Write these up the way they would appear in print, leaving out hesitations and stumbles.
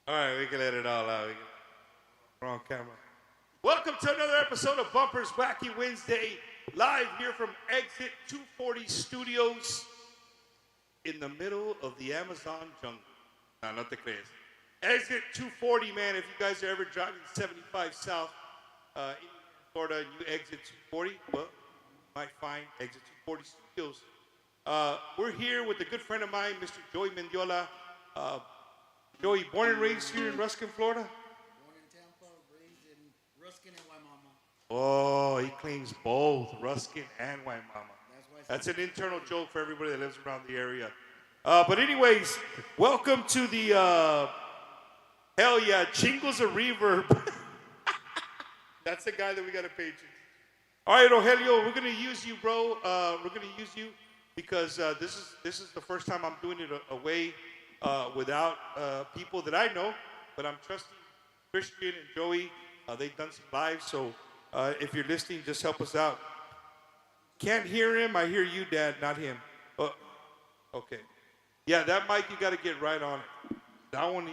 All right, we can let it all out. We're on camera. Welcome to another episode of Bumpers Wacky Wednesday, live here from Exit 240 Studios in the middle of the Amazon jungle. No, not the crees. Exit 240, man. If you guys are ever driving 75 South in Florida and you exit 240, well, you might find Exit 240 Studios. We're here with a good friend of mine, Mr. Joey Mendiola. Joey, born and raised here in Ruskin, Florida? Born in Tampa, raised in Ruskin and Waimama. Oh, he claims both, Ruskin and Waimama. That's an internal joke for everybody that lives around the area. But anyways, welcome to the, hell yeah, Jingles of Reverb. That's the guy that we got to pay to. All right, Rogelio, we're going to use you, bro. We're going to use you because this is the first time I'm doing it away without people that I know, but I'm trusting Christian and Joey. They've done some live, so if you're listening, just help us out. Can't hear him. I hear you, Dad, not him. Okay. Yeah, that mic, you got to get right on it. That one,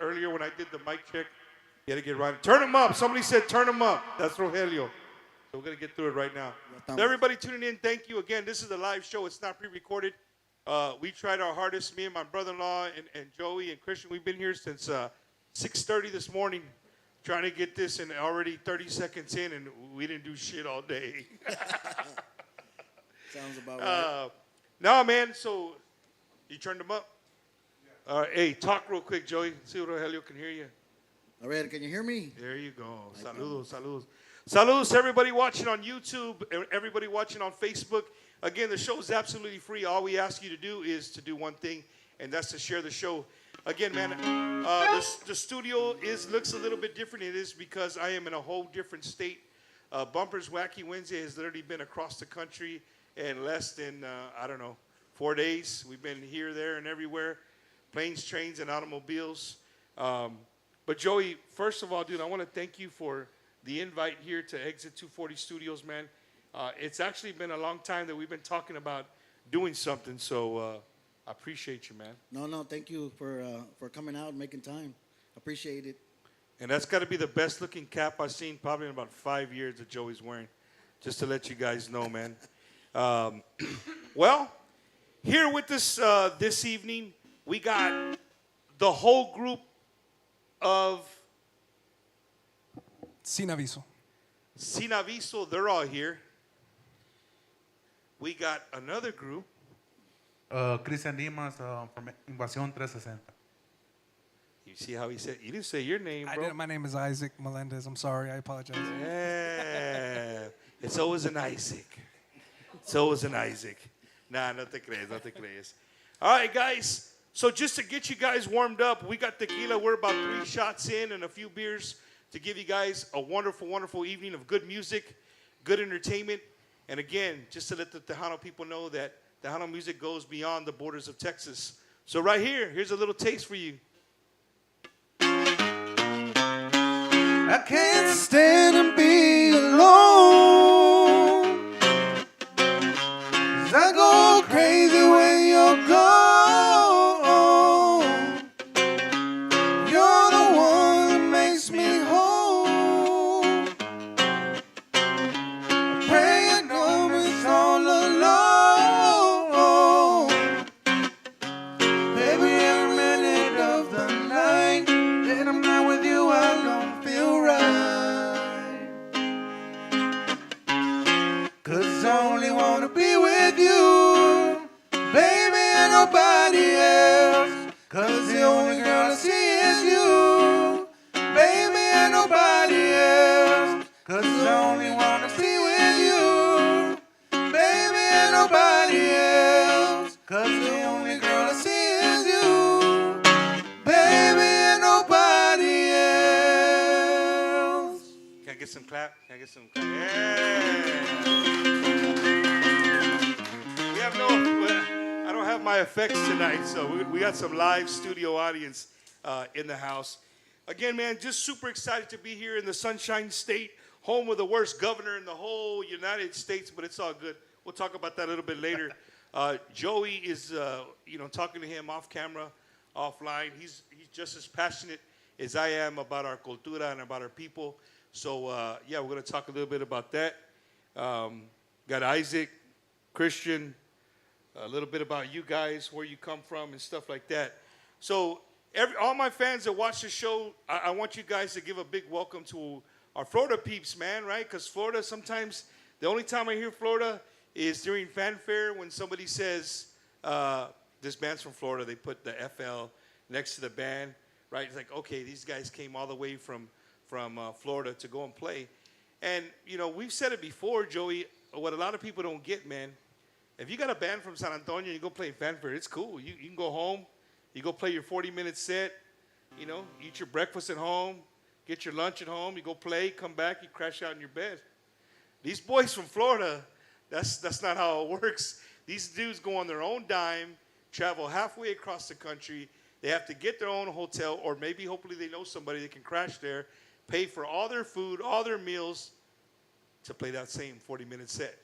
earlier when I did the mic check, you got to get right. Turn him up. Somebody said turn him up. That's Rogelio. So we're going to get through it right now. So everybody tuning in, thank you again. This is a live show. It's not pre-recorded. We tried our hardest, me and my brother-in-law and Joey and Christian. We've been here since 6:30 this morning trying to get this, and already 30 seconds in, and we didn't do shit all day. Sounds about right. No, man, so you turned them up? Yeah. Hey, talk real quick, Joey. See if Rogelio can hear you. All right, can you hear me? There you go. Saludos, saludos. Saludos to everybody watching on YouTube, everybody watching on Facebook. Again, the show is absolutely free. All we ask you to do is to do one thing, and that's to share the show. Again, man, the studio looks a little bit different. It is because I am in a whole different state. Bumpers Wacky Wednesday has literally been across the country in less than, 4 days. We've been here, there, and everywhere. Planes, trains, and automobiles. But Joey, first of all, dude, I want to thank you for the invite here to Exit 240 Studios, man. It's actually been a long time that we've been talking about doing something, so I appreciate you, man. No, thank you for coming out and making time. Appreciate it. And that's got to be the best-looking cap I've seen probably in about 5 years that Joey's wearing, just to let you guys know, man. Well, here with us this evening, we got the whole group of Sinavizio. Sinavizio, they're all here. We got another group. Cristian Dimas from Invazion 360. You see how he said, you didn't say your name, bro. My name is Isaac Melendez. I'm sorry. I apologize. Yeah. It's always an Isaac. It's always an Isaac. Nah, no te crees, no te crees. All right, guys. So just to get you guys warmed up, we got tequila. We're about 3 shots in and a few beers to give you guys a wonderful, wonderful evening of good music, good entertainment. And again, just to let the Tejano people know that Tejano music goes beyond the borders of Texas. So right here, here's a little taste for you. I can't stand to be alone, 'cause I go crazy when you're gone. You're the one that makes me whole. I pray you know it's all alone. Baby, every minute of the night that I'm not with you, I don't feel right. 'Cause I only wanna be with you, baby, and nobody else. 'Cause the only girl I see is you, baby, and nobody else. 'Cause I only wanna be with you, baby, and nobody else. 'Cause the only girl I see is you, baby, and nobody else. Can I get some clap? Can I get some clap? Yeah. I don't have my effects tonight, so we got some live studio audience in the house. Again, man, just super excited to be here in the Sunshine State, home of the worst governor in the whole United States, but it's all good. We'll talk about that a little bit later. Joey is, talking to him off camera offline. He's just as passionate as I am about our cultura and about our people. So yeah, we're gonna talk a little bit about that. Got Isaac, Christian, a little bit about you guys, where you come from, and stuff like that. So all my fans that watch the show, I want you guys to give a big welcome to our Florida peeps, man, right? Because Florida, sometimes the only time I hear Florida is during fanfare when somebody says, this band's from Florida. They put the FL next to the band, right? It's like, okay, these guys came all the way from Florida to go and play. And, you know, we've said it before, Joey, what a lot of people don't get, man, if you got a band from San Antonio and you go play fanfare, it's cool. You can go home, you go play your 40-minute set, you know, eat your breakfast at home, get your lunch at home, you go play, come back, you crash out in your bed. These boys from Florida, that's not how it works. These dudes go on their own dime, travel halfway across the country. They have to get their own hotel, or maybe hopefully they know somebody that can crash there, pay for all their food, all their meals to play that same 40-minute set.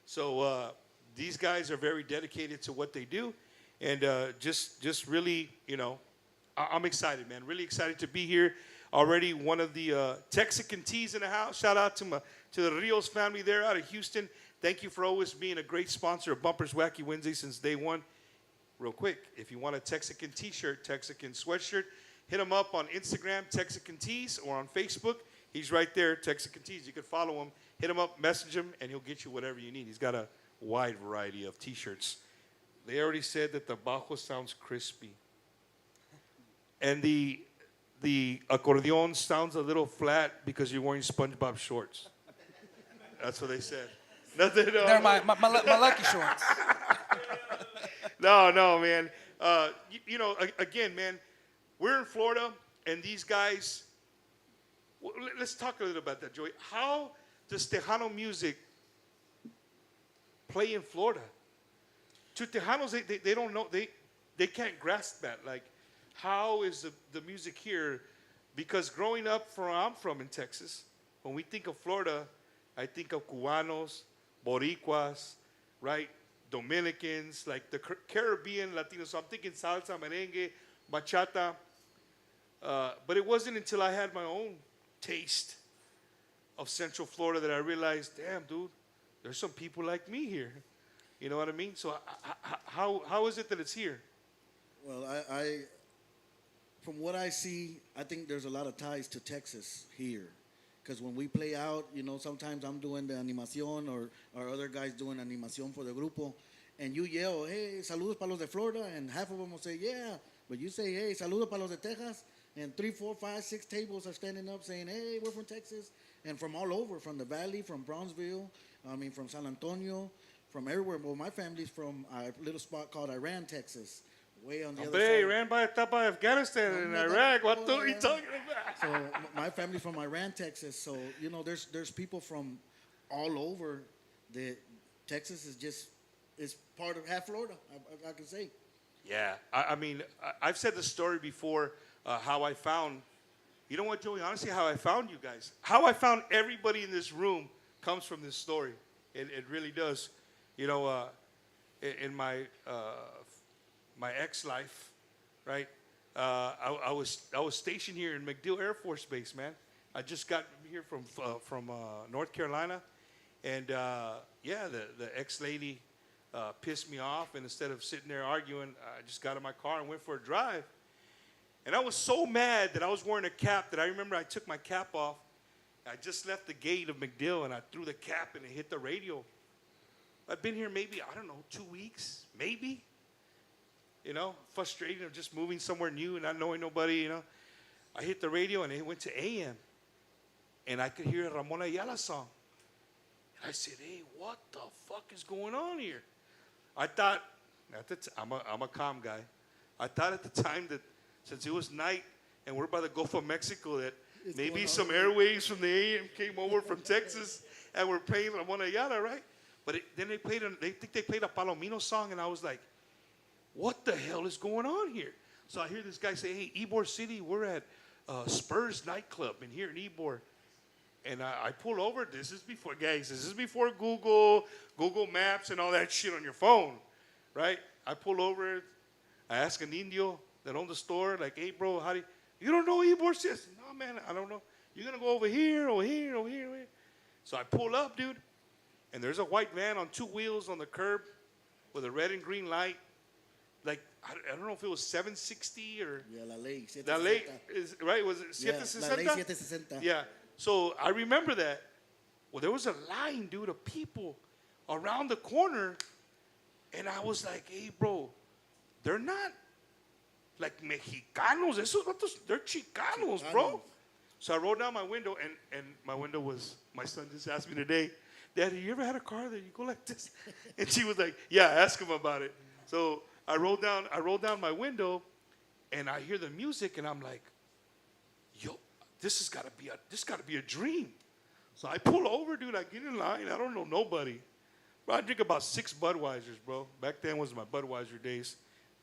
So these guys are very dedicated to what they do, and just really, you know, I'm excited, man. Really excited to be here. Already one of the Texican teas in the house. Shout out to the Rios family there out of Houston. Thank you for always being a great sponsor of Bumpers Wacky Wednesday since day one. Real quick, if you want a Texican t-shirt, Texican sweatshirt, hit him up on Instagram, Texican Tees, or on Facebook. He's right there, Texican Tees. You can follow him, hit him up, message him, and he'll get you whatever you need. He's got a wide variety of t-shirts. They already said that the bajo sounds crispy. And the accordion sounds a little flat because you're wearing SpongeBob shorts. That's what they said. Nothing. They're my lucky shorts. No, man. You know, again, man, we're in Florida, and these guys. Let's talk a little about that, Joey. How does Tejano music play in Florida? To Tejanos, they don't know. They can't grasp that. Like, how is the music here? Because growing up where I'm from in Texas, when we think of Florida, I think of Cubanos, Boricuas, right? Dominicans, like the Caribbean Latinos. So I'm thinking salsa, merengue, bachata. But it wasn't until I had my own taste of Central Florida that I realized, damn, dude, there's some people like me here. You know what I mean? So how is it that it's here? Well, I from what I see, I think there's a lot of ties to Texas here. Because when we play out, you know, sometimes I'm doing the animación or other guys doing animación for the grupo, and you yell, hey, saludos para los de Florida, and half of them will say, yeah. But you say, hey, saludos para los de Texas, and 3, 4, 5, 6 tables are standing up saying, hey, we're from Texas, and from all over, from the Valley, from Bronzeville, from San Antonio, from everywhere. Well, my family's from a little spot called Iran, Texas. Way on the other side. Ran by Afghanistan and Iraq. What are you talking about? So my family's from Iran, Texas. So you know, there's people from all over. That Texas is part of half Florida. I can say. Yeah, I mean, I've said the story before. How I found, you know what, Joey? Honestly, how I found you guys, how I found everybody in this room comes from this story. It really does. You know, in my ex-life, right? I was stationed here in MacDill Air Force Base, man. I just got here from North Carolina, and yeah, the ex-lady pissed me off, and instead of sitting there arguing, I just got in my car and went for a drive. And I was so mad that I was wearing a cap that I remember I took my cap off. I just left the gate of MacDill, and I threw the cap, and it hit the radio. I've been here maybe, I don't know, 2 weeks, maybe. You know, frustrated of just moving somewhere new and not knowing nobody, you know. I hit the radio, and it went to AM. And I could hear a Ramon Ayala song. And I said, hey, what the fuck is going on here? I thought, I'm a calm guy. I thought at the time that since it was night and we're by the Gulf of Mexico, that maybe some airwaves from the AM came over from Texas and we're playing Ramon Ayala, right? But then they think they played a Palomino song, and I was like, what the hell is going on here? So I hear this guy say, hey, Ybor City, we're at Spurs nightclub in here in Ybor. And I pull over. This is before, guys, this is before Google Maps and all that shit on your phone, right? I pull over. I ask an Indio, that owned the store, like, hey, bro, you don't know Ybor? Says, no, man, I don't know. You're going to go over here, over here, over here, over here. So I pull up, dude, and there's a white van on 2 wheels on the curb with a red and green light. Like, I don't know if it was 760 or... Yeah, la ley. La ley, is, right? Was it Yeah, 760? la ley 760. Yeah. So I remember that. Well, there was a line, dude, of people around the corner. And I was like, hey, bro, they're not like Mexicanos. They're Chicanos, bro. So I rolled down my window, and my window was, my son just asked me today, Daddy, you ever had a car that you go like this? And she was like, yeah, ask him about it. So I rolled down my window, and I hear the music, and I'm like, yo, this gotta be a dream. So I pull over, dude. I get in line. I don't know nobody. Bro, I drink about 6 Budweisers, bro. Back then was my Budweiser days.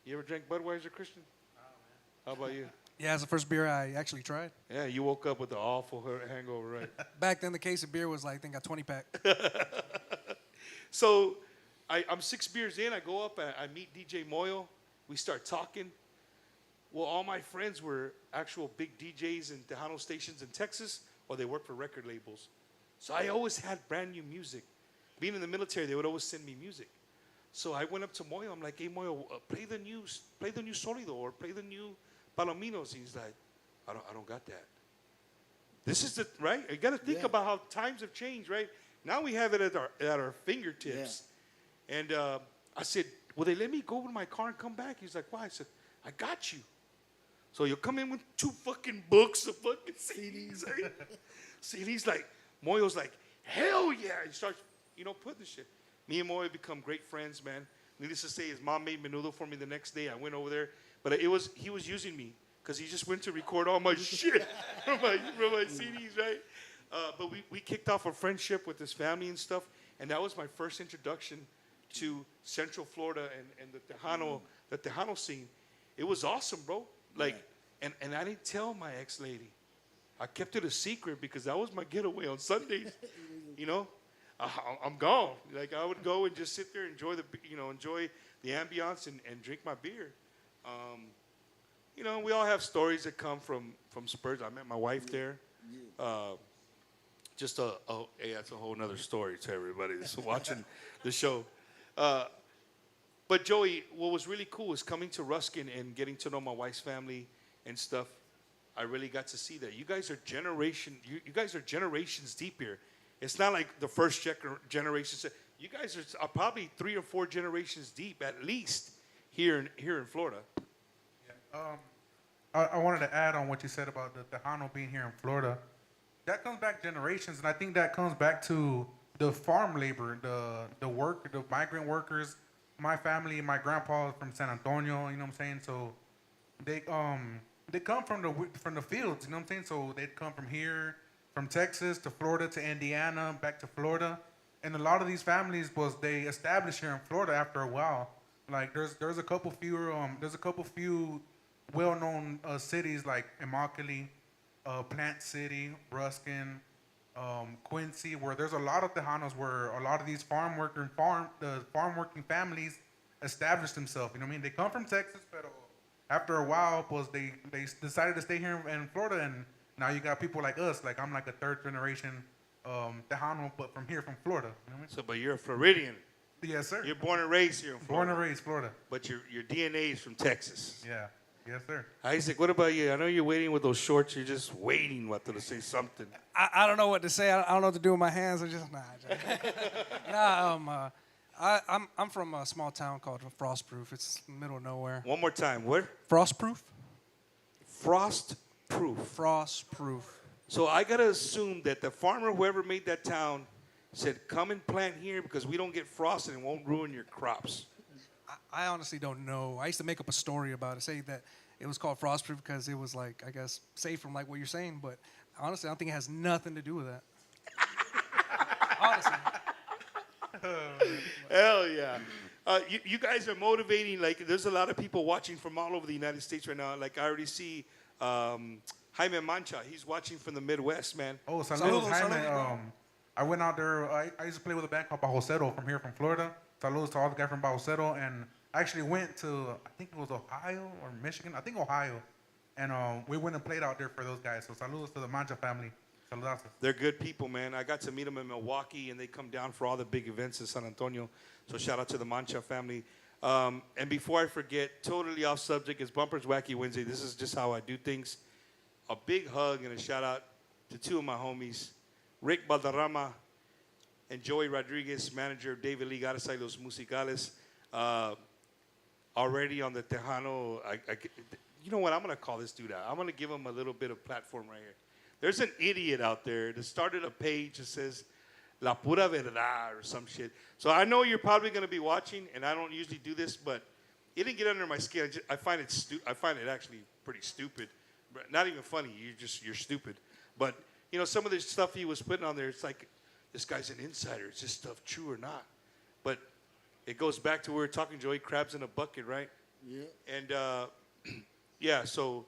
You ever drank Budweiser, Christian? How about you? Yeah, it's the first beer I actually tried. Yeah, you woke up with the awful hangover, right? Back then, the case of beer was like, I think, a 20-pack. So I'm 6 beers in. I go up. I meet DJ Moyo. We start talking. Well, all my friends were actual big DJs in Tejano stations in Texas, or they worked for record labels. So I always had brand new music. Being in the military, they would always send me music. So I went up to Moyo. I'm like, hey, Moyo, play the new Sólido or play the new Palominos. He's like, I don't got that. This is right? You got to think about how times have changed, right? Now we have it at our fingertips. Yeah. And I said, will they let me go in my car and come back? He's like, why? I said, I got you. So you'll come in with 2 fucking books of fucking CDs. Right? CDs, like, Moyo's like, hell yeah. He starts, putting the shit. Me and Moyo become great friends, man. Needless to say, his mom made menudo for me the next day. I went over there. But he was using me because he just went to record all my shit from my CDs, right? But we kicked off a friendship with his family and stuff. And that was my first introduction to Central Florida and the Tejano scene. It was awesome, bro. Like, and I didn't tell my ex-lady. I kept it a secret because that was my getaway on Sundays. I'm gone. Like, I would go and just sit there, enjoy the ambiance and drink my beer. We all have stories that come from Spurs. I met my wife there. That's a whole nother story to everybody that's watching the show. But Joey, what was really cool is coming to Ruskin and getting to know my wife's family and stuff. I really got to see that. You guys are generations deep here. It's not like the first generation. You guys are probably 3 or 4 generations deep at least here in Florida. Yeah. I wanted to add on what you said about the Tejano being here in Florida. That comes back generations, and I think that comes back to the farm labor, the migrant workers. My family, my grandpa is from San Antonio, you know what I'm saying? So they come from the fields, you know what I'm saying? So they'd come from here, from Texas to Florida to Indiana, back to Florida. And a lot of these families they established here in Florida after a while. Like there's a couple few well-known cities like Immokalee, Plant City, Ruskin, Quincy, where there's a lot of Tejanos where a lot of these farm working families established themselves. You know what I mean? They come from Texas, but after a while, they decided to stay here in Florida, and now you got people like us. Like I'm like a 3rd generation Tejano, but from Florida. You know what I mean? So, but you're a Floridian. Yes, sir. You're born and raised here in Florida. Born and raised Florida. But your DNA is from Texas. Yeah. Yes, sir. Isaac, what about you? I know you're waiting with those shorts. You're just waiting to say something. I don't know what to say. I don't know what to do with my hands. I'm from a small town called Frostproof. It's in the middle of nowhere. One more time. Where? Frostproof? Frostproof. Frostproof. So I got to assume that the farmer, whoever made that town, said, come and plant here because we don't get frost and it won't ruin your crops. I honestly don't know. I used to make up a story about it, say that it was called Frostproof because it was like, I guess, safe from like what you're saying. But honestly, I don't think it has nothing to do with that. Honestly. Hell yeah. You guys are motivating. Like, there's a lot of people watching from all over the United States right now. Like, I already see Jaime Mancha. He's watching from the Midwest, man. Oh, saludos, Jaime. I went out there. I used to play with a band called Bajocero from here, from Florida. Saludos to all the guys from Bajocero. And I actually went to, I think it was Ohio or Michigan. I think Ohio. And we went and played out there for those guys. So saludos to the Mancha family. Saludazos. They're good people, man. I got to meet them in Milwaukee, and they come down for all the big events in San Antonio. So shout out to the Mancha family. And before I forget, totally off subject, it's Bumpers Wacky Wednesday. This is just how I do things. A big hug and a shout out to two of my homies, Rick Balderrama and Joey Rodriguez, manager of David Lee Garza y Los Musicales. Already on the Tejano, you know what? I'm going to call this dude out. I'm going to give him a little bit of platform right here. There's an idiot out there that started a page that says La Pura Verdad or some shit. So I know you're probably going to be watching, and I don't usually do this, but it didn't get under my skin. I find it actually pretty stupid. Not even funny. You're stupid. But, you know, some of the stuff he was putting on there, it's like, this guy's an insider. Is this stuff true or not? But it goes back to where we were talking, Joey, crabs in a bucket, right? Yeah. And, yeah, so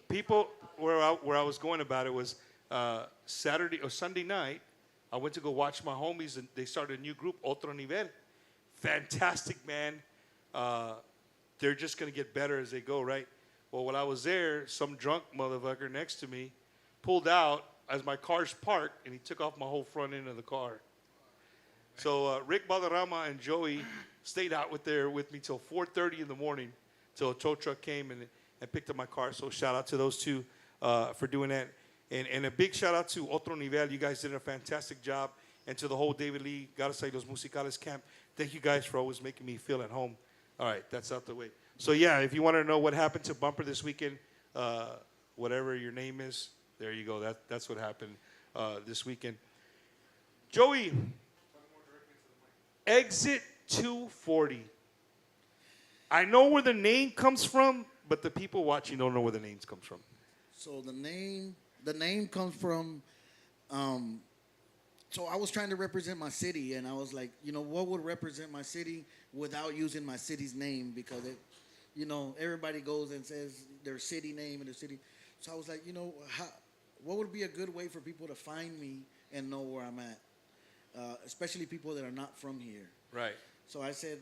people, where I was going about it was Saturday or Sunday night, I went to go watch my homies, and they started a new group, Otro Nivel. Fantastic, man. They're just going to get better as they go, right? Well, when I was there, some drunk motherfucker next to me pulled out as my car's parked, and he took off my whole front end of the car. So Rick Balderrama and Joey stayed out with me till 4:30 in the morning, till a tow truck came and picked up my car. So shout out to those two for doing that. And a big shout out to Otro Nivel. You guys did a fantastic job. And to the whole David Lee Garza y Los Musicales camp. Thank you guys for always making me feel at home. All right, that's out the way. So yeah, if you want to know what happened to Bumper this weekend, whatever your name is, there you go. That's what happened this weekend. Joey, Exit 240. I know where the name comes from, but the people watching don't know where the name comes from. So the name comes from, so I was trying to represent my city, and I was like, you know, what would represent my city without using my city's name? Because it, you know, everybody goes and says their city name and their city. So I was like, you know, what would be a good way for people to find me and know where I'm at? Especially people that are not from here. Right. So I said,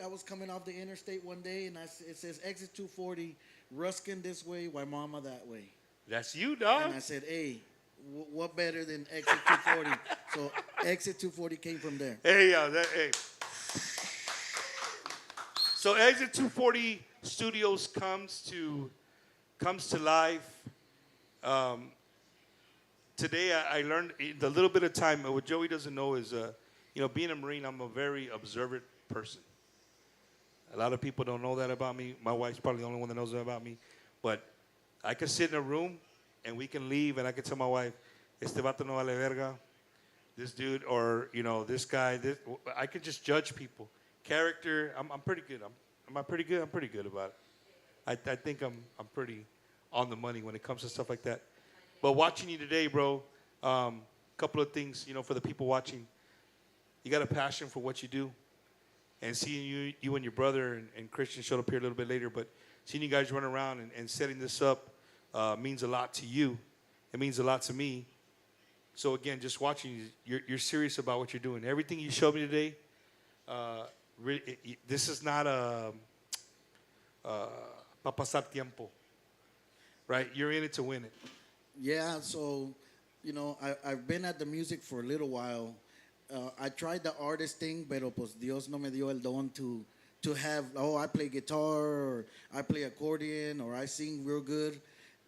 I was coming off the interstate one day, and it says exit 240, Ruskin this way, Waimama that way. That's you, dog. And I said, hey, what better than exit 240? So exit 240 came from there. Hey, hey. So Exit 240 Studios comes to life. Today I learned the little bit of time. What Joey doesn't know is, you know, being a Marine, I'm a very observant person. A lot of people don't know that about me. My wife's probably the only one that knows that about me. But I could sit in a room and we can leave, and I can tell my wife, este vato no vale verga. This dude, or, you know, this guy. I could just judge people. Character, I'm pretty good. Am I pretty good? I'm pretty good about it. I think I'm pretty on the money when it comes to stuff like that. But watching you today, bro, couple of things, you know, for the people watching. You got a passion for what you do. And seeing you and your brother and Christian showed up here a little bit later, but seeing you guys run around and setting this up means a lot to you. It means a lot to me. So again, just watching you, you're serious about what you're doing. Everything you showed me today, really, this is not a pa pasar tiempo, right? You're in it to win it. Yeah, so, you know, I've been at the music for a little while. I tried the artist thing, pero pues Dios no me dio el don to have, I play guitar, or I play accordion, or I sing real good.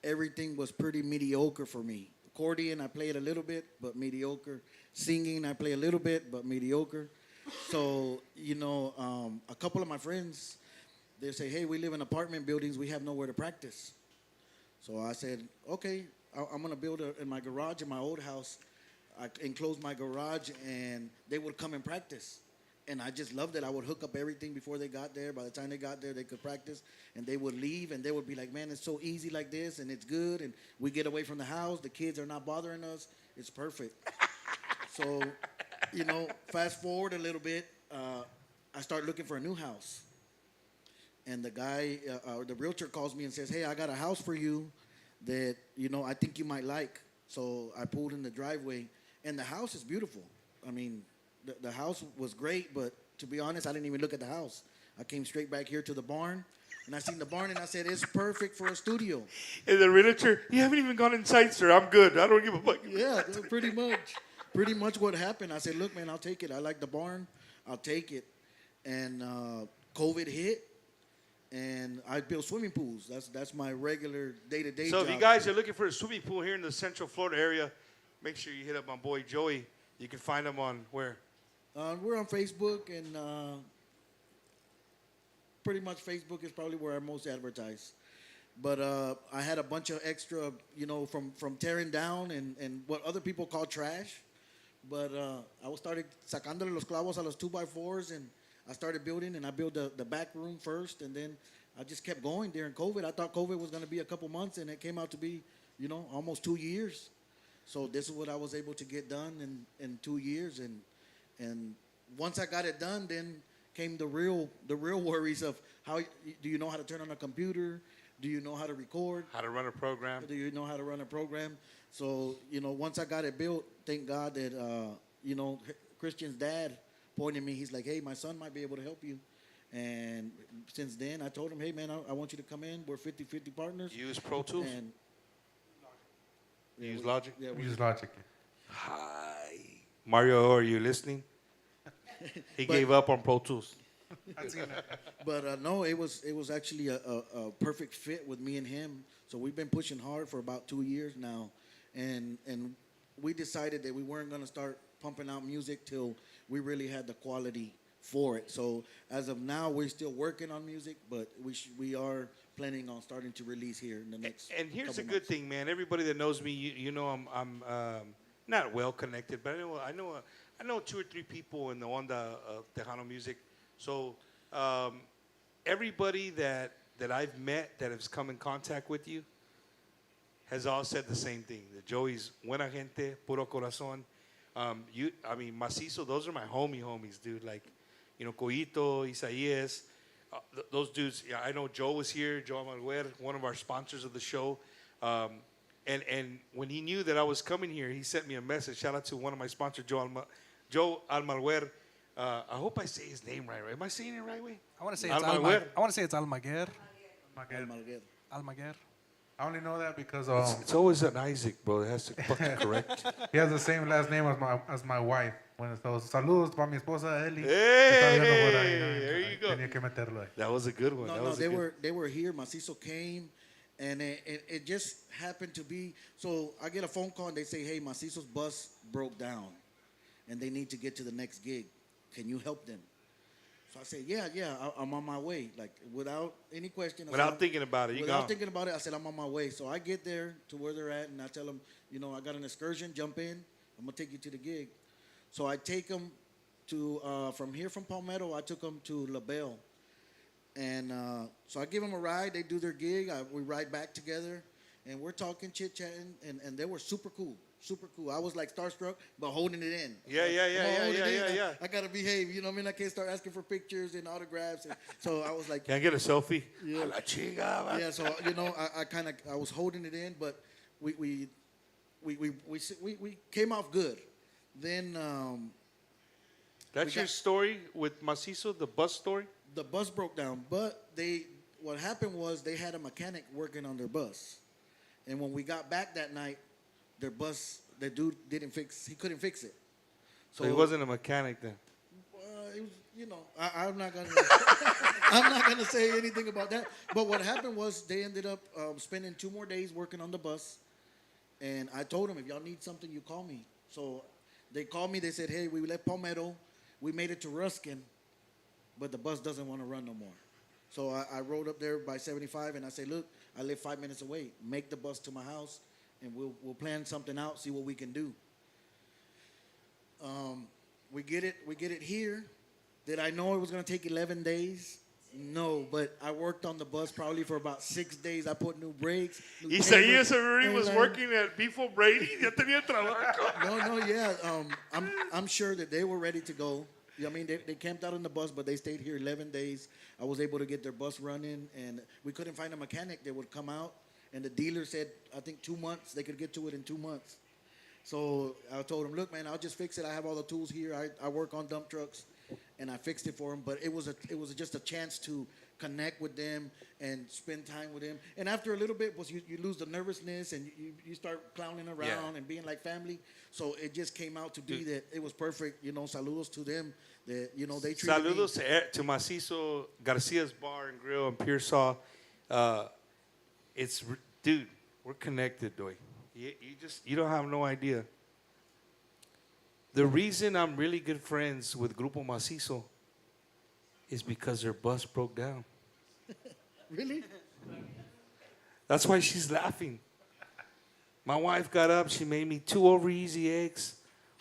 Everything was pretty mediocre for me. Accordion, I played a little bit, but mediocre. Singing, I play a little bit, but mediocre. So, you know, a couple of my friends, they say, hey, we live in apartment buildings, we have nowhere to practice. So I said, okay, I'm going to build in my garage in my old house. I enclosed my garage, and they would come and practice. And I just loved it. I would hook up everything before they got there. By the time they got there, they could practice. And they would leave, and they would be like, man, it's so easy like this, and it's good. And we get away from the house. The kids are not bothering us. It's perfect. So, you know, fast forward a little bit. I start looking for a new house. And the guy, the realtor calls me and says, hey, I got a house for you that, you know, I think you might like. So I pulled in the driveway. And the house is beautiful. I mean, the house was great, but to be honest, I didn't even look at the house. I came straight back here to the barn, and I seen the barn, and I said, it's perfect for a studio. And the realtor, you haven't even gone inside, sir. I'm good. I don't give a fuck. Yeah, pretty much. Pretty much what happened. I said, look, man, I'll take it. I like the barn. I'll take it. And COVID hit, and I built swimming pools. That's my regular day-to-day So job. if you guys are looking for a swimming pool here in the Central Florida area, make sure you hit up my boy Joey. You can find him on where? We're on Facebook, and pretty much Facebook is probably where I most advertise. But I had a bunch of extra, from tearing down and what other people call trash. But I started sacándole los clavos a los 2x4s, and I started building, and I built the back room first, and then I just kept going during COVID. I thought COVID was going to be a couple months, and it came out to be, almost 2 years. So this is what I was able to get done in 2 years, and once I got it done, then came the real worries of how do you know how to turn on a computer? Do you know how to record? How to run a program. Do you know how to run a program? So, once I got it built, thank God that, Christian's dad pointed me. He's like, hey, my son might be able to help you. And since then, I told him, hey, man, I want you to come in. We're 50-50 partners. You use Pro Tools? And You use Logic? yeah, We use Logic. Hi. Mario, are you listening? He gave up on Pro Tools. But no, it was actually a perfect fit with me and him. So we've been pushing hard for about 2 years now, and we decided that we weren't going to start pumping out music till we really had the quality for it. So as of now, we're still working on music, but we are planning on starting to release here in the next. And here's a couple good months. thing, man. Everybody that knows me, you know I'm not well connected, but I know 2 or 3 people in the onda of Tejano music. So everybody that I've met that has come in contact with you has all said the same thing. That Joey's buena gente, puro corazón. Macizo, those are my homies, dude. Like, Coito, Isaías, those dudes. Yeah, I know Joe was here, Joe Almaguer, one of our sponsors of the show. And when he knew that I was coming here, he sent me a message. Shout out to one of my sponsors, Joe Almaguer. I hope I say his name right. Am I saying it right way? I want to say Almaguer. it's Almaguer. Almaguer. Almaguer. I only know that because It's always an Isaac, bro. It has to fucking correct. he has the same last name as my wife. When it goes, saludos para mi esposa Eli. Hey, Está viendo por ahí, there you go. Tenía que meterlo ahí. That was a good one. No, they were here. Macizo came, and it just happened to be. So I get a phone call, and they say, hey, Macizo's bus broke down, and they need to get to the next gig. Can you help them? So I said, yeah, I'm on my way. Like, without any question. Without thinking about it, Without thinking about it, I said, I'm on my way. So I get there to where they're at, and I tell them, I got an excursion, jump in. I'm going to take you to the gig. So I take them to, from Palmetto, I took them to La Belle. And so I give them a ride. They do their gig. We ride back together, and we're talking, chit-chatting, and they were super cool. Super cool. I was like starstruck, but holding it in. Yeah. I gotta behave. You know what I mean? I can't start asking for pictures and autographs. And so I was like, Can I get a selfie? Yeah. A la chinga, man. yeah. So I was holding it in, but we came off good. Then That's your story with Macizo, the bus story? the bus broke down, but what happened was they had a mechanic working on their bus, and when we got back that night, their bus, the dude he couldn't fix it. So he wasn't a mechanic then. It was, I'm not gonna say anything about that. But what happened was they ended up spending 2 more days working on the bus, and I told them, if y'all need something, you call me. So they called me. They said, hey, we left Palmetto, we made it to Ruskin, but the bus doesn't want to run no more. So I rode up there by 75, and I said, look, I live 5 minutes away. Make the bus to my house, and we'll plan something out, see what we can do. We get it here. Did I know it was going to take 11 days? No, but I worked on the bus probably for about 6 days. I put new brakes. New Isaías chambers, already was and, working at Before Brady. Ya tenía trabajo. Yeah. I'm sure that they were ready to go. I mean, they camped out on the bus, but they stayed here 11 days. I was able to get their bus running, and we couldn't find a mechanic that would come out. And the dealer said, I think 2 months, they could get to it in 2 months. So I told him, look, man, I'll just fix it. I have all the tools here. I work on dump trucks, and I fixed it for him. But it was just a chance to connect with them and spend time with them. And after a little bit, you lose the nervousness and you start clowning around and being like family. So it just came out to be that it was perfect. You know, saludos to them. That they treated me. Saludos to Macizo Garcia's Bar and Grill in Pearsall. Dude, we're connected, dude. You don't have no idea. The reason I'm really good friends with Grupo Macizo is because their bus broke down. Really? That's why she's laughing. My wife got up. She made me 2 over easy eggs,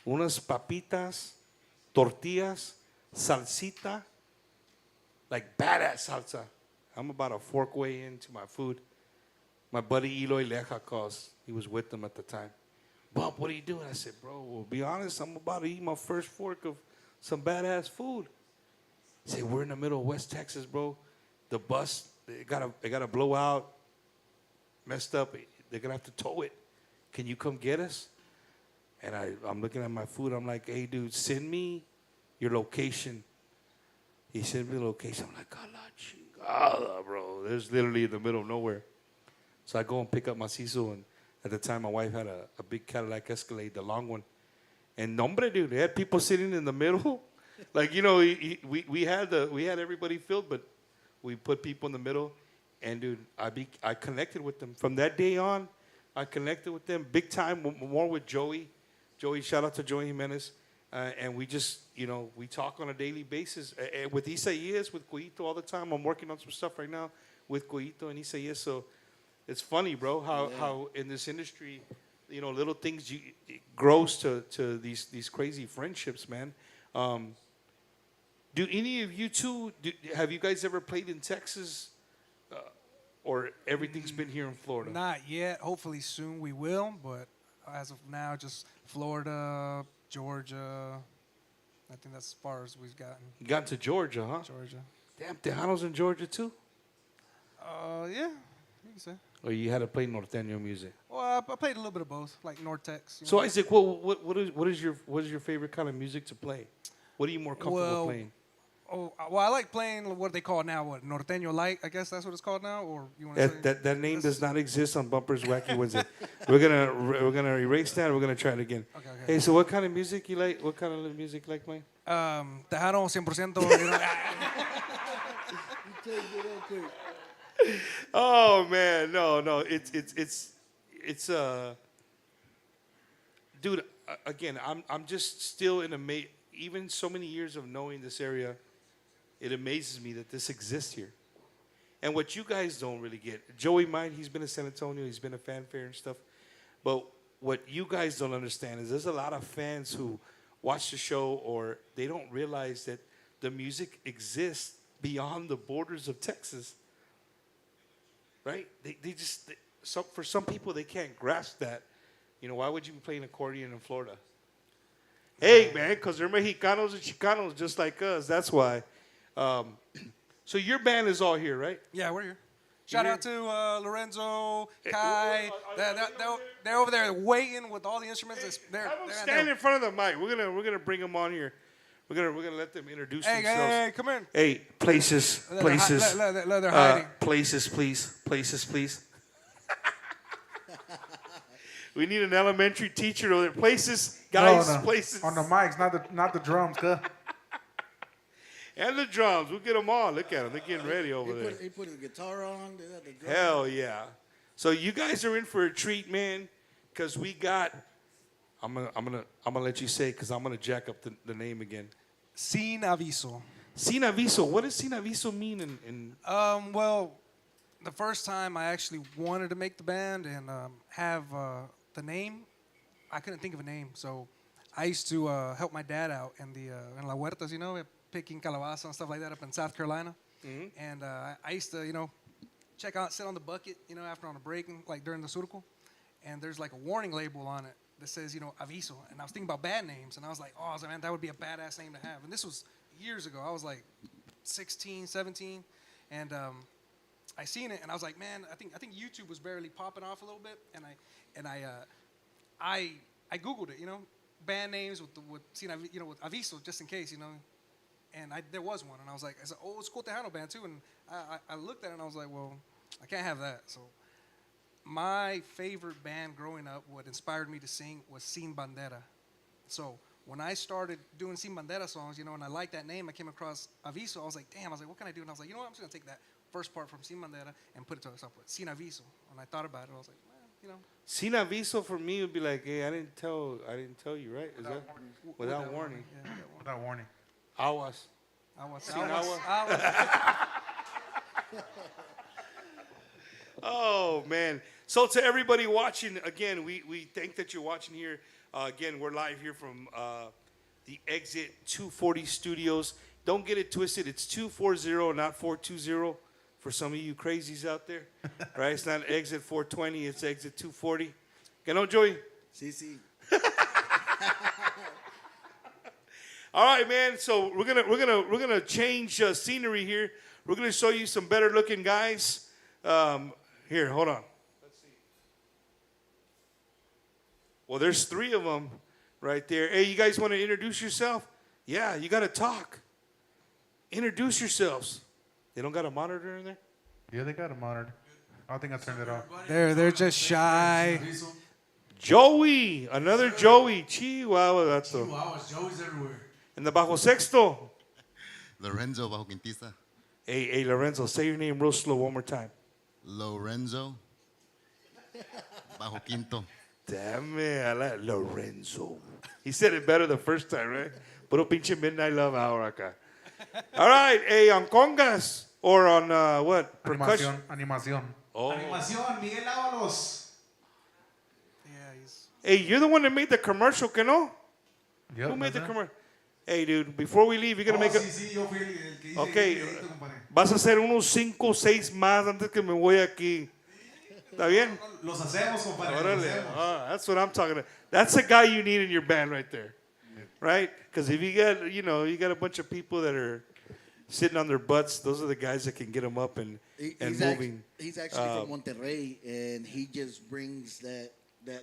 unas papitas, tortillas, salsita, like badass salsa. I'm about a fork way into my food. My buddy Eloy Leja calls. He was with them at the time. Bob, what are you doing? I said, bro, well, be honest, I'm about to eat my first fork of some badass food. He said, we're in the middle of West Texas, bro. The bus, it got a blowout, messed up. They're going to have to tow it. Can you come get us? And I'm looking at my food. I'm like, hey, dude, send me your location. He sent me the location. I'm like, a la chingada, bro. There's literally in the middle of nowhere. So I go and pick up Macizo, and at the time my wife had a big Cadillac Escalade, the long one. And nombre, dude, they had people sitting in the middle. Like, you know, we had everybody filled, but we put people in the middle. And dude, I connected with them. From that day on, I connected with them big time, more with Joey. Shout out to Joey Jimenez. And we just, we talk on a daily basis. With Isaías, with Coito all the time. I'm working on some stuff right now with Coito and Isaías. So it's funny, bro, how in this industry, little things it grows to these crazy friendships, man. Do any of you two, have you guys ever played in Texas? Or everything's been here in Florida? Not yet. Hopefully soon we will, but as of now, just Florida, Georgia. I think that's as far as we've gotten. You got to Georgia, huh? Georgia. Damn, Tejano's in Georgia too? Yeah, you can say. Or you had to play norteño music? Well, I played a little bit of both, like Nortex. So Isaac, what is your favorite kind of music to play? What are you more comfortable playing? Oh, well, I like playing what they call now, Norteño Light. I guess that's what it's called now, or you want to say that name does not exist on Bumper's Wacky Wednesday. We're gonna erase that. We're gonna try it again. Okay. Hey, so what kind of music you like? What kind of music you like playing? Tejano 100%. Oh man, no, it's dude. Again, I'm just still in even so many years of knowing this area. It amazes me that this exists here. And what you guys don't really get, Joey might, he's been in San Antonio, he's been a fanfare and stuff. But what you guys don't understand is there's a lot of fans who watch the show or they don't realize that the music exists beyond the borders of Texas. Right? For some people, they can't grasp that. Why would you be playing accordion in Florida? Hey, man, because they're Mexicanos and Chicanos just like us. That's why. So your band is all here, right? Yeah, we're here. Shout out to Lorenzo, Kai. They're over there waiting with all the instruments. They're stand in front of the mic. We're gonna bring them on here. We're gonna let them introduce themselves. Hey, come in. Hey, places. They're hiding. Places, please. We need an elementary teacher over there. Places, guys, No. places. On the mics, not the drums, cuz. And the drums. We'll get them all. Look at them. They're getting ready over there. He put his guitar on. They had the drum. Hell yeah. So you guys are in for a treat, man, because we got, I'm gonna let you say, because I'm going to jack up the name again. Sinavizio. Sinavizio. What does Sinavizio mean? Well, the first time I actually wanted to make the band and have the name, I couldn't think of a name. So I used to help my dad out in La Huertas, picking calabaza and stuff like that up in South Carolina. Mm-hmm. And I used to, sit on the bucket, after on a break, like during the surco. And there's like a warning label on it that says, aviso. And I was thinking about band names. And I was like, man, that would be a badass name to have. And this was years ago. I was like 16, 17. And I seen it and I was like, man, I think YouTube was barely popping off a little bit. And I I Googled it, band names with Aviso, just in case, And there was one, and I was like, it's an old school Tejano band too. And I looked at it and I was like, well, I can't have that. So my favorite band growing up, what inspired me to sing, was Sin Bandera. So when I started doing Sin Bandera songs, and I liked that name, I came across Aviso. I was like, damn, what can I do? And I was like, you know what, I'm just going to take that first part from Sin Bandera and put it to myself with Sinavizio. And I thought about it, I was like, Sinavizio for me would be like, hey, I didn't tell you, right? Is that without warning? Yeah, Without warning. Awas. Oh man! So to everybody watching, again, we thank that you're watching here. Again, we're live here from the Exit 240 Studios. Don't get it twisted. It's 240, not 420. For some of you crazies out there, right? It's not Exit 420. It's Exit 240. Que no, Joey? Sí. All right, man. So we're gonna change scenery here. We're gonna show you some better looking guys. Here, hold on. Let's see. Well, there's 3 of them right there. Hey, you guys want to introduce yourself? Yeah, you got to talk. Introduce yourselves. They don't got a monitor in there? Yeah, they got a monitor. I think I turned it off. They're just shy. Joey, another Joey. Chihuahua, that's the. Joey's everywhere. And the bajo sexto. Lorenzo bajo quintiza. Hey, Lorenzo, say your name real slow one more time. Lorenzo bajo quinto. Damn it, I like Lorenzo. He said it better the first time, right? Puro pinche midnight love hour acá. All right, hey, on congas or on what? Percussion? Animación. Oh. Animación, Miguel Ábalos. Yeah, he's. Hey, you're the one that made the commercial, que no? Yep, Who made the that's it. commercial? Hey, dude, before we leave, you're going to make a... Sí, yo fui el que hice Okay, el crédito, compadre. vas a hacer unos 5 o 6 más antes que me voy aquí. ¿Está bien? Los hacemos, compadre. Los Órale. hacemos. That's what I'm talking about. That's the guy you need in your band right there. Right? Because if you got, you got a bunch of people that are sitting on their butts, those are the guys that can get them up and moving. He's actually from Monterrey, and he just brings that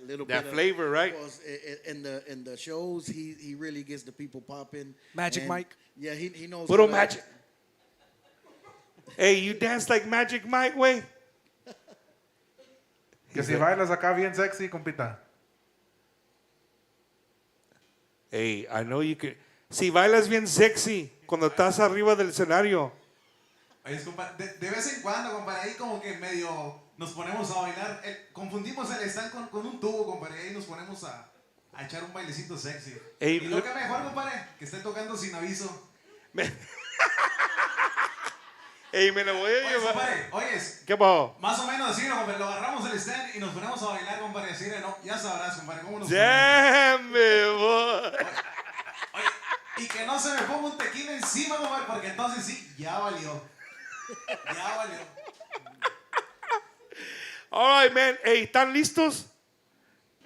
little That bit flavor, of, right? because in the shows, he really gets the people popping. Magic And, Mike. Yeah, he knows. Puro how to- magic. Hey, you dance like Magic Mike, way? Que si bailas acá bien sexy, compita. Hey, I know you can. Si bailas bien sexy cuando estás arriba del escenario. Ahí es, compadre. De vez en cuando, compadre, ahí como que medio nos ponemos a bailar. Confundimos el stand con un tubo, compadre. Ahí nos ponemos a echar un bailecito sexy. Ey, y lo que mejor, compadre, que esté tocando sin aviso. Hey, me lo voy a Oye, llevar. compadre, oyes. ¿Qué pasó? Más o menos así, ¿no, compadre? Lo agarramos el stand y nos ponemos a bailar, compadre. Así de, no, ya sabrás, compadre, cómo nos ponemos. Damn it, boy. Oye, y que no se me ponga un tequila encima, compadre, porque entonces sí, ya valió. Ya valió. All right, man. Hey, ¿están listos?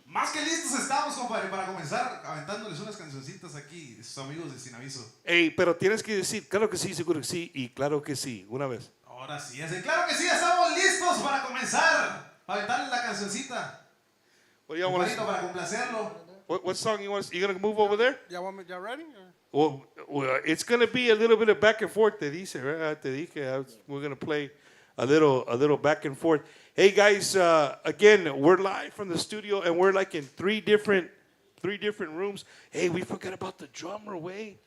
Más que listos estamos, compadre, para comenzar aventándoles unas cancioncitas aquí, sus amigos de Sinavizio. Hey, pero tienes que decir, claro que sí, seguro que sí, y claro que sí, una vez. Ahora sí, claro que sí, estamos listos para comenzar a aventarles la cancioncita. What do y'all want Compadrito, para complacerlo. what song you want? You gonna move over there? Y'all ready? Or? Well, it's gonna be a little bit of back and forth. Te dice, right? Te dije, we're gonna play a little back and forth. Hey guys, again, we're live from the studio, and we're like in three different rooms. Hey, we forgot about the drummer. Wait,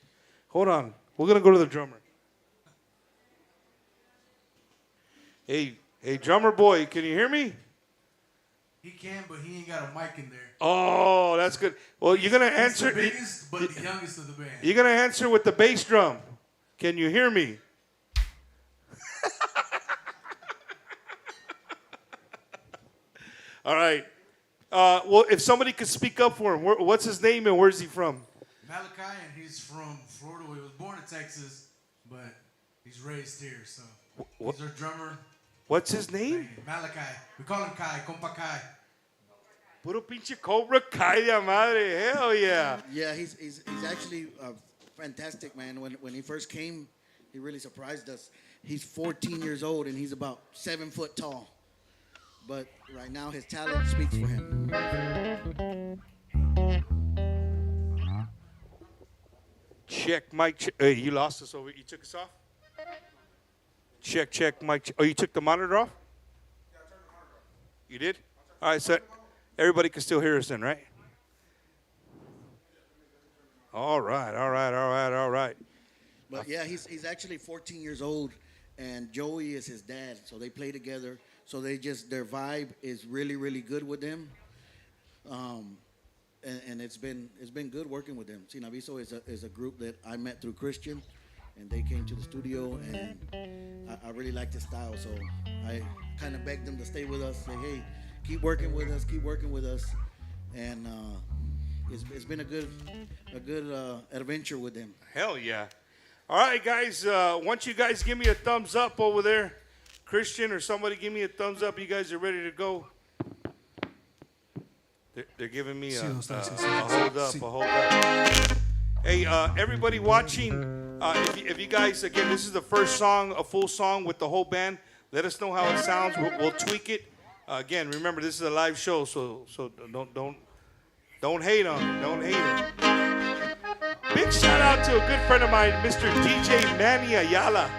hold on. We're gonna go to the drummer. Hey, drummer boy, can you hear me? He can, but he ain't got a mic in there. Oh, that's good. Well, you're gonna answer. He's the biggest, but the youngest of the band. You're gonna answer with the bass drum. Can you hear me? All right. Well, if somebody could speak up for him, what's his name and where's he from? Malachi, and he's from Florida. He was born in Texas, but he's raised here. So he's our drummer. What's his name? Malachi. We call him Kai, Compa Kai. Puro pinche Cobra Kai de madre. Hell yeah. Yeah, he's actually fantastic, man. When he first came, he really surprised us. He's 14 years old and he's about 7 foot tall. But right now his talent speaks for him. Check, Mike. Hey, you lost us over. You took us off? Check, Mike. Oh, you took the monitor off? Yeah, I turned the monitor off. You did? All right, so everybody can still hear us then, right? All right. But yeah, he's actually 14 years old, and Joey is his dad. So they play together. So their vibe is really, really good with them. And it's been good working with them. Sinavizio is a group that I met through Christian, and they came to the studio, and I really liked his style. So I kind of begged them to stay with us. Say, hey, keep working with us, and it's been a good adventure with them. Hell yeah. All right, guys. Once you guys give me a thumbs up over there, Christian or somebody give me a thumbs up. You guys are ready to go. They're giving me a hold up. Hey, everybody watching, if you guys, again, this is the first song, a full song with the whole band. Let us know how it sounds. We'll tweak it. Again, remember, this is a live show, so don't hate on it. Don't hate it. Big shout out to a good friend of mine, Mr. DJ Manny Ayala.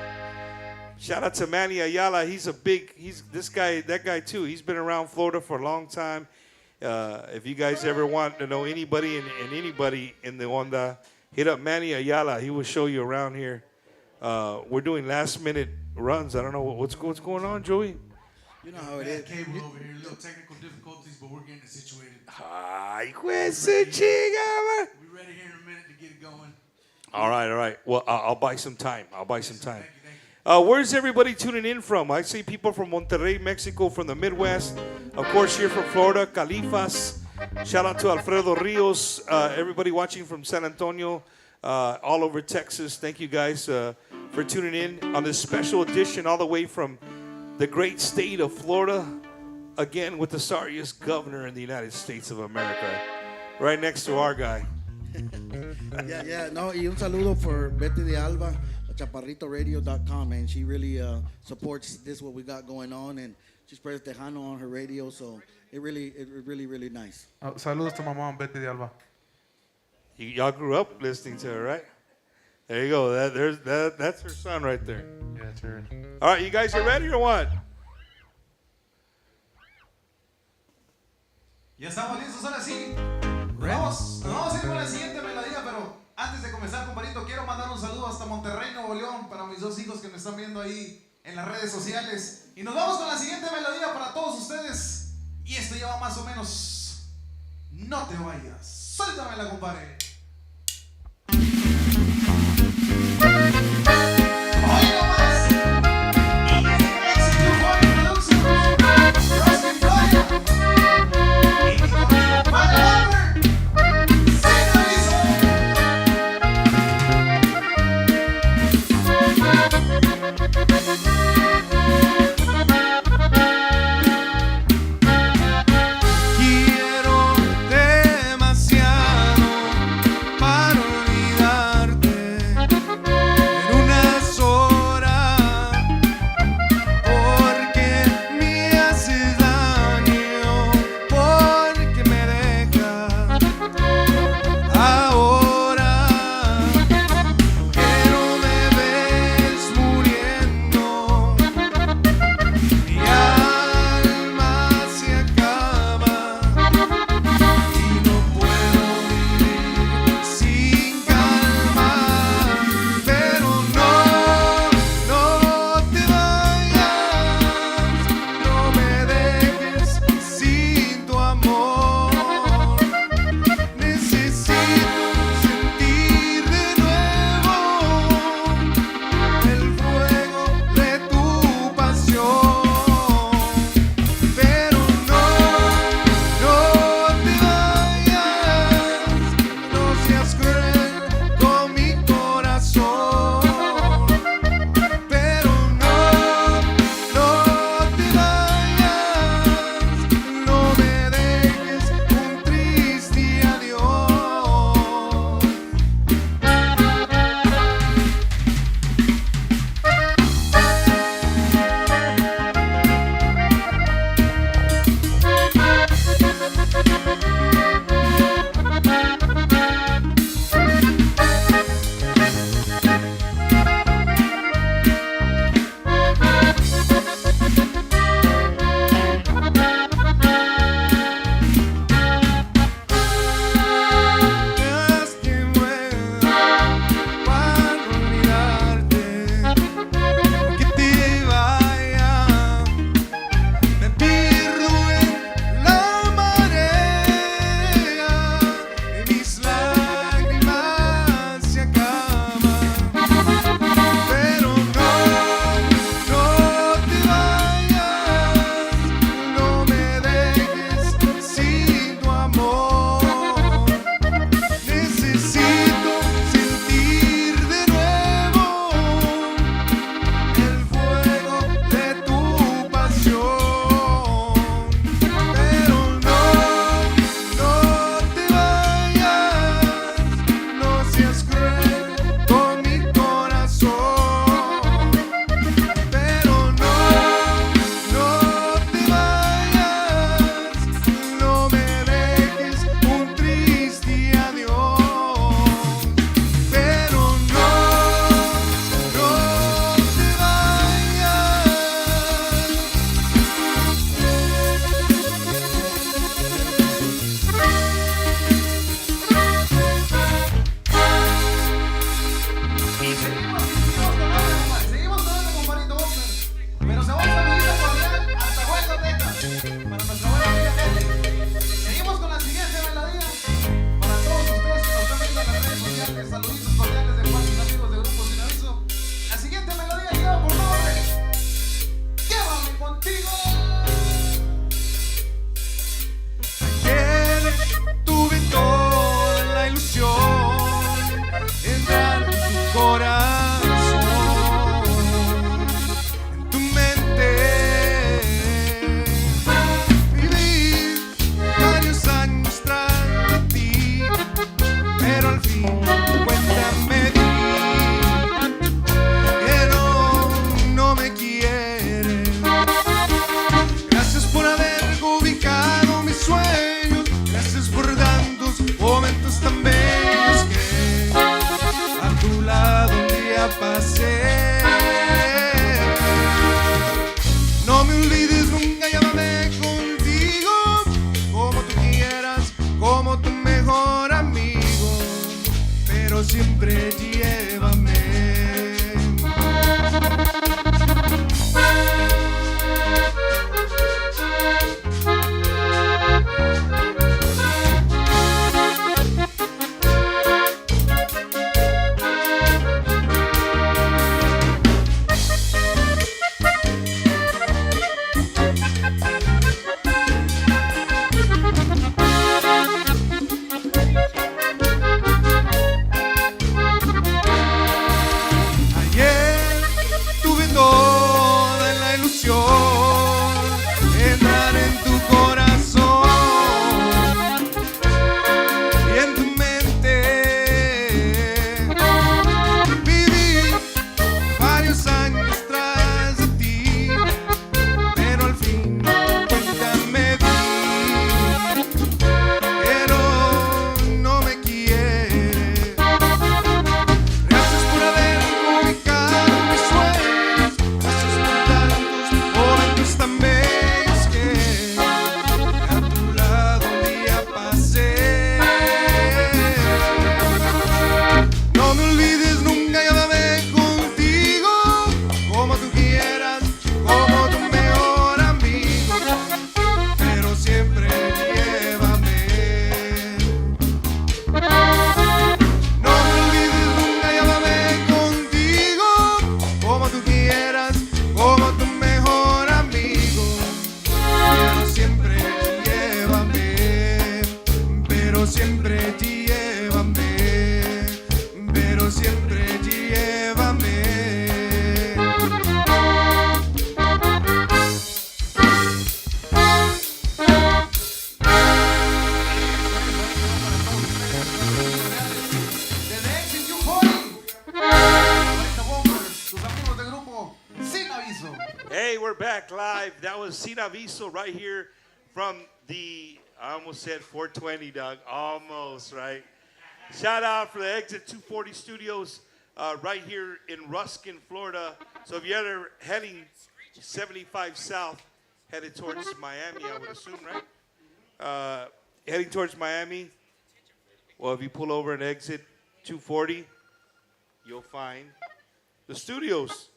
Shout out to Manny Ayala. That guy too. He's been around Florida for a long time. If you guys ever want to know anybody and anybody in the Onda, hit up Manny Ayala. He will show you around here. We're doing last minute runs. I don't know what's going on, Joey. You know how it is. Cable over here, little technical difficulties, but we're getting it situated. Ay, ese chica. We're ready here in a minute to get it going. All right. Well, I'll buy some time. Thank you. Where's everybody tuning in from? I see people from Monterrey, Mexico, from the Midwest. Of course, here from Florida, Califas. Shout out to Alfredo Rios. Everybody watching from San Antonio, all over Texas. Thank you guys for tuning in on this special edition all the way from the great state of Florida. Again, with the sorriest governor in the United States of America. Right next to our guy. Yeah. No, y un saludo for Betty de Alba. chaparritoradio.com, and she really supports this what we got going on, and she spreads Tejano on her radio, so it really nice. Saludos to my mom, Betty de Alba. Y'all grew up listening to her, right? There you go. That's her son right there. Yeah, it's her. All right, you guys are ready or what? Ya estamos listos, ahora sí. Nos vamos a ir con la siguiente melodía, pero antes de comenzar, compadrito, quiero mandar un saludo hasta Monterrey, Nuevo León, para mis dos hijos que me están viendo ahí en las redes sociales. Y nos vamos con la siguiente melodía para todos ustedes. Y esto lleva más o menos... No te vayas. Suéltamela, compadre. Hoy nomás. Éxito Juan Productions. Rustin Florida. Y mi compadre quiero demasiado para olvidar pasé. No me olvides nunca, llámame contigo, como tú quieras, como tu mejor amigo, pero siempre llévame. Entrar en tu corazón y en tu mente. Viví varios años tras de ti, pero al fin cuenta me di que no me quieres. Gracias por haber ubicado mis sueños, gracias por tantos momentos tan bellos que a tu lado un día pasé. No me olvides nunca, llámame contigo, como tú quieras, como tu mejor amigo, pero siempre llévame. No me olvides nunca, llámame contigo, como tú quieras, como tu mejor amigo, pero siempre llévame, pero siempre llévame, pero siempre llévame. Desde Exit U40, 40 Bombers, tus amigos del grupo Sinavizio. Hey, we're back live. That was Sinavizio right here from the, I almost said 420, dog. Almost, right? Shout out for the Exit 240 Studios right here in Ruskin, Florida. So if you're ever heading 75 south, headed towards Miami, I would assume, right? Heading towards Miami. Well, if you pull over at Exit 240, you'll find the studios.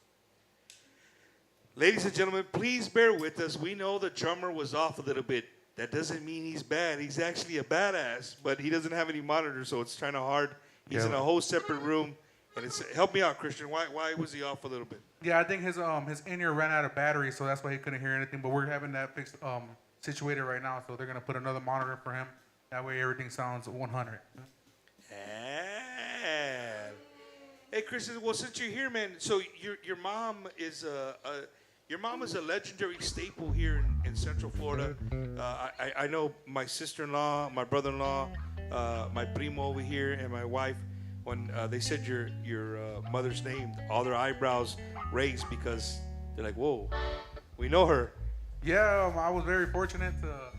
Ladies and gentlemen, please bear with us. We know the drummer was off a little bit. That doesn't mean he's bad. He's actually a badass, but he doesn't have any monitors, so it's kind of hard. He's in a whole separate room. And it's help me out, Christian. Why was he off a little bit? Yeah, I think his in-ear ran out of battery, so that's why he couldn't hear anything. But we're having that fixed, situated right now, so they're gonna put another monitor for him. That way, everything sounds 100. And hey, Christian. Well, since you're here, man. So your mom is a legendary staple here in Central Florida. I know my sister-in-law, my brother-in-law, my primo over here, and my wife. When they said your mother's name, all their eyebrows raised because they're like, "Whoa, we know her." Yeah, I was very fortunate to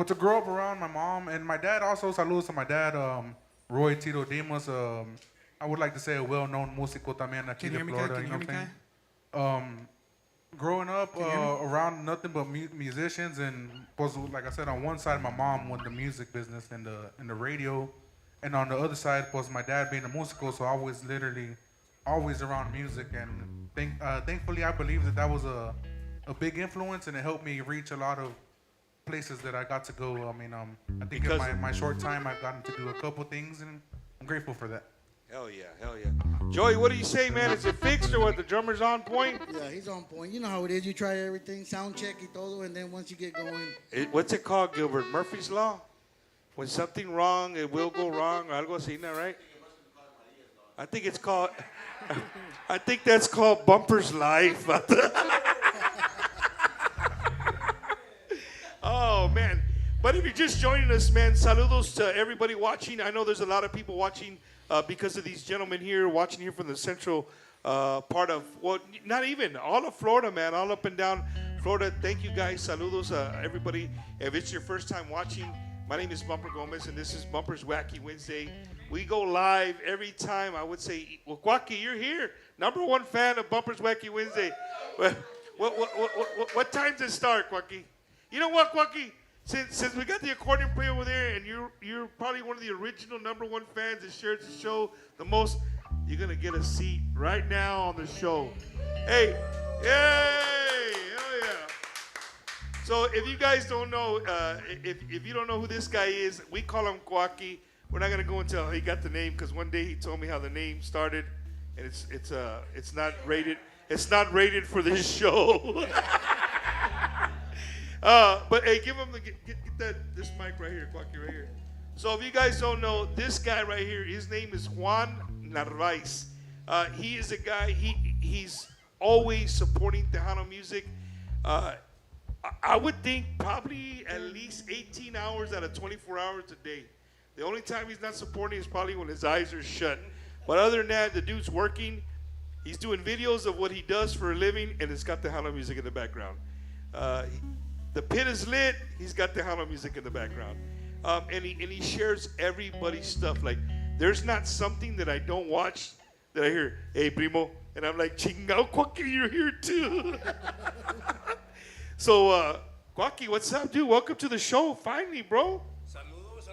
to grow up around my mom and my dad. Also, saludos to my dad, Roy Tito Dimas. I would like to say a well-known músico también aquí Can you de hear me, Florida. Kai? Can you hear me, Kai? Growing up around nothing but musicians, and was like I said, on one side my mom was the music business and the radio, and on the other side was my dad being a musical. So I was literally always around music, and thankfully I believe that was a big influence, and it helped me reach a lot of places that I got to go. I mean, I think in my short time I've gotten to do a couple things, and I'm grateful for that. Hell yeah, hell yeah. Joey, what do you say, man? Is it fixed or what? The drummer's on point? Yeah, he's on point. You know how it is. You try everything, sound check y todo, and then once you get going. What's it called, Gilbert? Murphy's Law? When something wrong, it will go wrong, or algo así, right? I think it's called, I think that's called Bumper's Life. Oh, man. But if you're just joining us, man, saludos to everybody watching. I know there's a lot of people watching because of these gentlemen here, watching here from the central part of, well, not even, all of Florida, man, all up and down Florida. Thank you, guys. Saludos, everybody. If it's your first time watching, my name is Bumper Gomez, and this is Bumper's Wacky Wednesday. We go live every time. I would say, well, Wacky, you're here. Number one fan of Bumpers Wacky Wednesday. What time does it start, Wacky? You know what, Wacky? Since we got the accordion player over there, and you're probably one of the original number one fans that shares the show the most, you're gonna get a seat right now on the show. Hey, yay! Hell yeah! So if you guys don't know, if you don't know who this guy is, we call him Wacky. We're not gonna go into how he got the name because one day he told me how the name started, and it's not rated. It's not rated for this show. But hey, give him get this mic right here, Wacky, right here. So if you guys don't know, this guy right here, his name is Juan Narvaez. He is a guy. He's always supporting Tejano music. I would think probably at least 18 hours out of 24 hours a day. The only time he's not supporting is probably when his eyes are shut. But other than that, the dude's working. He's doing videos of what he does for a living, and it's got Tejano music in the background. The pit is lit. He's got Tejano music in the background. And he shares everybody's stuff. Like, there's not something that I don't watch that I hear, hey, primo. And I'm like, chingao, Wacky, you're here too. So, Wacky, what's up, dude? Welcome to the show, finally, bro. Saludos.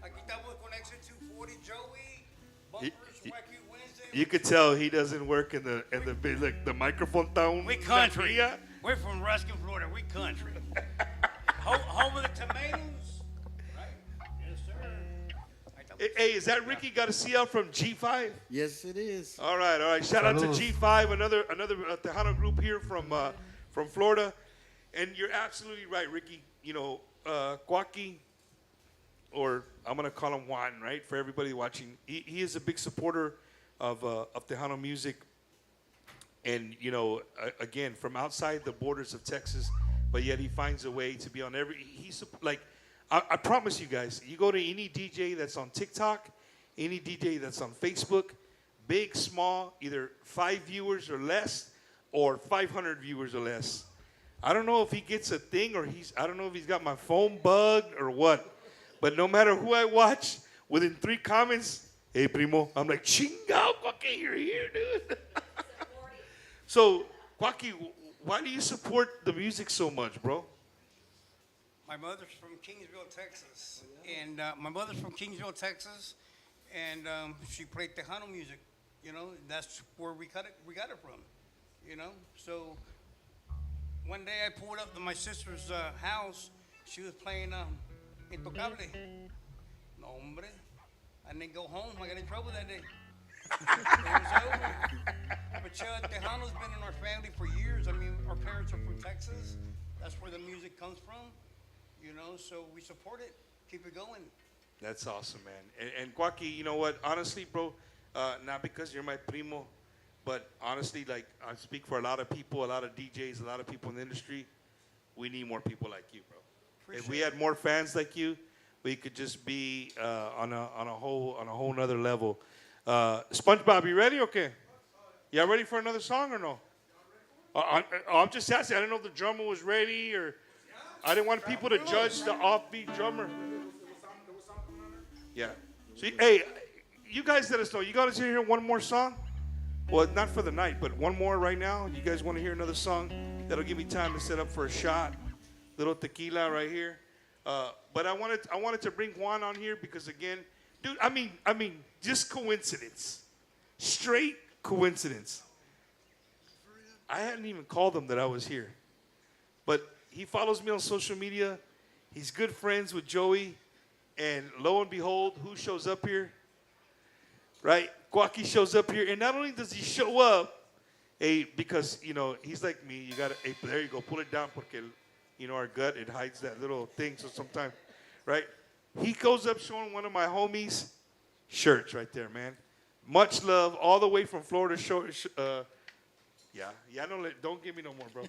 Aquí estamos con Exit 240, Joey. Bumpers, Wacky Wednesday. You could tell he doesn't work in the like the microphone town. We country. We're from Ruskin, Florida. We country. Home of the tomatoes. Right? Yes, sir. Hey, is that Ricky Garcia from G5? Yes, it is. All right. Shout out to G5, another Tejano group here from Florida. And you're absolutely right, Ricky. You know, Wacky, or I'm gonna call him Juan, right? For everybody watching, he is a big supporter of Tejano music. And you know, again, from outside the borders of Texas, but yet he finds a way to be on every. He's like, I promise you guys, you go to any DJ that's on TikTok, any DJ that's on Facebook, big, small, either 5 viewers or less, or 500 viewers or less. I don't know if he gets a thing or I don't know if he's got my phone bugged or what, but no matter who I watch, within 3 comments, hey, primo, I'm like, chingao, Wacky, you're here, dude. So, Wacky, why do you support the music so much, bro? My mother's from Kingsville, Texas. And she played Tejano music. You know, that's where we got it from. You know, so one day I pulled up to my sister's house. She was playing Intocable. No, hombre. I didn't go home. I got in trouble that day. It was over. But Tejano's been in our family for years. I mean, our parents are from Texas. That's where the music comes from. You know, so we support it. Keep it going. That's awesome, man. And Wacky, you know what? Honestly, bro, not because you're my primo, but honestly, like, I speak for a lot of people, a lot of DJs, a lot of people in the industry. We need more people like you, bro. If we had more fans like you, we could just be on a whole nother level. SpongeBob, you ready? Okay. Y'all ready for another song or no? I'm just asking. I didn't know if the drummer was ready, or I didn't want people to judge the offbeat drummer. Yeah. So, hey, you guys let us know. You got us hear one more song? Well, not for the night, but one more right now. You guys want to hear another song? That'll give me time to set up for a shot. Little tequila right here. But I wanted to bring Juan on here because, again, dude, I mean, just coincidence. Straight coincidence. I hadn't even called him that I was here. But he follows me on social media. He's good friends with Joey. And lo and behold, who shows up here? Right? Wacky shows up here. And not only does he show up, because, you know, he's like me. You got to, there you go. Pull it down porque, you know, our gut, it hides that little thing. So sometimes, right? He goes up showing one of my homies shirts right there, man. Much love, all the way from Florida. Don't give me no more, bro.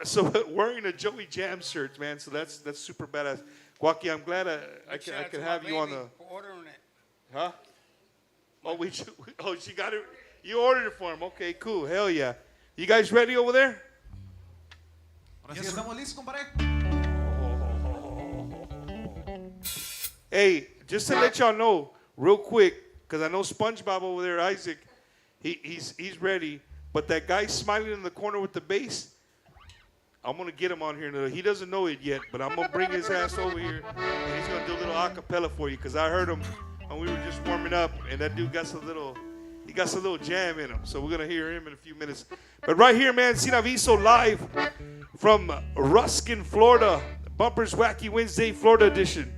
So wearing a Joey Jam shirt, man. So that's super badass. Wacky, I'm glad I can have you on the. Ordering it. Huh? Oh, she got it. You ordered it for him. Okay, cool. Hell yeah. You guys ready over there? Ahora sí estamos listos, compadre. Hey, just to let y'all know, real quick, because I know SpongeBob over there, Isaac, he's ready. But that guy smiling in the corner with the bass, I'm going to get him on here. He doesn't know it yet, but I'm going to bring his ass over here, and he's going to do a little acapella for you, because I heard him when we were just warming up, and that dude got some little jam in him. So we're going to hear him in a few minutes. But right here, man, Sinavizio live from Ruskin, Florida. Bumpers Wacky Wednesday, Florida edition.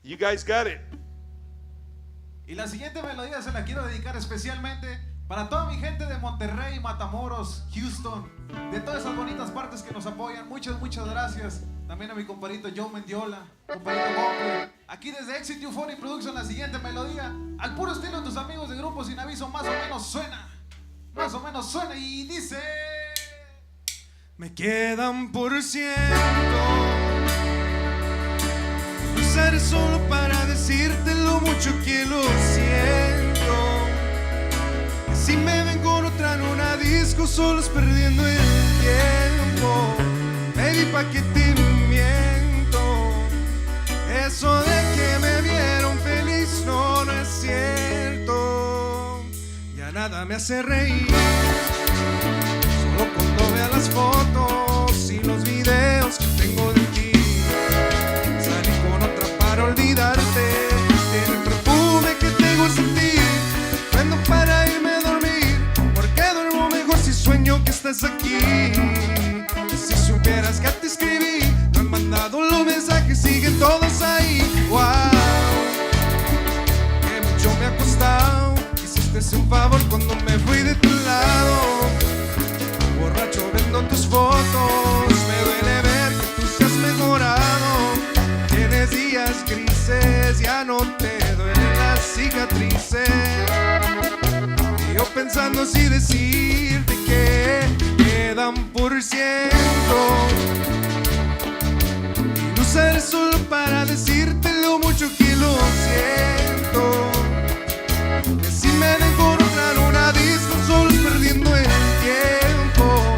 You guys got it. Y la siguiente melodía se la quiero dedicar especialmente para toda mi gente de Monterrey, Matamoros, Houston, de todas esas bonitas partes que nos apoyan. Muchas gracias. También a mi compadrito Joe Mendiola, compadrito Bomber. Aquí desde Exit Euphony Production, la siguiente melodía, al puro estilo de tus amigos de Grupo Invazion, más o menos suena y dice: me quedan por ciento usar solo para decirte lo mucho que lo siento. Si me ven con otra en una disco, solo es perdiendo el tiempo. Baby, pa' que te miento. Eso de que me vieron feliz no es cierto. Ya nada me hace reír. Solo cuando vea las fotos y los videos que tengo de ti. Salí con otra para olvidarte. Del perfume que tengo en ti. Prendo para irme a dormir, porque duermo mejor si sueño que estás aquí. Si supieras que te escribí, no he mandado los mensajes, siguen todos ahí. Wow, que mucho me ha costado. Hiciste un favor cuando me fui de tu lado. Borracho viendo tus fotos, me duele ver que tú te has mejorado. Tienes días grises, ya no te duelen las cicatrices. Yo pensando si decirte que quedan por ciento y lo usaré solo para decirte lo mucho que lo siento. Que si me ven con otra en una disco, solo es perdiendo el tiempo.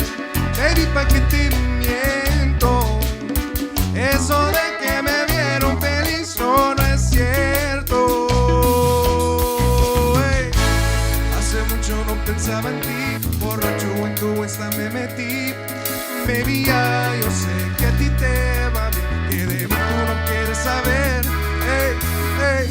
Baby, pa' que te miento. Eso de que me vieron feliz no es cierto. No pensaba en ti, borracho en tu esta me metí. Baby, ya yo sé que a ti te va bien, que de mí tú no quieres saber. Hey, hey,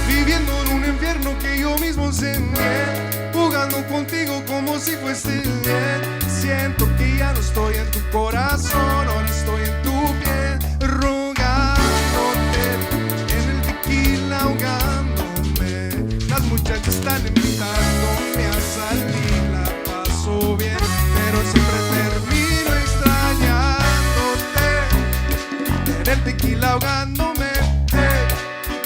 viviendo en un infierno que yo mismo sembré, jugando contigo como si fuese bien. Siento que ya no estoy en tu corazón, ahora estoy en tu piel, rogándote, en el tequila ahogándome. Las muchachas están invitándome a salir, la paso bien, pero siempre termino extrañándote. En el tequila ahogándome, hey,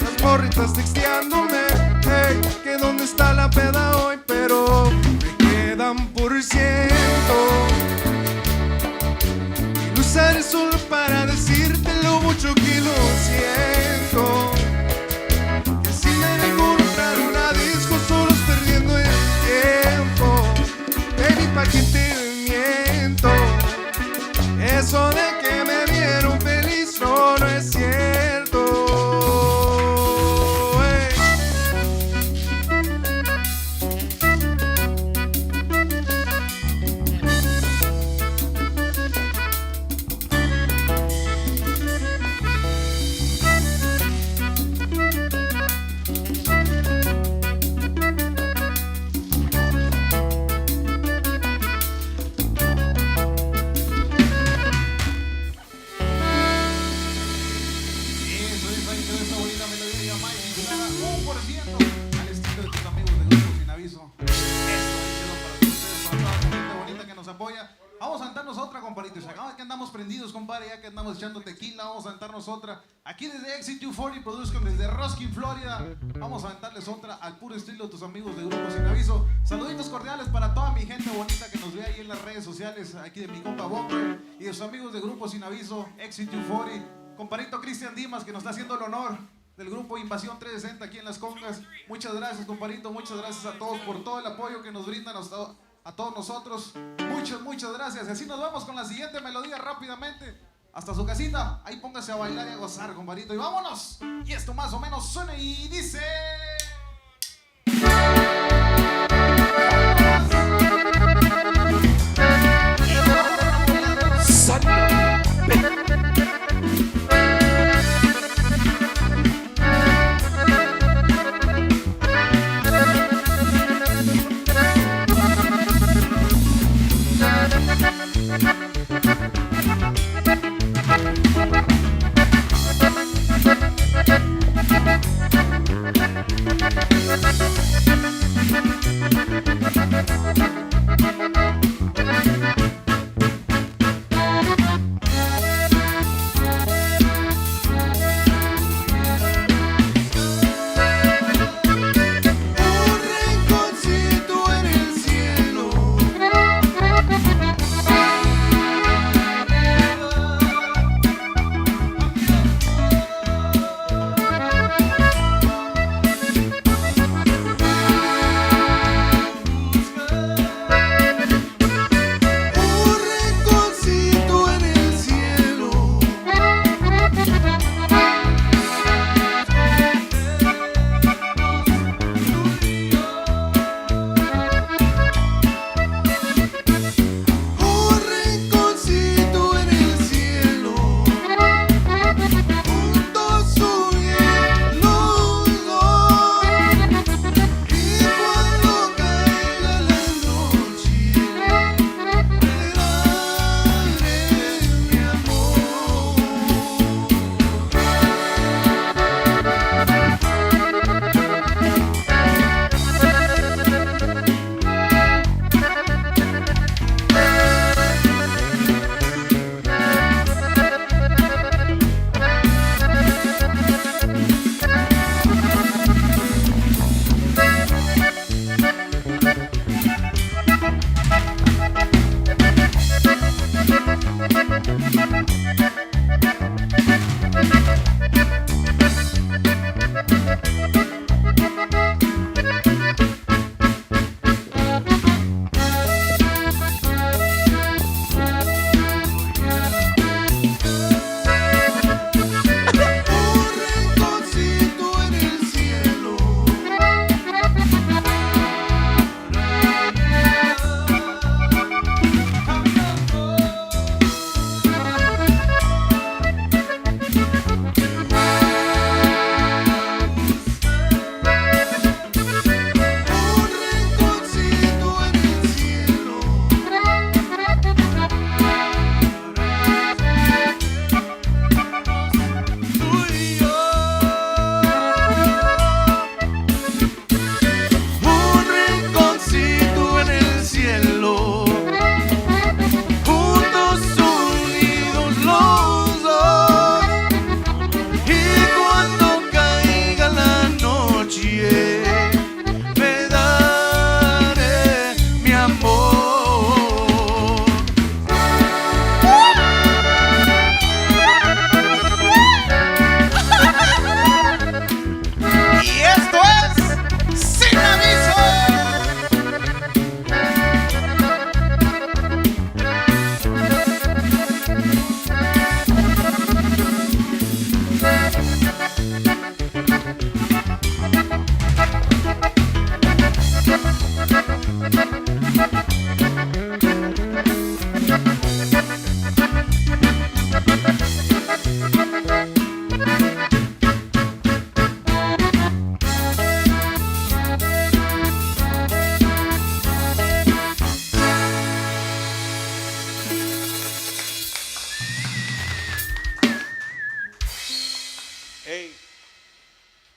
las morritas texteándome, hey, que dónde está la peda hoy, pero me quedan por ciento. Y lo usaré solo para decirte lo mucho que lo siento. Que si me vengo a encontrar una disco, solo es perdiendo el tiempo. Baby, pa' que te miento. Eso de que me vieron feliz no es cierto. Vamos a aventarnos otra, compadrito. Acá que andamos prendidos, compadre, ya que andamos echando tequila, vamos a aventarnos otra. Aquí desde Exit Euphony Production, desde Ruskin, Florida. Vamos a aventarles otra al puro estilo de tus amigos de Grupo Sinavizio. Saluditos cordiales para toda mi gente bonita que nos ve ahí en las redes sociales, aquí de mi compa Bomber y de sus amigos de Grupo Sinavizio, Exit Euphony. Compadrito Cristian Dimas, que nos está haciendo el honor del Grupo Invazion 360 aquí en Las Congas. Muchas gracias, compadrito. Muchas gracias a todos por todo el apoyo que nos brindan a todos nosotros. Muchas gracias. Y así nos vamos con la siguiente melodía rápidamente. hasta su casita. Ahí póngase a bailar y a gozar, compadrito. Y vámonos. Y esto más o menos suena y dice...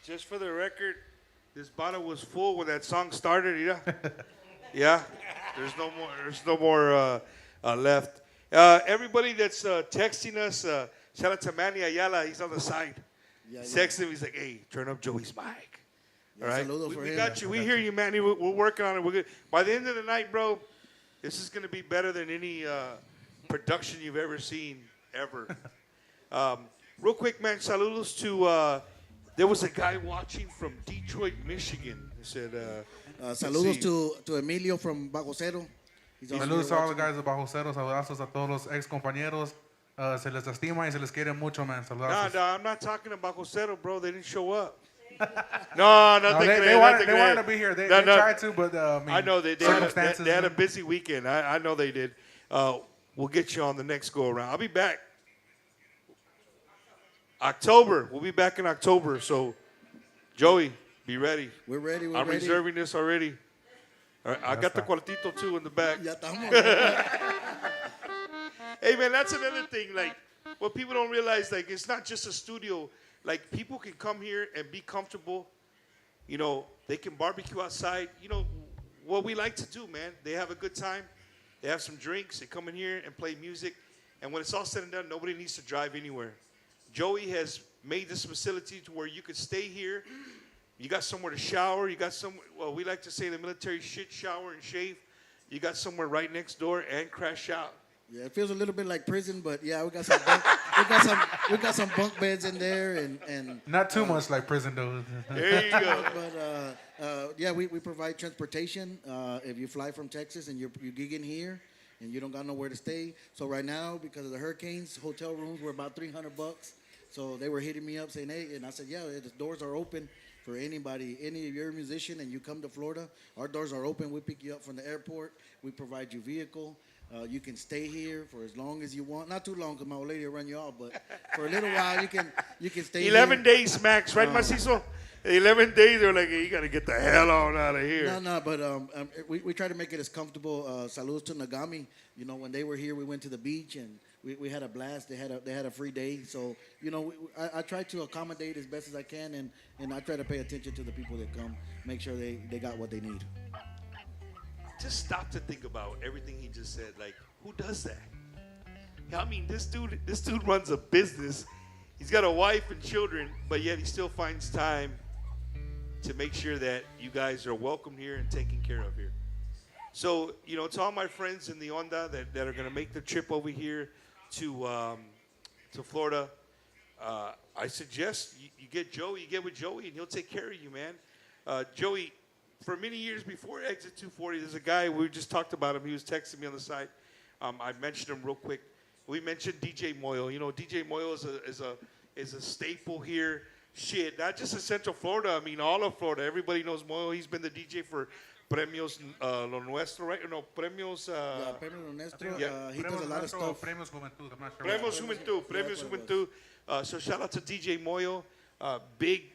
Just for the record, this bottle was full when that song started. Yeah. There's no more left. Everybody that's texting us, shout out to Manny Ayala. He's on the side. Text him. He's like, "Hey, turn up Joey's mic." All right. We got you. We hear you, Manny. We're working on it. We're good. By the end of the night, bro, this is gonna be better than any production you've ever seen ever. Real quick, man. Saludos to. There was a guy watching from Detroit, Michigan. He said, saludos to Emilio from Bajo Cero. Saludos a all the guys of Bajo Cero. Saludazos a todos los ex compañeros Se les estima y se les quiere mucho, man. Nah, Saludos. nah, I'm not talking about Josero, bro. They didn't show up. No, No, nothing. they wanted to be here. They tried to, but I know they had circumstances. a busy weekend. I know they did. We'll get you on the next go around. I'll be back. October. We'll be back in October. So, Joey, be ready. We're ready. I'm reserving this already. All right, I got the cuartito too in the back. Ya estamos. Hey man, that's another thing. Like, what people don't realize, like, it's not just a studio. Like, people can come here and be comfortable. You know, they can barbecue outside. You know, what we like to do, man. They have a good time. They have some drinks. They come in here and play music. And when it's all said and done, nobody needs to drive anywhere. Joey has made this facility to where you could stay here. You got somewhere to shower. You got somewhere, well, we like to say in the military, shit, shower, and shave. You got somewhere right next door and crash out. Yeah, it feels a little bit like prison, but yeah, we got some bunk beds in there, and Not too much like prison, though. There you go. but yeah, we provide transportation if you fly from Texas and you're gigging here and you don't got nowhere to stay. So right now, because of the hurricanes, hotel rooms were about $300. So they were hitting me up saying, hey, and I said, yeah, the doors are open for anybody, any of you're a musician and you come to Florida, our doors are open. We pick you up from the airport. We provide you vehicle. You can stay here for as long as you want. Not too long, because my old lady will run you off. But for a little while, you can stay 11 here. days max, right, Macizo? 11 days, they're like, hey, you got to get the hell on out of here. No, but we try to make it as comfortable. Saludos to Nagami. You know, when they were here, we went to the beach and we had a blast. They had a free day. So, you know, I try to accommodate as best as I can, and I try to pay attention to the people that come, make sure they got what they need. Just stop to think about everything he just said. Like, who does that? I mean, this dude runs a business. He's got a wife and children, but yet he still finds time to make sure that you guys are welcomed here and taken care of here. So, you know, to all my friends in the Onda that are going to make the trip over here to Florida, I suggest you get Joey, you get with Joey, and he'll take care of you, man. Joey, for many years before Exit 240, there's a guy, we just talked about him. He was texting me on the side. I mentioned him real quick. We mentioned DJ Moyo. You know, DJ Moyo is a staple here. Shit, not just in Central Florida. I mean, all of Florida. Everybody knows Moyo. He's been the DJ for Premios Lo Nuestro, right? No, Premios. Premios Lo Nuestro. Yeah. He does a lot of stuff. Premios Juventud. I'm not sure. Premios Juventud. Premios Juventud. So shout out to DJ Moyo. Big.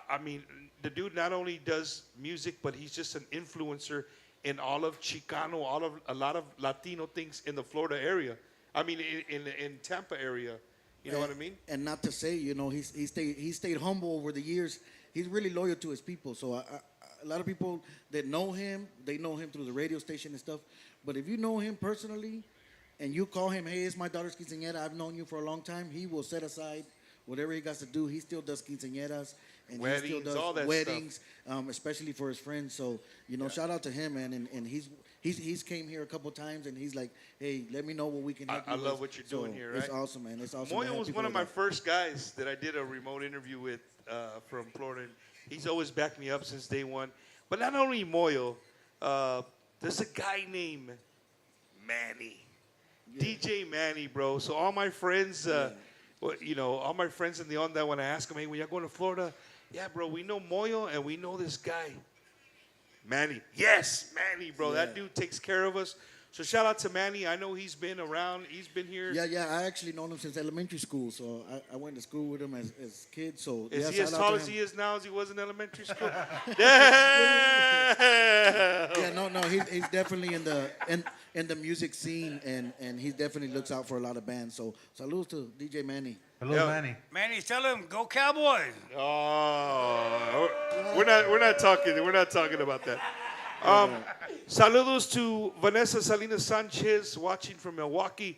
I mean, the dude not only does music, but he's just an influencer in all of Chicano, a lot of Latino things in the Florida area. I mean, in Tampa area. You know what I mean? And not to say, you know, he stayed humble over the years. He's really loyal to his people. So a lot of people that know him, they know him through the radio station and stuff. But if you know him personally, and you call him, hey, it's my daughter's quinceañera, I've known you for a long time, he will set aside whatever he got to do. He still does quinceañeras. And weddings, he still does all that weddings, especially for his friends. So, you know, shout out to him, man. And he's came here a couple times, and he's like, hey, let me know what we can help you I love with. what you're doing here, right? It's awesome, man. It's awesome. Moyo was one of my first guys that I did a remote interview with from Florida. And he's always backed me up since day one. But not only Moyo, there's a guy named Manny. Yeah. DJ Manny, bro. So all my friends, you know, all my friends in the Onda, when I ask them, hey, when you're going to Florida, yeah, bro, we know Moyo and we know this guy, Manny. Yes, Manny, bro. Yeah. That dude takes care of us. So shout out to Manny. I know he's been around. He's been here. Yeah. I actually known him since elementary school. So I went to school with him as kids. So is he as tall as he is now as he was in elementary school? Yeah. Yeah, no. He's definitely in the music scene, and he definitely looks out for a lot of bands. So salutes to DJ Manny. Hello, Manny. Manny, tell him, go Cowboys. Oh, we're not talking about that. Saludos to Vanessa Salinas Sanchez watching from Milwaukee,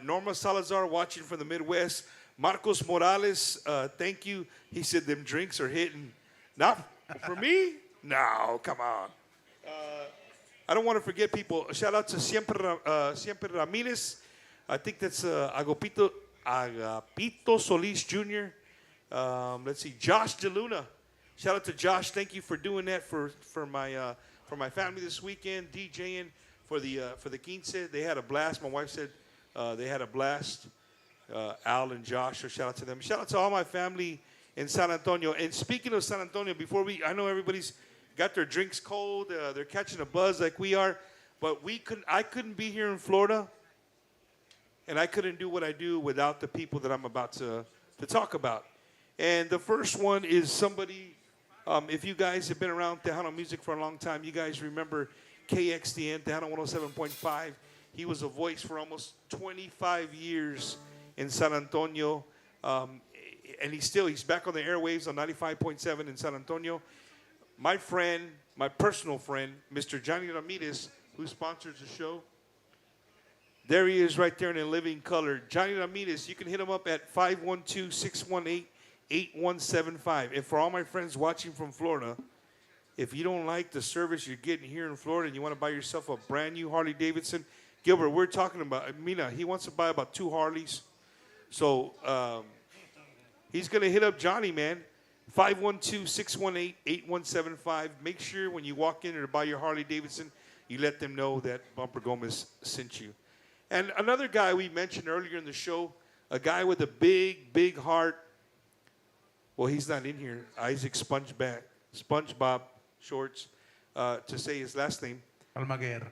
Norma Salazar watching from the Midwest, Marcos Morales, thank you. He said them drinks are hitting. Not for me? No, come on. I don't want to forget people. Shout out to Siempre Ramirez. I think that's Agapito Solis Jr. Let's see, Josh DeLuna. Shout out to Josh. Thank you for doing that for my family this weekend, DJing for the quince. They had a blast. My wife said They had a blast. Al and Josh, so shout out to them. Shout out to all my family in San Antonio. And speaking of San Antonio, I know everybody's got their drinks cold. They're catching a buzz like we are. But I couldn't be here in Florida, and I couldn't do what I do without the people that I'm about to talk about. And the first one is somebody, if you guys have been around Tejano music for a long time, you guys remember KXDN, Tejano 107.5. He was a voice for almost 25 years in San Antonio. And he's back on the airwaves on 95.7 in San Antonio. My friend, my personal friend, Mr. Johnny Ramirez, who sponsors the show. There he is right there in living color. Johnny Ramirez, you can hit him up at 512-618-8175. And for all my friends watching from Florida, if you don't like the service you're getting here in Florida and you want to buy yourself a brand new Harley Davidson, Gilbert, we're talking about, Mina, he wants to buy about 2 Harleys. So he's going to hit up Johnny, man. 512-618-8175. Make sure when you walk in there to buy your Harley Davidson, you let them know that Bumper Gomez sent you. And another guy we mentioned earlier in the show, a guy with a big, big heart. Well, he's not in here. Isaac SpongeBob Shorts, to say his last name. Almaguer.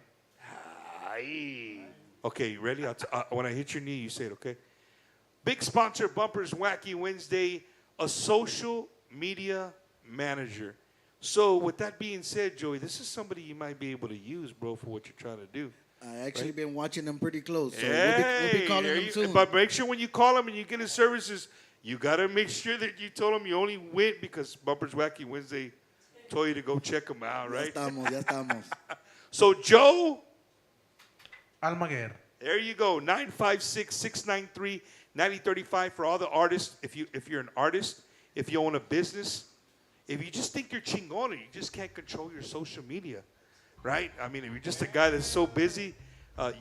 Aye. Okay, you ready? When I hit your knee, you say it, okay? Big sponsor, Bumper's Wacky Wednesday, a social media manager. So with that being said, Joey, this is somebody you might be able to use, bro, for what you're trying to do. I actually been watching them pretty close, so Hey, we'll be calling them soon. But make sure when you call him and you get his services, you got to make sure that you told him you only went because Bumper's Wacky Wednesday told you to go check him out, right? Ya estamos. So, Joe. Almaguer. There you go, 956-693-9035 for all the artists. If you're an artist, if you own a business, if you just think you're chingona, you just can't control your social media, right? I mean, if you're just a guy that's so busy,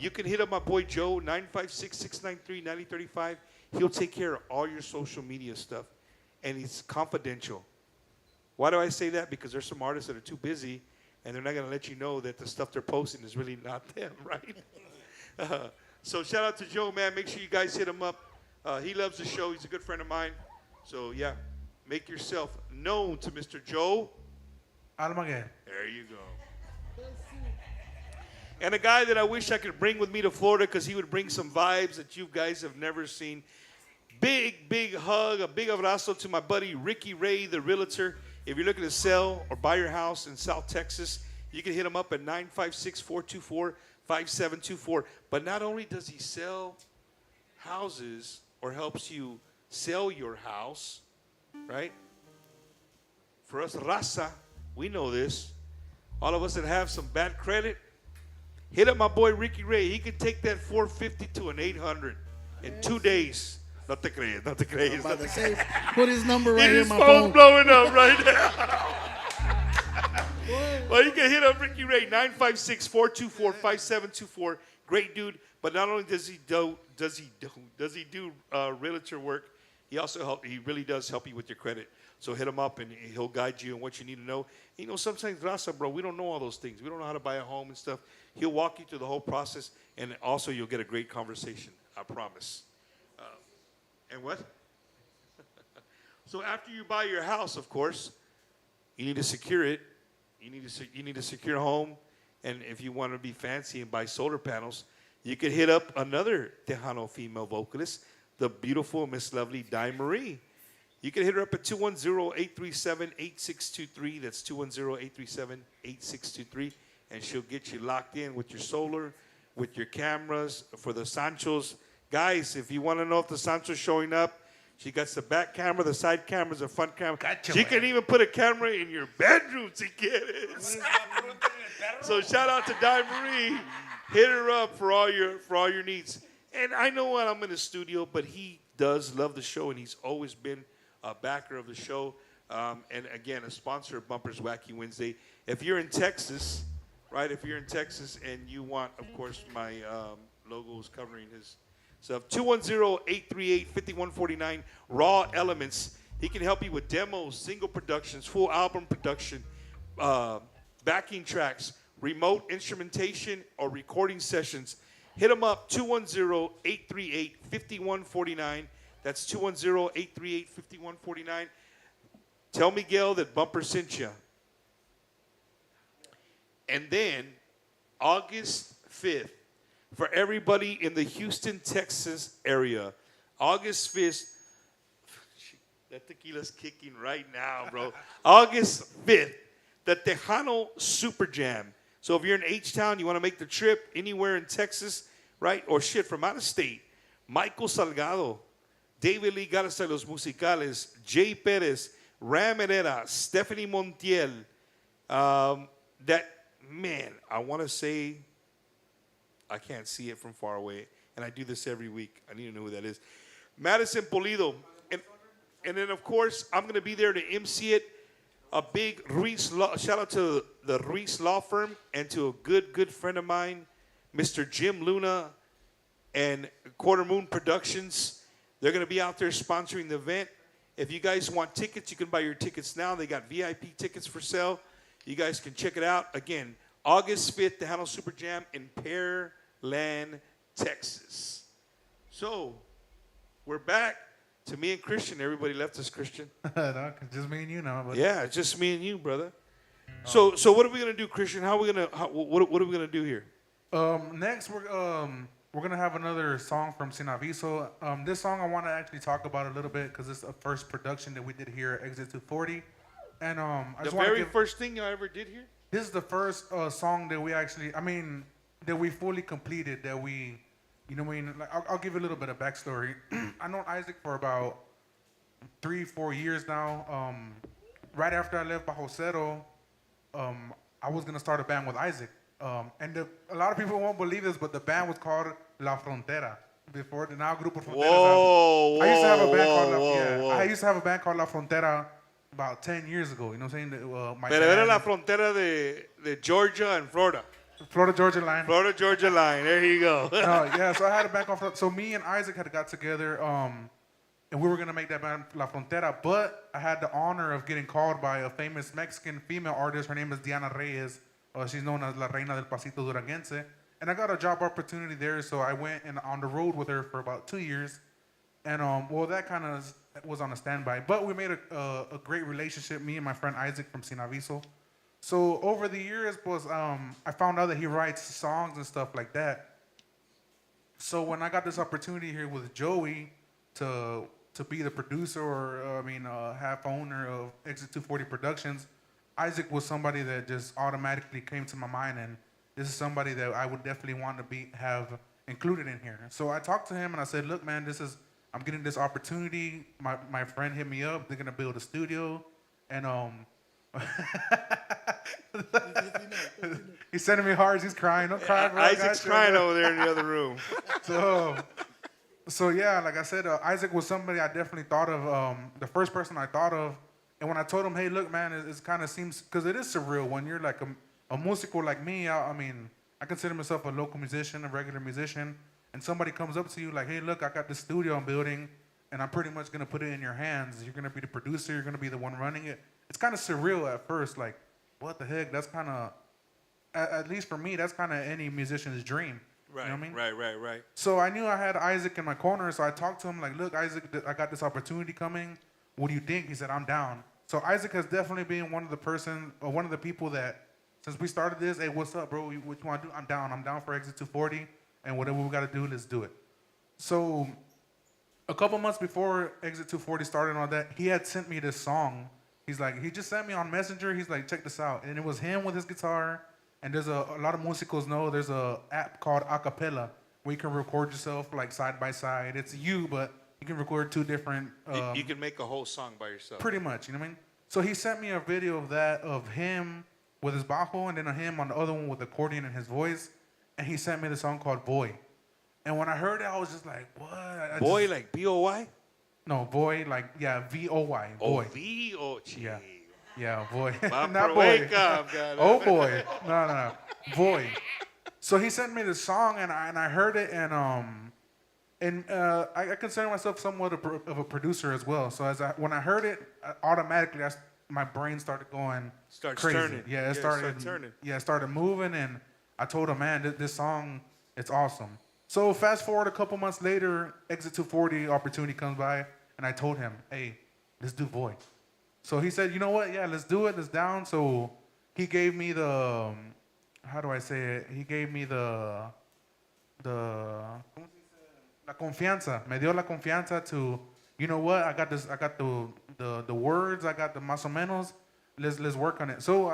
you can hit up my boy Joe, 956-693-9035. He'll take care of all your social media stuff, and it's confidential. Why do I say that? Because there's some artists that are too busy, and they're not going to let you know that the stuff they're posting is really not them, right? So shout out to Joe, man. Make sure you guys hit him up. He loves the show. He's a good friend of mine. So, yeah, make yourself known to Mr. Joe Almaguer. There you go. And a guy that I wish I could bring with me to Florida because he would bring some vibes that you guys have never seen. Big, big hug, a big abrazo to my buddy Ricky Ray, the realtor. If you're looking to sell or buy your house in South Texas, you can hit him up at 956-424-5724. But not only does he sell houses or helps you sell your house, right? For us, raza, we know this. All of us that have some bad credit, hit up my boy Ricky Ray. He can take that 450 to an 800 in 2 days. Not te crees, not te crees. I'm about to say, put his number right His in my phone's phone. blowing up right now. Well, you can hit up Ricky Ray, 956-424-5724. Great dude. But not only does he do realtor work, he really does help you with your credit. So hit him up and he'll guide you on what you need to know. You know, sometimes, raza, bro, we don't know all those things. We don't know how to buy a home and stuff. He'll walk you through the whole process, and also you'll get a great conversation. I promise. And what? So after you buy your house, of course, you need to secure it. You need to secure a home. And if you want to be fancy and buy solar panels, you could hit up another Tejano female vocalist, the beautiful Miss Lovely Di Marie. You can hit her up at 210-837-8623. That's 210-837-8623. And she'll get you locked in with your solar, with your cameras, for the Sanchos. Guys, if you want to know if the Sancho's showing up, she got the back camera, the side camera, the front camera. Gotcha, She can even put a camera in your bedroom to get it. So shout out to Di Marie. Hit her up for all your needs. And I know when I'm in the studio, but he does love the show, and he's always been a backer of the show. And again, a sponsor of Bumper's Wacky Wednesday. If you're in Texas, right? If you're in Texas and you want, of course, my logos covering his stuff, 210-838-5149. Raw Elements. He can help you with demos, single productions, full album production, backing tracks, remote instrumentation, or recording sessions. hit them up, 210-838-5149. That's 210-838-5149. Tell Miguel that Bumper sent you. And then August 5th, for everybody in the Houston, Texas area, August 5th, that tequila's kicking right now, bro. August 5th, the Tejano Super Jam. So if you're in H-Town, you want to make the trip anywhere in Texas, right? Or shit, from out of state. Michael Salgado, David Lee Garza de los Musicales, Jay Perez, Ram Herrera, Stephanie Montiel. Man, I want to say, I can't see it from far away, and I do this every week. I need to know who that is. Madison Polido. And then, of course, I'm going to be there to MC it. A big shout out to the Ruiz Law Firm and to a good friend of mine, Mr. Jim Luna and Quarter Moon Productions. They're going to be out there sponsoring the event. If you guys want tickets, you can buy your tickets now. They got VIP tickets for sale. You guys can check it out. Again, August 5th, Tejano Super Jam in Pearland, Texas. So, we're back to me and Christian. Everybody left us, Christian. No, just me and you now. But Yeah, it's just me and you, brother. So what are we gonna do, Christian? What are we gonna do here? Next, we're gonna have another song from Sinavizio. This song I want to actually talk about a little bit because it's the first production that we did here at Exit 240. And I The just want very to give. first thing I ever did here. This is the first song that we actually, that we fully completed. That we, like I'll give you a little bit of backstory. I known Isaac for about 3-4 years now. Right after I left Bajo Cero, I was gonna start a band with Isaac. And a lot of people won't believe this, but the band was called La Frontera. Before the now Grupo Frontera. Whoa, I used to have a band called whoa. I used to have a band called La Frontera about 10 years ago. You know what I'm saying? My Pero era band- la frontera de Georgia and Florida. Florida Georgia line. Florida, Georgia line. There you go. No, yeah, so I had a band called So me and Isaac had got together, and we were gonna make that band La Frontera, but I had the honor of getting called by a famous Mexican female artist. Her name is Diana Reyes. She's known as La Reina del Pasito Duranguense. And I got a job opportunity there, so I went on the road with her for about 2 years. And that kind of was on a standby. But we made a great relationship, me and my friend Isaac from Sinavizio. So over the years, I found out that he writes songs and stuff like that. So when I got this opportunity here with Joey to be the producer or half owner of Exit 240 Productions, Isaac was somebody that just automatically came to my mind, and this is somebody that I would definitely want to have included in here. So I talked to him and I said, look, man, I'm getting this opportunity. My friend hit me up. They're gonna build a studio, and he's sending me hearts. He's crying. Don't cry, bro. Isaac's crying over there in the other room. So yeah, like I said, Isaac was somebody I definitely thought of. The first person I thought of, and when I told him, hey, look, man, it kind of seems, because it is surreal when you're like a musical like me. I consider myself a local musician, a regular musician, and somebody comes up to you like, hey, look, I got this studio I'm building, and I'm pretty much gonna put it in your hands. You're gonna be the producer. You're gonna be the one running it. It's kind of surreal at first, like, what the heck? That's kind of, at least for me, that's kind of any musician's dream. Right, you know what I mean? right. So I knew I had Isaac in my corner, so I talked to him like, look, Isaac, I got this opportunity coming. What do you think? He said, I'm down. So Isaac has definitely been one of the people that, since we started this, hey, what's up, bro? What you want to do? I'm down. I'm down for Exit 240, and whatever we got to do, let's do it. So a couple months before Exit 240 started and all that, he had sent me this song. He just sent me on Messenger. He's like, check this out. And it was him with his guitar. And there's a lot of musicals know there's a app called Acapella where you can record yourself like side by side. It's you, but you can record two different. You can make a whole song by yourself. Pretty much, you know what I mean? So he sent me a video of that, of him with his bajo, and then him on the other one with the accordion and his voice. And he sent me the song called Boy. And when I heard it, I was just like, what? Boy, like B-O-Y? No, Boy, like, yeah, V-O-Y. Boy. Oh, V-O, Yeah. Yeah, boy. Not Not boy. boy. Up, God. Oh boy. No. Boy. So he sent me the song and I heard it and I consider myself somewhat of a producer as well. So when I heard it, automatically my brain started going crazy. Turning. Yeah, it started turning. Yeah, it started moving, and I told him, man, this song, it's awesome. So fast forward a couple months later, Exit 240 opportunity comes by, and I told him, hey, let's do voice. So he said, you know what? Yeah, let's do it. Let's down. So he gave me the, how do I say it? He gave me the, ¿cómo se dice? La confianza. Me dio la confianza to, you know what? I got this. I got the words. I got the más o menos. Let's work on it. So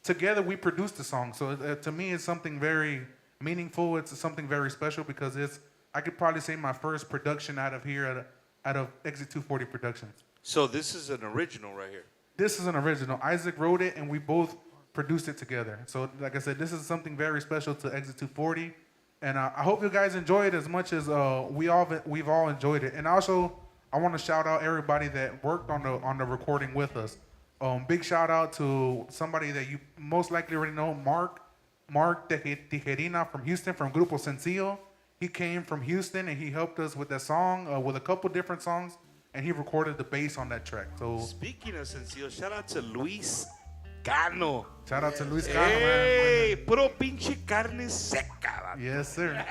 together we produced the song. So to me, it's something very meaningful. It's something very special because it's, I could probably say, my first production out of here, out of Exit 240 Productions. So this is an original right here. This is an original. Isaac wrote it, and we both produced it together. So, like I said, this is something very special to Exit 240, and I hope you guys enjoy it as much as we've all enjoyed it. And also, I want to shout out everybody that worked on the recording with us. Big shout out to somebody that you most likely already know, Mark Tijerina from Houston, from Grupo Invazion. He came from Houston, and he helped us with that song, with a couple different songs. And he recorded the bass on that track. So speaking of Sencillo, shout out to Luis Cano. Shout out to Luis Cano, Hey, man. puro pinche carne seca. Yes, sir.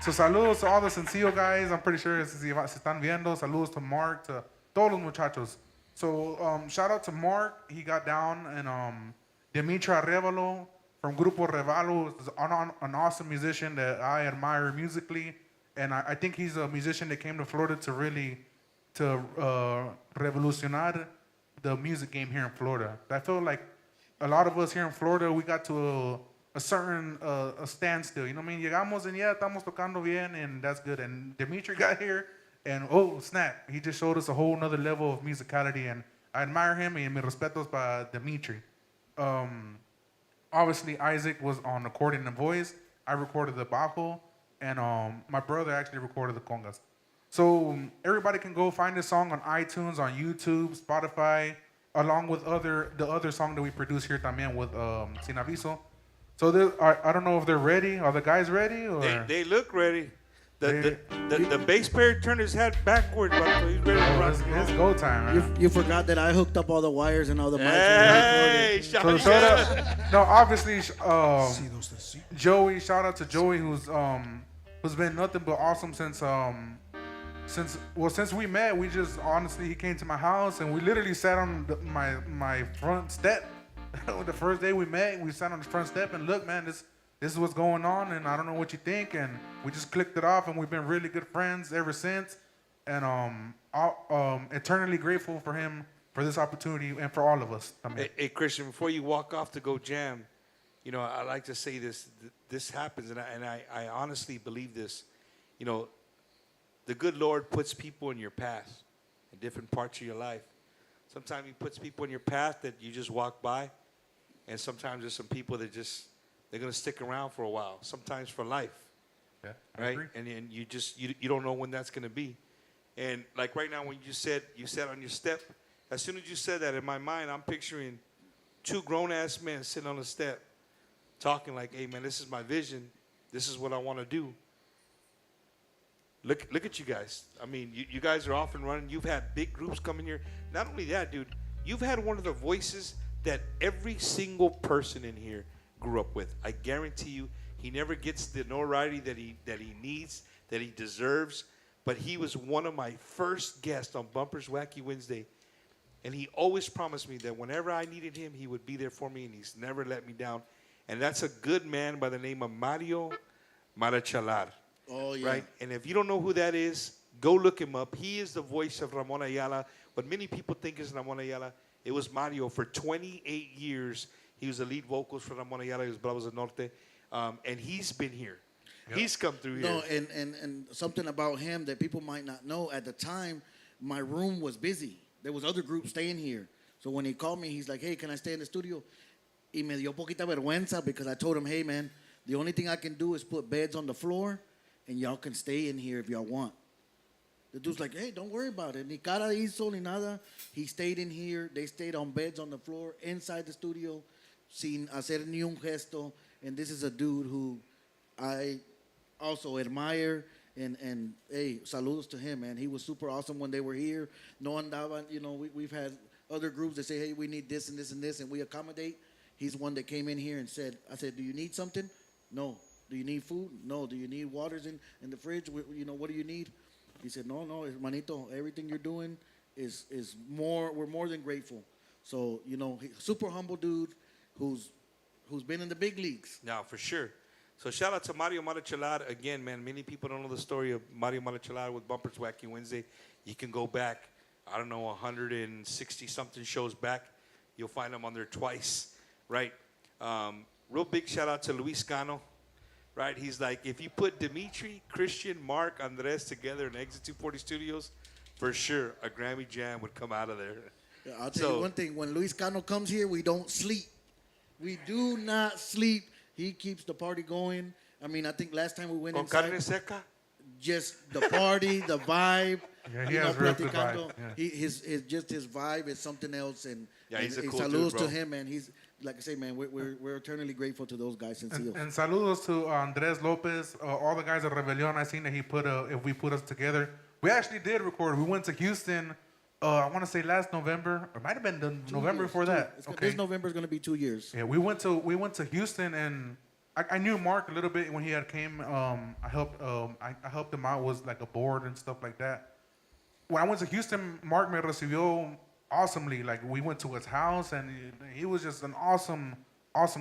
So saludos to all the Sencillo guys. I'm pretty sure si están viendo. Saludos to Mark, to todos los muchachos. So shout out to Mark. He got down, and Dimitri Arevalo from Grupo Revalo is an awesome musician that I admire musically. And I think he's a musician that came to Florida to really revolucionar the music game here in Florida. I feel like a lot of us here in Florida, we got to a certain a standstill. You know what I mean? Llegamos and yeah, estamos tocando bien, and that's good. And Dimitri got here, and oh snap, he just showed us a whole nother level of musicality, and I admire him. And mis respetos para Dimitri. Obviously, Isaac was on accordion and voice. I recorded the bajo, and my brother actually recorded the congas. So everybody can go find this song on iTunes, on YouTube, Spotify, along with the other song that we produce here también with Sinavizio. So I don't know if they're ready. Are the guys ready? Or? They look ready. The bass player turned his head backward, but he's ready to rock. It's go time, man. You forgot that I hooked up all the wires and all the mics. Hey, so shout out. No, obviously, Joey. Shout out to Joey, who's been nothing but awesome since we met. We just honestly, he came to my house and we literally sat on my front step. The first day we met, we sat on the front step and look, man, this is what's going on, and I don't know what you think, and we just clicked it off, and we've been really good friends ever since. And eternally grateful for him for this opportunity and for all of us. Hey, Christian, before you walk off to go jam, you know, I like to say this. This happens, and I honestly believe this. You know, the good Lord puts people in your path in different parts of your life. Sometimes he puts people in your path that you just walk by, and sometimes there's some people that they're going to stick around for a while, sometimes for life. Yeah, right? And you just you don't know when that's going to be. And like right now, when you sat on your step, as soon as you said that, in my mind, I'm picturing two grown-ass men sitting on the step talking like, hey, man, this is my vision. This is what I want to do. Look at you guys. I mean, you guys are off and running. You've had big groups coming here. Not only that, dude, you've had one of the voices that every single person in here grew up with. I guarantee you, he never gets the notoriety that he needs, that he deserves. But he was one of my first guests on Bumper's Wacky Wednesday. And he always promised me that whenever I needed him, he would be there for me, and he's never let me down. And that's a good man by the name of Mario Marachalar. Oh, yeah. Right? And if you don't know who that is, go look him up. He is the voice of Ramon Ayala. What many people think is Ramon Ayala, it was Mario. For 28 years, he was the lead vocals for Ramon Ayala. He was Bravos del Norte. And he's been here. Yep. He's come through here. No, and something about him that people might not know. At the time, my room was busy. There was other groups staying here. So when he called me, he's like, hey, can I stay in the studio? Y me dio poquita vergüenza because I told him, hey, man, the only thing I can do is put beds on the floor, and y'all can stay in here if y'all want. The dude's like, hey, don't worry about it. Ni cara hizo ni nada. He stayed in here. They stayed on beds on the floor inside the studio sin hacer ni un gesto. And this is a dude who I also admire. And hey, saludos to him, man. He was super awesome when they were here. No andaban, you know, we've had other groups that say, hey, we need this and this and this, and we accommodate. He's one that came in here and said, I said, do you need something? No. Do you need food? No. Do you need waters in the fridge? You know, what do you need? He said, no, hermanito, everything you're doing is more, we're more than grateful. So, you know, super humble dude who's been in the big leagues. No, for sure. So shout out to Mario Marichalar. Again, man, many people don't know the story of Mario Marichalar with Bumpers Wacky Wednesday. You can go back, I don't know, 160-something shows back. You'll find him on there twice, right? Real big shout out to Luis Cano, right? He's like, if you put Dimitri, Christian, Mark, Andres together in Exit 240 Studios, for sure, a Grammy Jam would come out of there. Yeah, I'll tell you one thing. When Luis Cano comes here, we don't sleep. We do not sleep. He keeps the party going. I mean, I think last time we went Con inside, carne seca? just the party, the vibe. Yeah, he has real good vibe. platicando. Yeah. His vibe is something else. And Yeah, he's a and cool saludos dude, bro. to him, man. He's, like I say, man, we're eternally grateful to those guys. And Sencillos. saludos to Andres Lopez, all the guys at Rebellion. I seen that he put if we put us together. We actually did record. We went to Houston. I want to say last November, or it might have been the November before that. This November is going to be 2 years. Yeah, we went to Houston, and I knew Mark a little bit when he had came. I helped him out, was like a board and stuff like that. When I went to Houston, Mark me recibió awesomely. Like, we went to his house, and he was just an awesome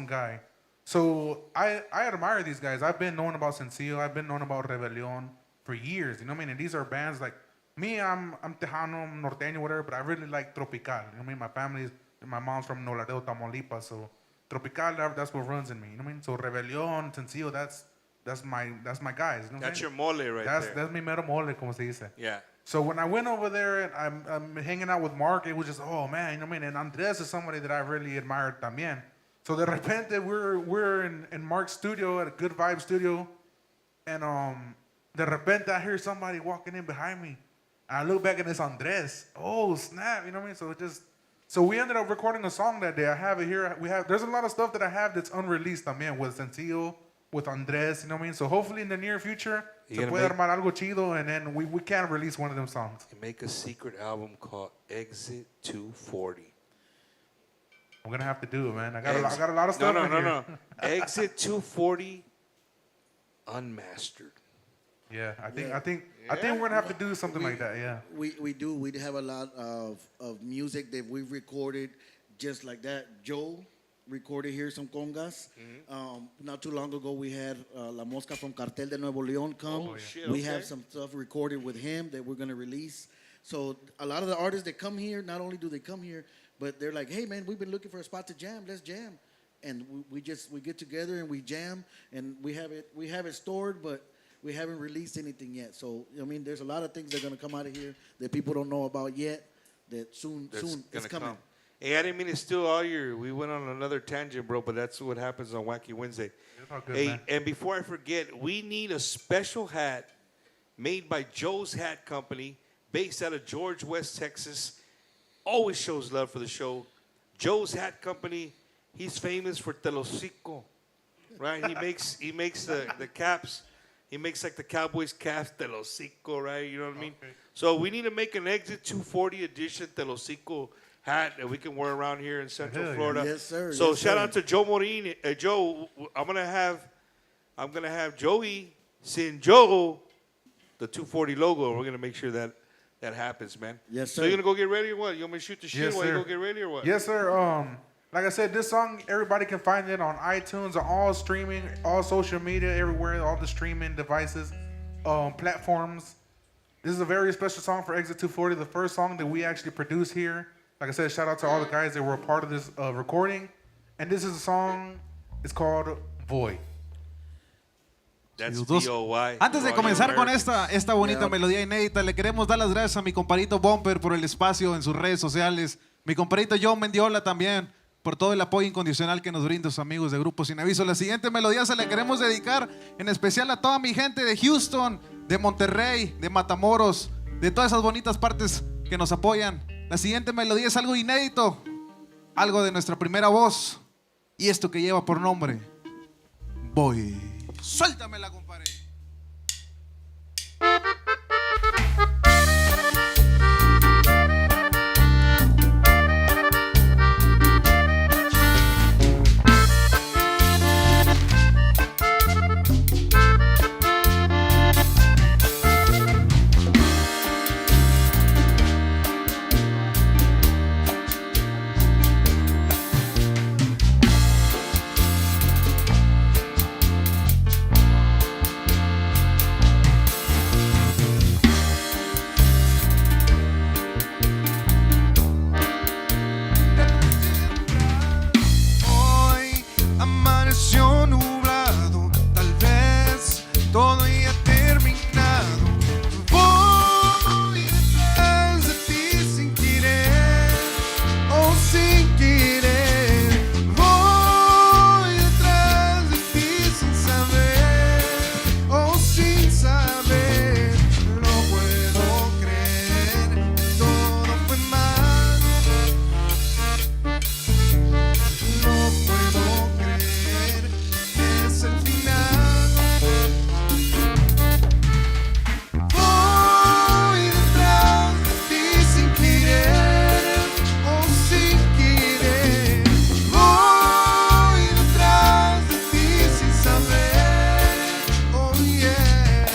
guy. So I admire these guys. I've been knowing about Sencillo. I've been knowing about Rebellion for years. You know what I mean? And these are bands like me. I'm Tejano, I'm Norteño, whatever. But I really like Tropical. You know what I mean? My mom's from Noladeo, Tamaulipas. So Tropical, that's what runs in me. You know what I mean? So Rebellion, Sencillo, that's my guys. You know what That's I'm your saying? mole right there. That's mi mero mole, como se dice. Yeah. So when I went over there and I'm hanging out with Mark, it was just, oh man, you know what I mean? And Andres is somebody that I really admired también. So de repente we're in Mark's studio, at a Good Vibe studio, and de repente I hear somebody walking in behind me. And I look back and it's Andres. Oh snap, you know what I mean? So we ended up recording a song that day. I have it here. There's a lot of stuff that I have that's unreleased también with Sencillo, with Andres, you know what I mean? So hopefully in the near future, se puede armar algo chido, and then we can release one of them songs. And make a secret album called Exit 240. I'm gonna have to do it, man. I got a lot of stuff. No. Exit 240 unmastered. Yeah, I think we're gonna have to do something like that. Yeah. We do. We have a lot of music that we've recorded just like that. Joe recorded here some congas. Not too long ago, we had La Mosca from Cartel de Nuevo León come. Oh, shit, We okay. have some stuff recorded with him that we're going to release. So a lot of the artists that come here, not only do they come here, but they're like, hey, man, we've been looking for a spot to jam. Let's jam. And we get together and we jam, and we have it stored, but we haven't released anything yet. So, I mean, there's a lot of things that are going to come out of here that people don't know about yet, that soon it's coming. Hey, I didn't mean to steal all we went on another tangent, bro, but that's what happens on Wacky Wednesday. It's all good, Hey, man. and before I forget, we need a special hat made by Joe's Hat Company, based out of George West, Texas. Always shows love for the show. Joe's Hat Company, he's famous for Telocico, right? He makes the caps. He makes like the Cowboys caps, Telocico, right? You know what I mean? Okay. So we need to make an Exit 240 edition Telocico hat that we can wear around here in Central Hell yeah. Florida. Yes, sir. So Yes, shout sir. out to Joe Morin. Joe, I'm gonna have Joey send Joe the 240 logo. We're gonna make sure that happens, man. Yes, So sir. you're gonna go get ready or what? You want me to shoot the shit Yes, while you sir. go get ready or what? Yes, sir. Like I said, this song, everybody can find it on iTunes, on all streaming, all social media, everywhere, all the streaming devices, platforms. This is a very special song for Exit 240, the first song that we actually produced here. Like I said, shout out to all the guys that were a part of this recording. And this is a song, it's called Void. That's Saludos. B-O-Y. Antes de For all you comenzar con Americans. esta bonita Yeah. melodía inédita, le queremos dar las gracias a mi compadrito Bumper por el espacio en sus redes sociales, mi compadrito John Mendiola también por todo el apoyo incondicional que nos brinda sus amigos de Grupo Sinavizio. La siguiente melodía se la queremos dedicar en especial a toda mi gente de Houston, de Monterrey, de Matamoros, de todas esas bonitas partes que nos apoyan. La siguiente melodía es algo inédito, algo de nuestra primera voz, y esto que lleva por nombre Voy. Suéltamela, compadre. amaneció nublado, tal vez todo ya terminado. Voy detrás de ti sin querer, oh sin querer. Voy detrás de ti sin saber, oh sin saber. No puedo creer, todo fue mal. No puedo creer, es el final. Voy detrás de ti sin querer, oh sin querer. Voy detrás de ti sin saber, oh yeah.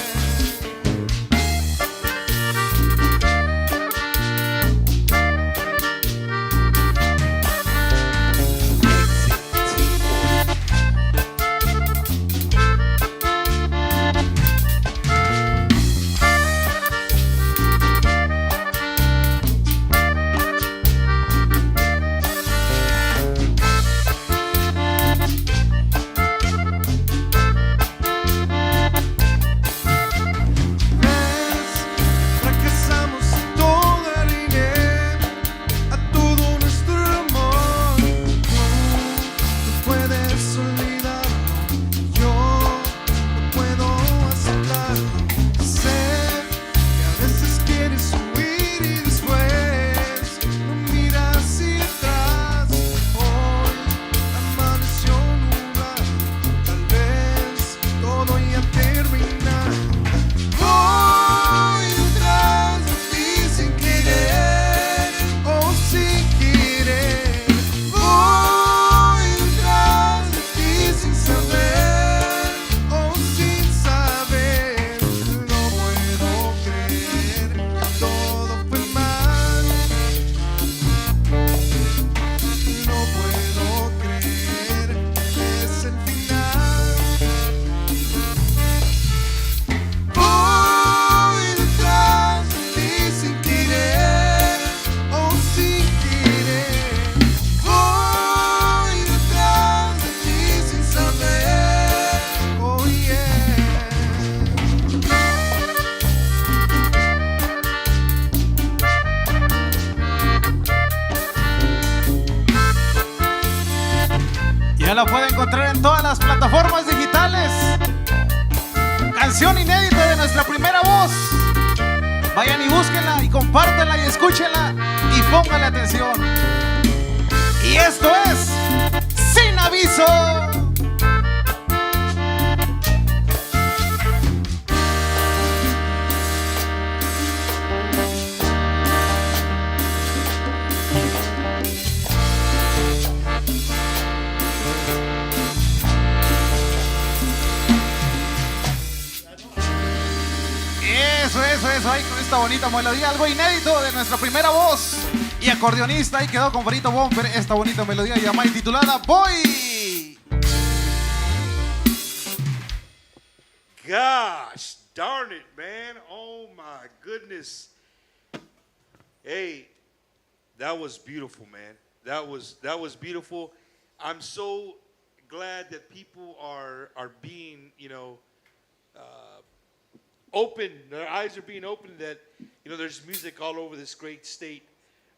Fracasamos en todo arruiné a todo nuestro amor. Tú no puedes olvidarlo, yo no puedo aceptarlo. Sé que a veces quieres huir y después no miras hacia atrás. Hoy amaneció nublado, tal vez todo ya terminado. Voy detrás de ti sin querer, oh sin querer. Voy detrás de ti sin saber, oh sin saber. No puedo creer que todo fue mal. No puedo creer, es el final. Voy detrás de ti sin querer, oh sin querer. Voy detrás de ti sin saber, oh yeah. Ya la puede encontrar en todas las plataformas digitales. Canción inédita de nuestra primera voz. Vayan y búsquenla y compártenla y escúchenla y pónganle atención. Y esto es Sin Aviso. Eso, ahí con esta bonita melodía, algo inédito de nuestra primera voz. Y acordeonista, ahí quedó con Farito Bumper esta bonita melodía llamada y titulada Boy. Gosh darn it, man. Oh my goodness. Hey, that was beautiful, man. That was beautiful. I'm so glad that people are being, open. Their eyes are being opened that, there's music all over this great state,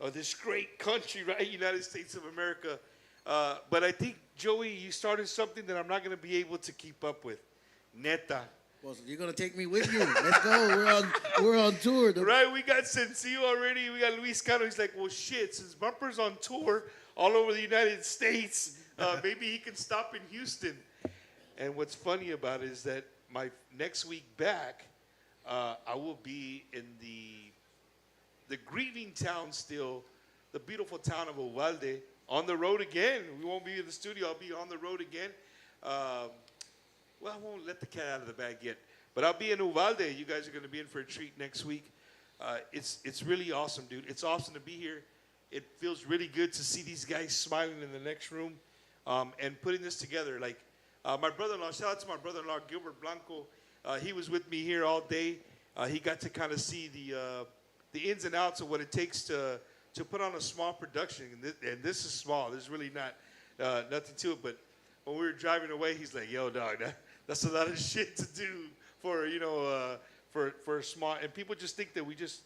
or this great country, right? United States of America. But I think, Joey, you started something that I'm not going to be able to keep up with. Neta. Well, you're gonna take me with you. Let's go. We're on tour. Right, we got Sencillo already. We got Luis Cano. He's like, well, shit, since Bumper's on tour all over the United States, maybe he can stop in Houston. And what's funny about it is that my next week back, I will be in the grieving town still, the beautiful town of Uvalde, on the road again. We won't be in the studio. I'll be on the road again. Well, I won't let the cat out of the bag yet. But I'll be in Uvalde. You guys are going to be in for a treat next week. It's really awesome, dude. It's awesome to be here. It feels really good to see these guys smiling in the next room and putting this together. Like my brother-in-law, shout out to my brother-in-law, Gilbert Blanco. He was with me here all day. He got to kind of see the ins and outs of what it takes to put on a small production. And this is small. There's really not nothing to it. But when we were driving away, he's like, "Yo, dog, that's a lot of shit to do for for a small." And people just think that we just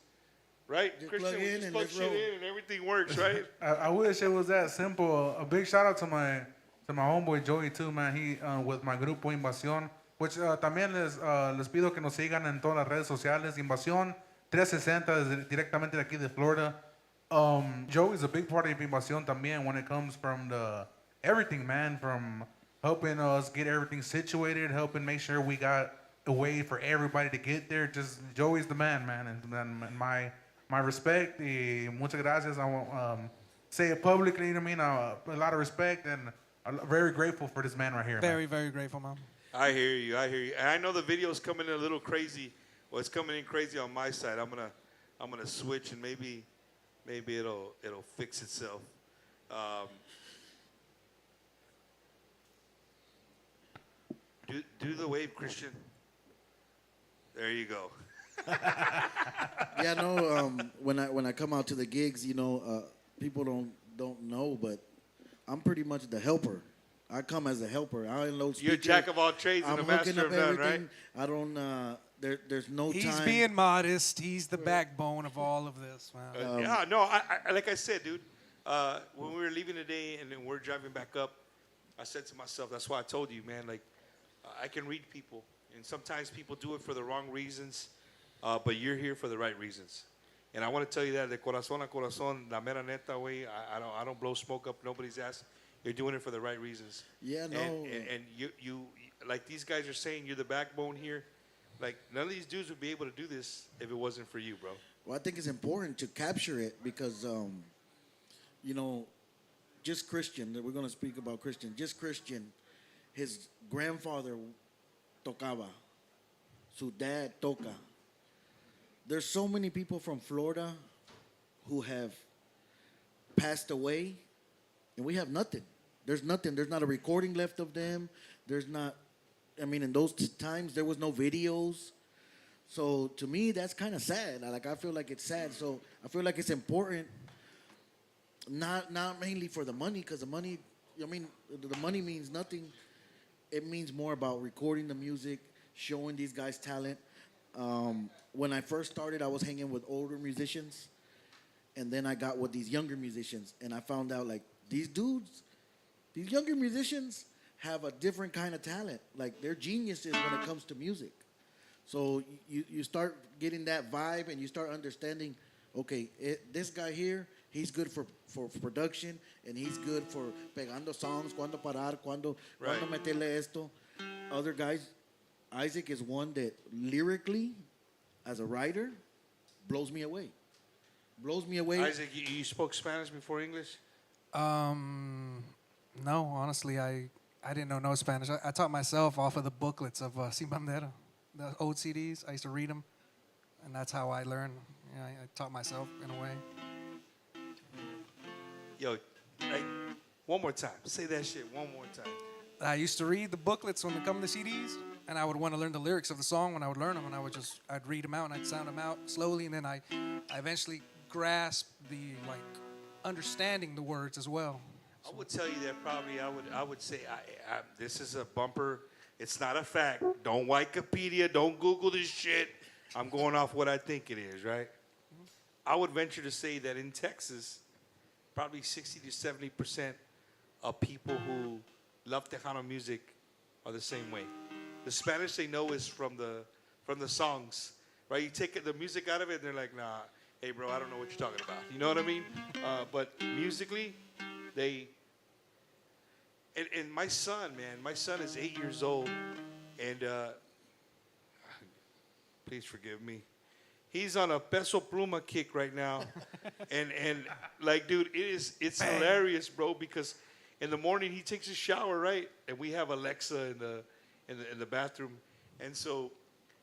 right, Just Christian, plug we in just and plug let's shit roll. in and everything works, right? I wish it was that simple. A big shout out to my homeboy Joey too, man. He with my Grupo Invazion, which también les pido que nos sigan en todas las redes sociales. Invazion 360 directamente de aquí de Florida. Joey's a big part of Invazion también when it comes from the everything, man, from helping us get everything situated, helping make sure we got a way for everybody to get there. Just Joey's the man, man, and my respect y muchas gracias. I won't say it publicly, you know what I mean? A lot of respect and I'm very grateful for this man right here. Very, very grateful, man. I hear you. And I know the video's coming in a little crazy. Well, it's coming in crazy on my side. I'm gonna switch and maybe it'll fix itself. Do the wave, Christian. There you go. Yeah, no. When I come out to the gigs, people don't know, but I'm pretty much the helper. I come as a helper. I unload speakers. You're a jack of all trades and I'm a master hooking up of none, right? everything. I don't. There's no He's time. being modest. He's the backbone of all of this, man. Yeah, no. I like I said, dude. When we were leaving today and then we're driving back up, I said to myself, that's why I told you, man. Like, I can read people, and sometimes people do it for the wrong reasons, but you're here for the right reasons. And I want to tell you that de corazón a corazón, la mera neta, way. I don't blow smoke up nobody's ass. You're doing it for the right reasons. Yeah, no. And you like these guys are saying, you're the backbone here. Like, none of these dudes would be able to do this if it wasn't for you, bro. Well, I think it's important to capture it because, just Christian, that we're going to speak about Christian, just Christian, his grandfather tocaba, su dad toca. There's so many people from Florida who have passed away, and we have nothing. There's nothing. There's not a recording left of them. There's not, in those times, there was no videos. So to me, that's kind of sad. I feel like it's sad. So I feel like it's important, not mainly for the money, because the money, the money means nothing. It means more about recording the music, showing these guys talent. When I first started, I was hanging with older musicians, and then I got with these younger musicians, and I found out like these dudes, these younger musicians have a different kind of talent. Like they're geniuses when it comes to music. So you start getting that vibe, and you start understanding, okay, this guy here, he's good for production, and he's good for pegando songs, cuando parar, cuando meterle esto. Other guys, Isaac is one that lyrically, as a writer, blows me away. Blows me away. Isaac, you spoke Spanish before English? No, honestly, I didn't know no Spanish. I taught myself off of the booklets of Sin Bandera, the old CDs. I used to read them, and that's how I learned. I taught myself in a way. Yo, like, one more time. Say that shit one more time. I used to read the booklets when they come to CDs, and I would want to learn the lyrics of the song when I would learn them, and I'd read them out, and I'd sound them out slowly, and then I eventually grasped the, understanding the words as well. I would tell you that probably I would say this is a bumper. It's not a fact. Don't Wikipedia. Don't Google this shit. I'm going off what I think it is, right? I would venture to say that in Texas, probably 60 to 70% of people who love Tejano music are the same way. The Spanish they know is from the songs, right? You take the music out of it, and they're like, nah, hey, bro, I don't know what you're talking about. You know what I mean? But musically, and my son, man, my son is 8 years old, and please forgive me. He's on a peso pluma kick right now, and like, dude, it's hilarious, bro, because in the morning he takes a shower, right, and we have Alexa in the bathroom, and so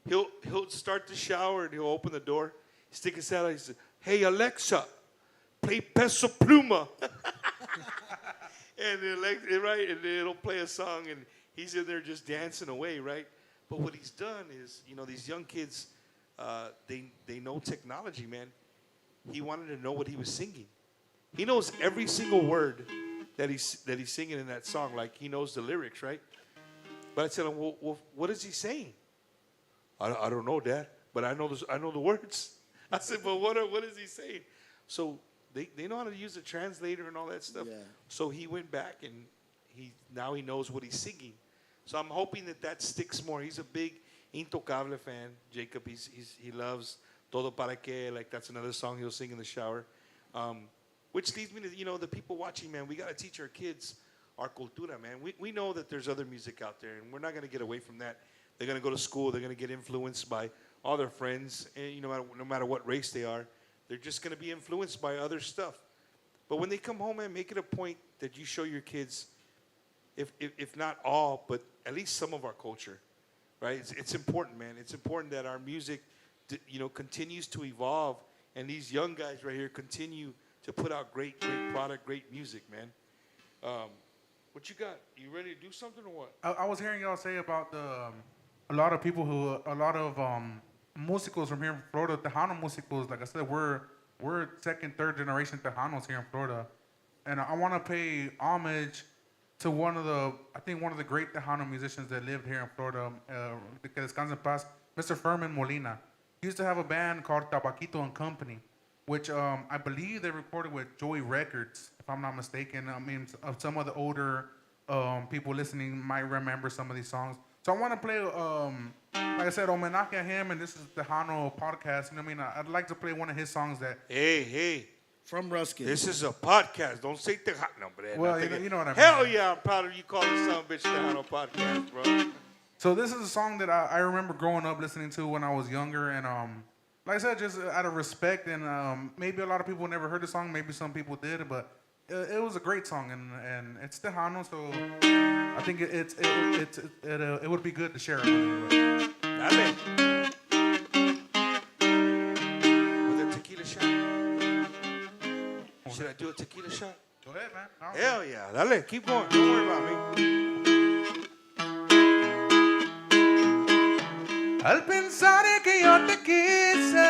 he'll start the shower and he'll open the door, stick his head out, he says, "Hey Alexa, play peso pluma." And right, and it'll play a song, and he's in there just dancing away, right? But what he's done is, these young kids, they know technology, man. He wanted to know what he was singing. He knows every single word that he's singing in that song. Like he knows the lyrics, right? But I tell him, well, what is he saying? I don't know, Dad, but I know the words. I said, but what is he saying? So they know how to use a translator and all that stuff. Yeah. So he went back and now he knows what he's singing. So I'm hoping that sticks more. He's a big Intocable fan, Jacob. He loves Todo Para Que. Like that's another song he'll sing in the shower. Which leads me to, the people watching, man, we got to teach our kids our cultura, man. We know that there's other music out there, and we're not going to get away from that. They're going to go to school. They're going to get influenced by all their friends, and no matter what race they are. They're just going to be influenced by other stuff. But when they come home, man, make it a point that you show your kids, if not all, but at least some of our culture, right? It's important, man. It's important that our music, continues to evolve, and these young guys right here continue to put out great product, great music, man. What you got? You ready to do something or what? I was hearing y'all say about a lot of musicals from here in Florida, Tejano musicals. Like I said, we're second, third generation Tejanos here in Florida, and I want to pay homage to one of the great Tejano musicians that lived here in Florida, que descanse en paz, Mr. Furman Molina. He used to have a band called Tabaquito and Company, which I believe they recorded with Joey Records, if I'm not mistaken. I mean, some of the older people listening might remember some of these songs. So I want to play, like I said, homenaje a him, and this is the Tejano podcast. You know what I mean? I'd like to play one of his songs that... Hey. From Ruskin. This is a podcast. Don't say Tejano, bro. Well, you know what I mean. Hell yeah, I'm proud of you calling this son of a bitch Tejano podcast, bro. So this is a song that I remember growing up listening to when I was younger, and like I said, just out of respect, and maybe a lot of people never heard the song, maybe some people did, but it was a great song, and it's Tejano, so I think it would be good to share it with everybody. Dale. With a tequila shot. Should I do a tequila shot? Go ahead, man. Hell yeah. Dale, keep going. Don't worry about me. Al pensar que yo te quise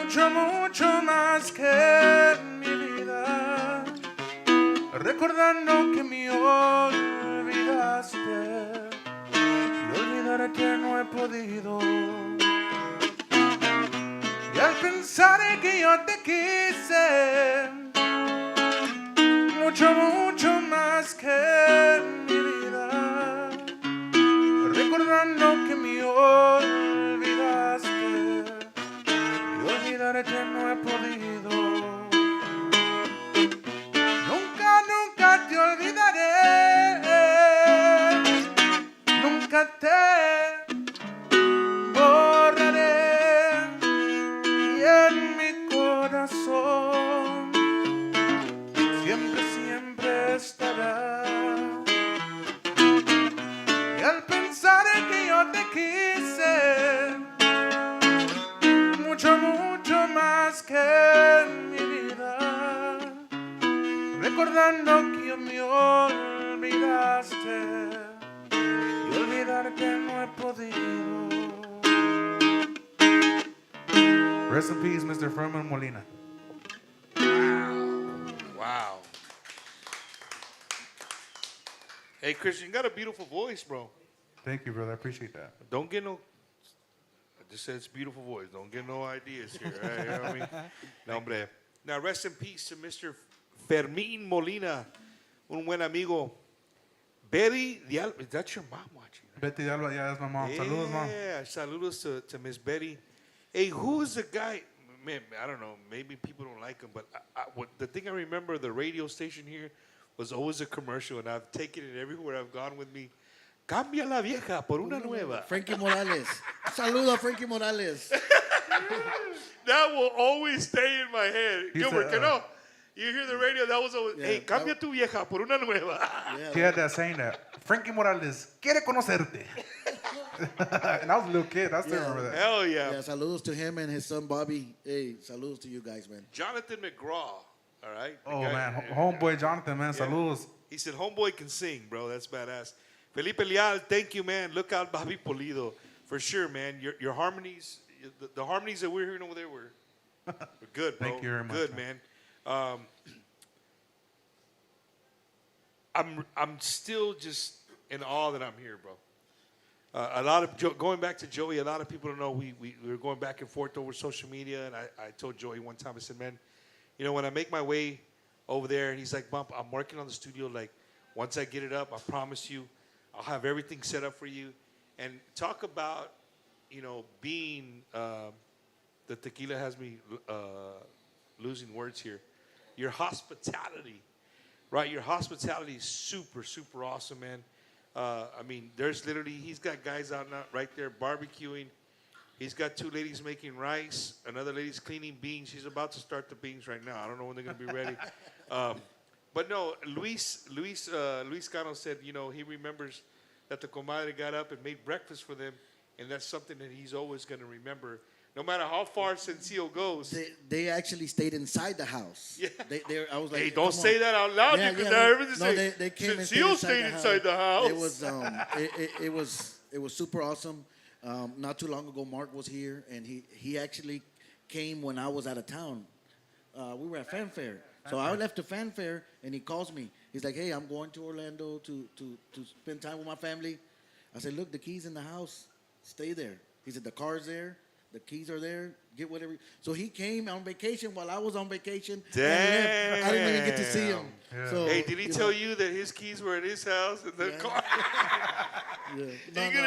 mucho, mucho más que mi vida, recordando que me olvidaste y olvidarte no he podido. Y al pensar que yo te quise mucho, mucho más que mi vida, recordando que me olvidaste y olvidarte no he podido. Nunca, nunca te olvidaré, nunca te borraré, y en mi corazón siempre, siempre estará. Y al pensar que yo te quise mucho, mucho más que mi vida, recordando que me olvidaste y olvidarte no he podido. Rest in peace, Mr. Furman Molina. Wow. Hey, Christian, you got a beautiful voice, bro. Thank you, brother. I appreciate that. Don't get no... I just said it's beautiful voice. Don't get no ideas here. Right? You know what I mean? No, hombre. Now, rest in peace to Mr. Fermín Molina, un buen amigo. Betty de Alba. Is that your mom watching? Betty de Alba, yeah, that's my mom. Saludos, mom. Yeah, saludos to Miss Betty. Hey, who's the guy? Man, I don't know. Maybe people don't like him, but the thing I remember, the radio station here was always a commercial, and I've taken it everywhere I've gone with me. Cambia la vieja por una nueva. Frankie Morales. Saludo a Frankie Morales. That will always stay in my head. He Gilbert, said, que no? You hear the radio, that was always, Yeah, hey, cambia tu vieja por una nueva. Yeah, He had that saying that Frankie Morales quiere conocerte. And I was a little kid. I still remember that. Hell yeah. yeah, saludos to him and his son Bobby. Hey, saludos to you guys, man. Jonathan McGraw, all right? The Oh, guy- man. Homeboy Jonathan, man. Yeah. Saludos. He said, homeboy can sing, bro. That's badass. Felipe Leal, thank you, man. Look out, Bobby Polido. For sure, man. Your harmonies, the harmonies that we're hearing over there were good, bro. Thank you very much, Good, man. I'm still just in awe that I'm here, bro. A lot of going back to Joey, a lot of people don't know we were going back and forth over social media, and I told Joey one time, I said, man, you know, when I make my way over there, and he's like, Bump, I'm working on the studio. Like, once I get it up, I promise you, I'll have everything set up for you. And talk about, you know, being the tequila has me losing words here. Your hospitality, right? Your hospitality is super, super awesome, man. I mean, there's literally, he's got guys out now, right there barbecuing. He's got 2 ladies making rice. Another lady's cleaning beans. She's about to start the beans right now. I don't know when they're going to be ready. But no, Luis Cano said, you know, he remembers that the comadre got up and made breakfast for them, and that's something that he's always going to remember. No matter how far Sencillo goes. They actually stayed inside the house. Yeah. I was like, Hey, don't say that out loud. Yeah, Because yeah, now everything no, say, they came and Sencillo stayed stayed inside the house. It was super awesome. Not too long ago, Mark was here, and he actually came when I was out of town. We were at Fanfare. So I left the Fanfare, and he calls me. He's like, hey, I'm going to Orlando to spend time with my family. I said, look, the key's in the house. Stay there. He said, the car's there. The keys are there. Get whatever. So he came on vacation while I was on vacation. Damn. And left. I didn't even get to see him. Yeah. So, Hey, did he tell you that his keys were at his house in the car? Yeah. You're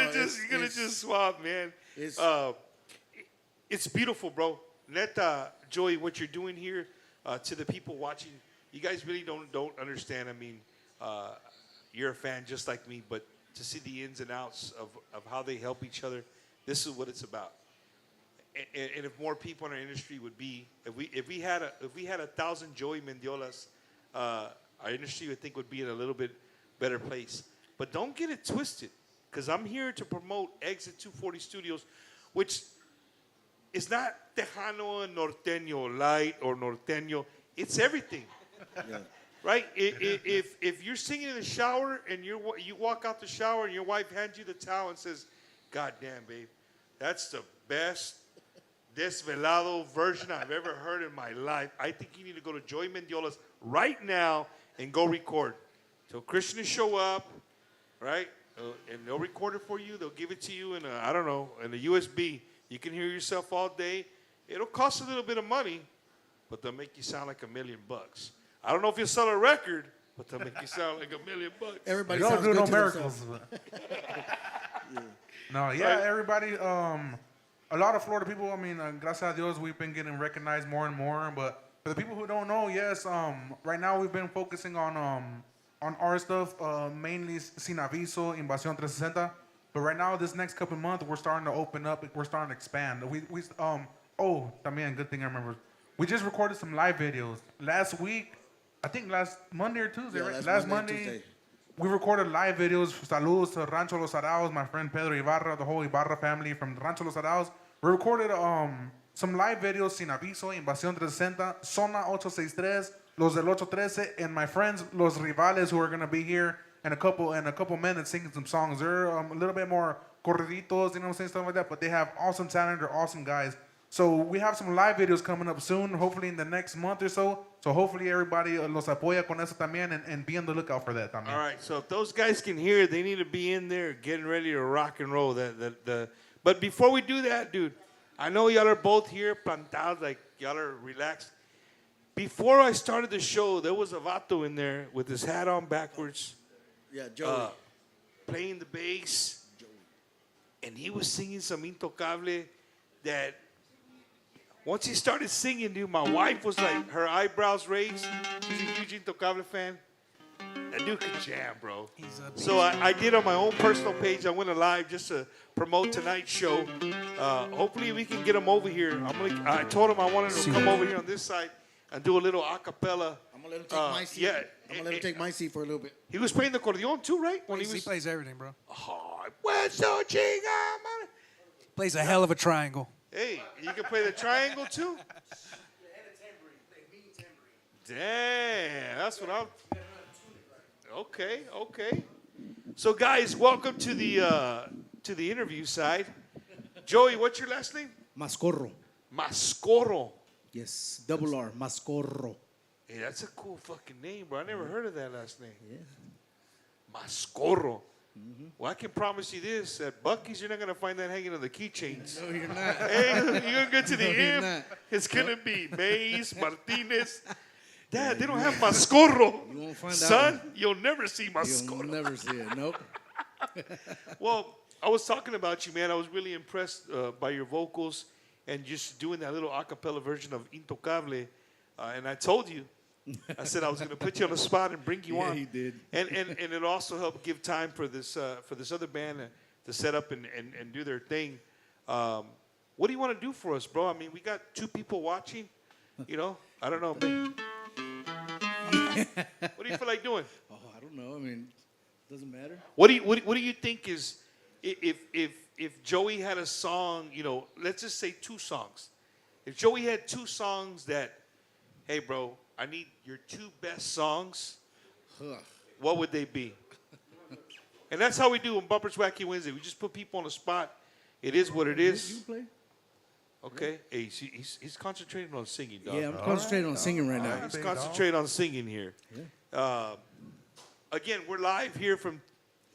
gonna just swap, man. It's beautiful, bro. Neta, Joey, what you're doing here to the people watching, you guys really don't understand. I mean, you're a fan just like me, but to see the ins and outs of how they help each other, this is what it's about. And if more people in our industry would be, if we had 1,000 Joey Mendiolas, our industry I think would be in a little bit better place. But don't get it twisted, because I'm here to promote Exit 240 Studios, which is not Tejano and Norteño light or Norteño. It's everything, right? If you're singing in the shower and you walk out the shower and your wife hands you the towel and says, "God damn, babe, that's the best desvelado version I've ever heard in my life," I think you need to go to Joey Mendiola's right now and go record. Till Christian show up, right? And they'll record it for you. They'll give it to you in a USB. You can hear yourself all day. It'll cost a little bit of money, but they'll make you sound like $1 million. I don't know if you'll sell a record, but they'll make you sound like $1 million. Everybody Don't sounds do good no to miracles. themselves. No, yeah, everybody. A lot of Florida people. I mean, gracias a Dios, we've been getting recognized more and more. But for the people who don't know, yes, right now we've been focusing on our stuff, mainly Sinavizio, Invazion 360. But right now, this next couple of months, we're starting to open up. We're starting to expand. También, good thing I remember. We just recorded some live videos last week. I think last Monday or Tuesday, Yeah, right? last Monday. Tuesday. We recorded live videos. Saludos to Rancho Los Araos, my friend Pedro Ibarra, the whole Ibarra family from Rancho Los Araos. We recorded some live videos, Sinavizio, Invazion 360, Zona 863, Los del 813, and my friends, Los Rivales, who are going to be here in a couple minutes singing some songs. They're a little bit more corriditos, you know what I'm saying, stuff like that, but they have awesome talent. They're awesome guys. So we have some live videos coming up soon, hopefully in the next month or so. So hopefully everybody los apoya con eso también and be on the lookout for that también. All right, so if those guys can hear, they need to be in there getting ready to rock and roll. But before we do that, dude, I know y'all are both here, plantados, like y'all are relaxed. Before I started the show, there was a vato in there with his hat on backwards. Yeah, Joey. Playing the bass. And he was singing some Intocable that once he started singing, dude, my wife was like, her eyebrows raised. She's a huge Intocable fan. That dude could jam, bro. So I did on my own personal page. I went live just to promote tonight's show. Hopefully we can get him over here. I told him I wanted him to come over here on this side and do a little a cappella. I'm going to let him take my seat. Yeah. I'm going to let him take my seat for a little bit. He was playing the accordion too, right? He plays everything, bro. Oh, pues so chinga, man. Plays a hell of a triangle. Hey, you can play the triangle too? Damn, that's what I'm... Okay. So, guys, welcome to the interview side. Joey, what's your last name? Mascorro. Mascorro. Yes, double R, Mascorro. Hey, that's a cool fucking name, bro. I never heard of that last name. Yeah. Mascorro. Well, I can promise you this: at Bucky's, you're not gonna find that hanging on the keychains. No, you're not. Hey, you're gonna get to the No, you're imp. not. It's gonna be Mays, Martinez. Dad, they don't have Mascorro. You won't find that Son, one. you'll never see Mascorro. You'll never see it. Nope. Well, I was talking about you, man. I was really impressed by your vocals and just doing that little a cappella version of Intocable. And I told you, I said I was going to put you on the spot and bring you Yeah, on. he did. And it also helped give time for this other band to set up and do their thing. What do you want to do for us, bro? I mean, we got 2 people watching. You know, I don't know. What do you feel like doing? Oh, I don't know. I mean, doesn't matter. What do you think is if Joey had a song, you know, let's just say 2 songs. If Joey had 2 songs that, hey bro, I need your 2 best songs, what would they be? And that's how we do on Bumpers Wacky Wednesday. We just put people on the spot. It is what it is. You play? Okay. Hey, he's concentrating on singing, dog. Yeah, I'm concentrating on singing right now. Let's concentrate on singing here. Again, we're live here from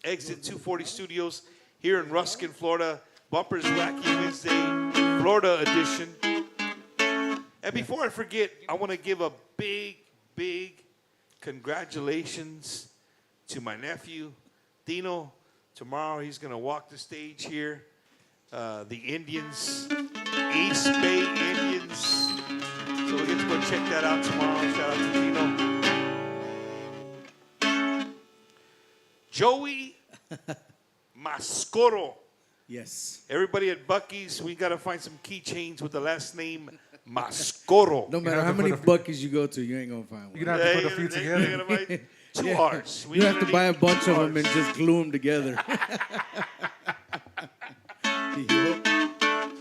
Exit 240 Studios here in Ruskin, Florida. Bumpers Wacky Wednesday, Florida edition. And before I forget, I want to give a big, big congratulations to my nephew, Dino. Tomorrow he's going to walk the stage here. The Indians, East Bay Indians. So we'll get to go check that out tomorrow. Shout out to Dino. Joey Mascorro. Yes. Everybody at Bucky's, we got to find some keychains with the last name Mascorro. No matter how many Bucky's you go to, you ain't gonna find one. You're going to have to put a few together. You're gonna buy 2 R's. We You have to need buy a bunch 2 of them Rs. and just glue them together.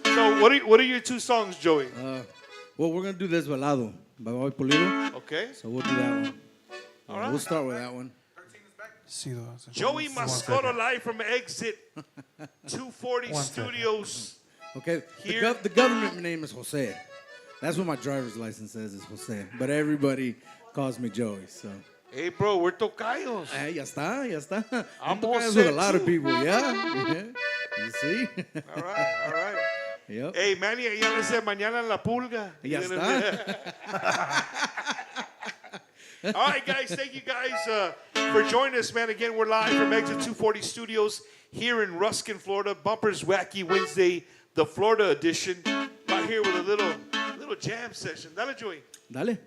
So what are your 2 songs, Joey? Well, we're gonna do Desvelado by Bobby Pulido. Okay. So we'll do that one. All right. We'll start with that one. See those. Joey Mascorro live from Exit 240 Studios. Okay. Here- The government name is Jose. That's what my driver's license says is Jose. But everybody calls me Joey. So. Hey, bro, we're tocayos. Ya está, ya está. I'm I'm all with set, a lot of too. people. Yeah. You see? All right. Yep. Hey, Manny, ya le sé mañana en la pulga. Ya está. All right, guys. Thank you guys for joining us, man. Again, we're live from Exit 240 Studios here in Ruskin, Florida. Bumpers Wacky Wednesday, the Florida edition. Right here with a little jam session. Dale, Joey. Dale.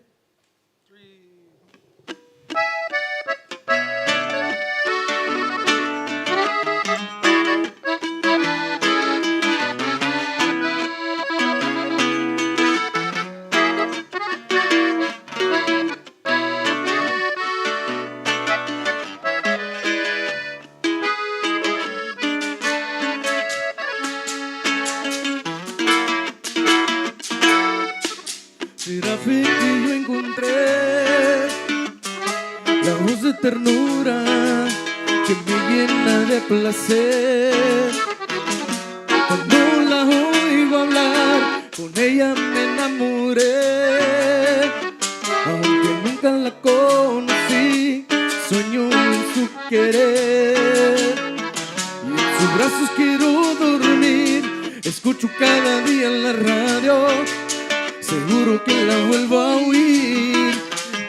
Serafín que yo encontré la voz de ternura que me llena de placer. Cuando la oigo hablar, con ella me enamoré. Aunque nunca la conocí, sueño en su querer. Y en sus brazos quiero dormir, escucho cada día en la radio. Seguro que la vuelvo a oír.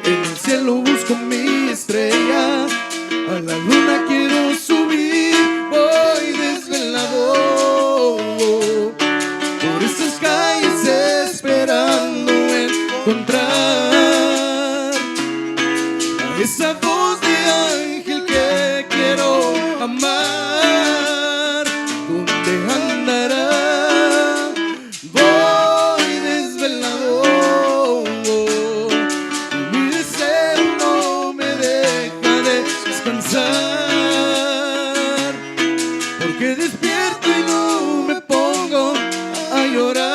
En el cielo busco mi estrella, a la luna quiero subir. Voy desvelado por esas calles esperando encontrar a esa voz de ángel que quiero amar. ¿Dónde andará? Porque despierto y no me pongo a llorar.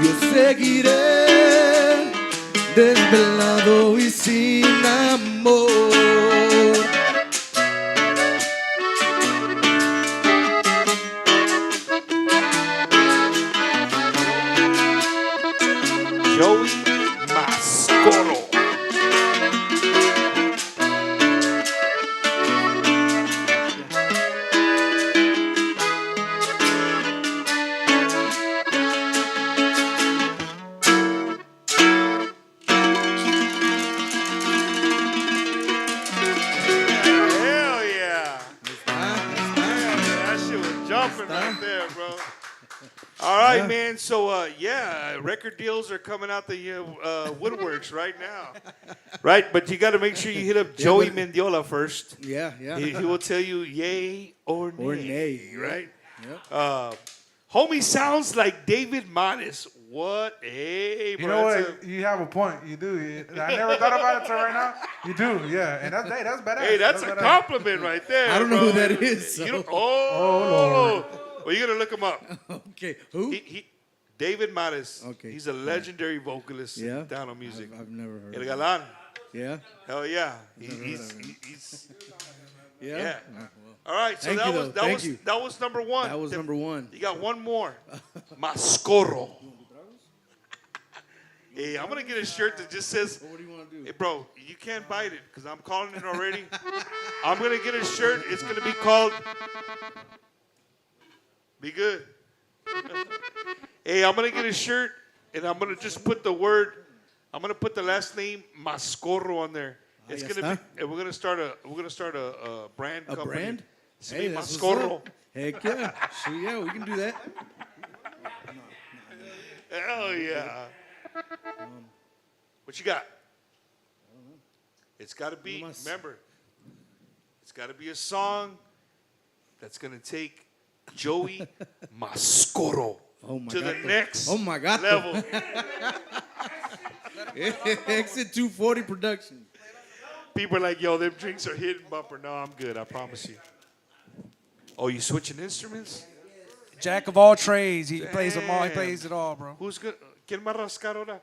Yo seguiré desvelado y sin amor. Joey Mascorro. there, bro. All right, man. So, yeah, record deals are coming out the woodworks right now. Right? But you got to make sure you hit up Joey Mendiola first. Yeah, yeah. He will tell you yay or nay. Or nay. Right? Yep. Homie sounds like David Modest. What? Hey, bro. You know that's what? You have a point. You do. I never thought about it till right now. You do, yeah. And that's badass. Hey, that's a badass. compliment right there. I don't know bro. who that is. You So. don't, oh, well, you're gonna look him up. Okay, who? He David Modest. Okay. He's a legendary vocalist Yeah? in Tejano music. I've never heard El of him. Galán. Yeah? Hell yeah. He's yeah. All right, so Thank you, though. Thank you. that was number one. That was number one. You got one more. Mascorro. Hey, I'm gonna get a shirt that just says, What do you want to do? hey, bro, you can't bite it because I'm calling it already. I'm gonna get a shirt. It's gonna be called Be Good. Hey, I'm gonna get a shirt and I'm gonna just put the word. I'm gonna put the last name Mascorro on there. It's ya gonna está. be. And we're gonna start a brand. A company. brand? It's gonna be that's what's Mascorro. up. Heck yeah. Sure, yeah, we can do that. Hell yeah. What you got? It's got to be, remember, it's got to be a song that's going to take Joey Mascorro Oh my to God. the next Oh my God. level. Exit 240 production. People are like, yo, them drinks are hidden bumper. No, I'm good. I promise you. Oh, you switching instruments? Jack of all trades. He plays them all. He Damn. plays it all, bro. Who's good? ¿Quién va a rascar ahora?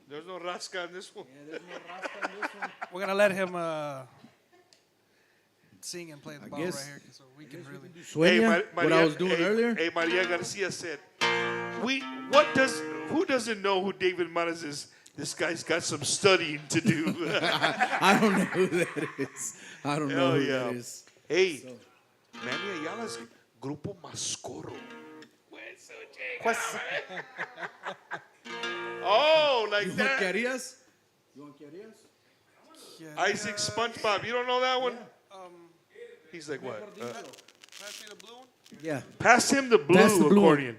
There's no rasca in this one. We're gonna let him sing and play the ball right guess- here, so we can really. Sueña, what I was doing hey, earlier. Hey, Maria Garcia said, who doesn't know who David Mares is? This guy's got some studying to do. I don't know who that is. I don't know Hell who yeah. that is. Hey, Manny Ayala's Grupo Mascorro. Oh, like You want that. querías? You want querías? Isaac SpongeBob. You don't know that one? He's like, what? Pass me the blue one. Yeah. Pass him the blue Pass the blue accordion.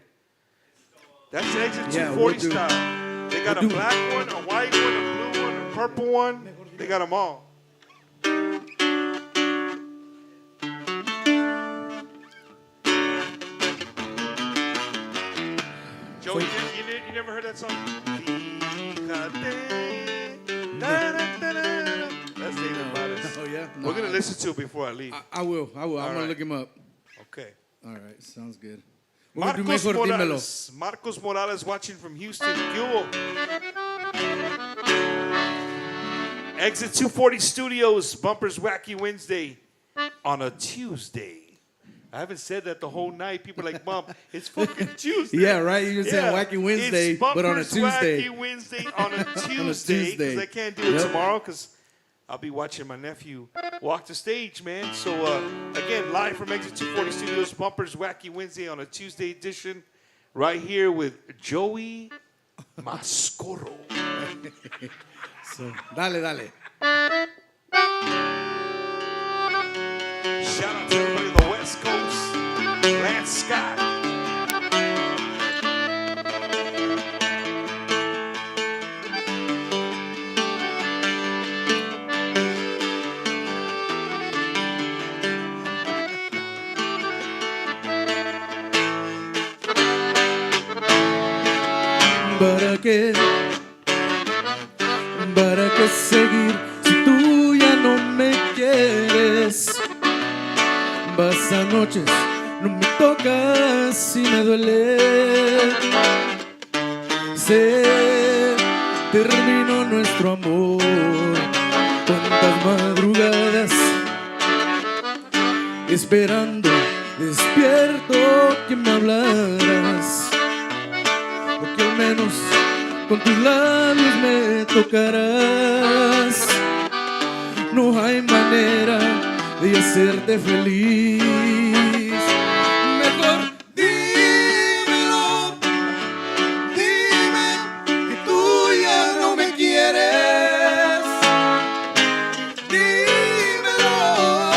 That's exit Yeah, 240 we'll do. style. They got We'll a do. black one, a white one, a blue one, a purple one. They got them all. Joey, you never heard that song? Fíjate, da-da-da-da-da. That's David Mares. Oh, yeah? We're going to listen to it before I leave. I will. I'm going right. to look him up. Okay. All right. Sounds good. We're gonna do Marcos Mejor Dímelo. Morales. Marcos Morales watching from Houston. ¿Qué hubo? Exit 240 Studios, Bumpers Wacky Wednesday on a Tuesday. I haven't said that the whole night. People are like, Mom, it's fucking Tuesday. Yeah, right? You're saying Wacky Wednesday, it's but on a Bumpers Tuesday. Wacky Wednesday on a Tuesday. Tuesday. Because I can't do it Yep. tomorrow because I'll be watching my nephew walk the stage, man. So, again, live from Exit 240 Studios, Bumpers Wacky Wednesday on a Tuesday edition, right here with Joey Mascorro. So, dale. Shout out to everybody on the West Coast. Lance Scott. ¿Para qué seguir si tú ya no me quieres? Vas a noches, no me tocas y me duele. Se terminó nuestro amor. Cuántas madrugadas esperando, despierto que me hablaras. O que al menos con tus labios me tocarás. No hay manera de hacerte feliz. Mejor dímelo, dime que tú ya no me quieres. Dímelo,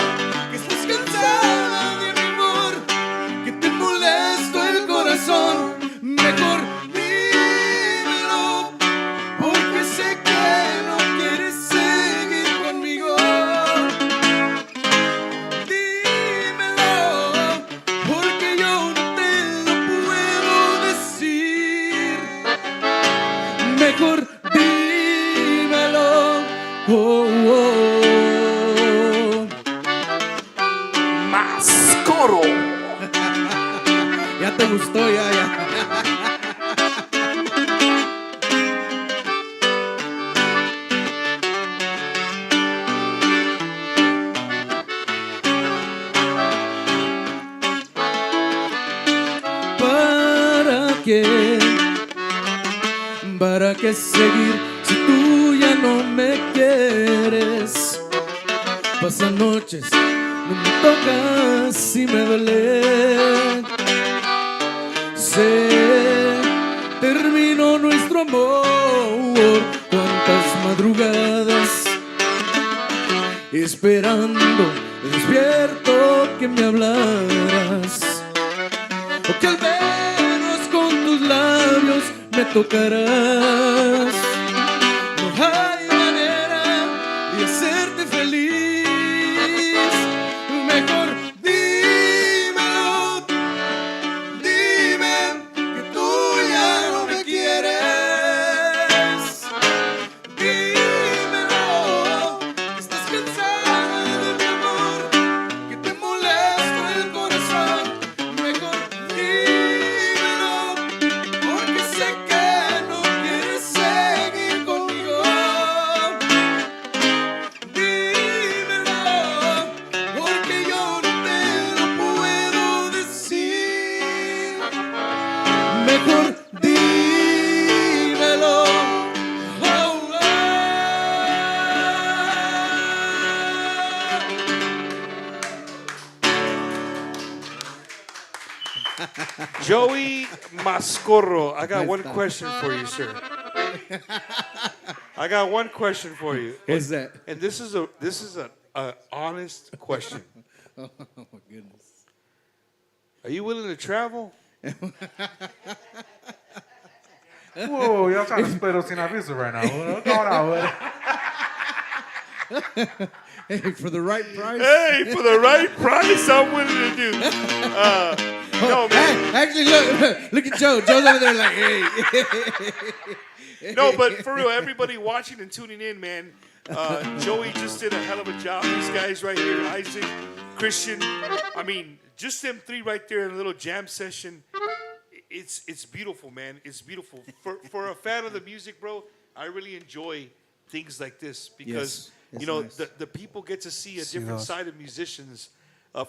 que estás cansada de mi amor, que te molesta Mascoro. Ya te gustó, ya. ¿Para qué seguir si tú ya no me quieres? Pasan noches, no me tocas y me duele. Se terminó nuestro amor. Cuántas madrugadas esperando despierto que me hablaras, o que al menos con tus labios me tocarás. No hay manera de hacerte feliz. Mejor dímelo, dime que tú ya no me quieres. Dímelo, que estás cansada de mi amor, que te molesta el corazón. Mejor dímelo, porque sé que no quieres seguir conmigo. Dímelo, porque yo no te lo puedo decir. Mejor dímelo. Oh, Joey Mascoro, I got one question for you, sir. I got one question for you. What's that? And this is a honest question. Oh my goodness. Are you willing to travel? Whoa, y'all trying to split up Sinavizio right now. What's going on with it? Hey, for the right price. Hey, for the right price, I'm willing to do. No, man. Hey, actually, look at Joe. Joe's over there like, hey. No, but for real, everybody watching and tuning in, man, Joey just did a hell of a job. These guys right here, Isaac, Christian, I mean, just them three right there in a little jam session. It's beautiful, man. It's beautiful. For a fan of the music, bro, I really enjoy things like this because, Yes, you know, nice. the people get to see a different side of musicians.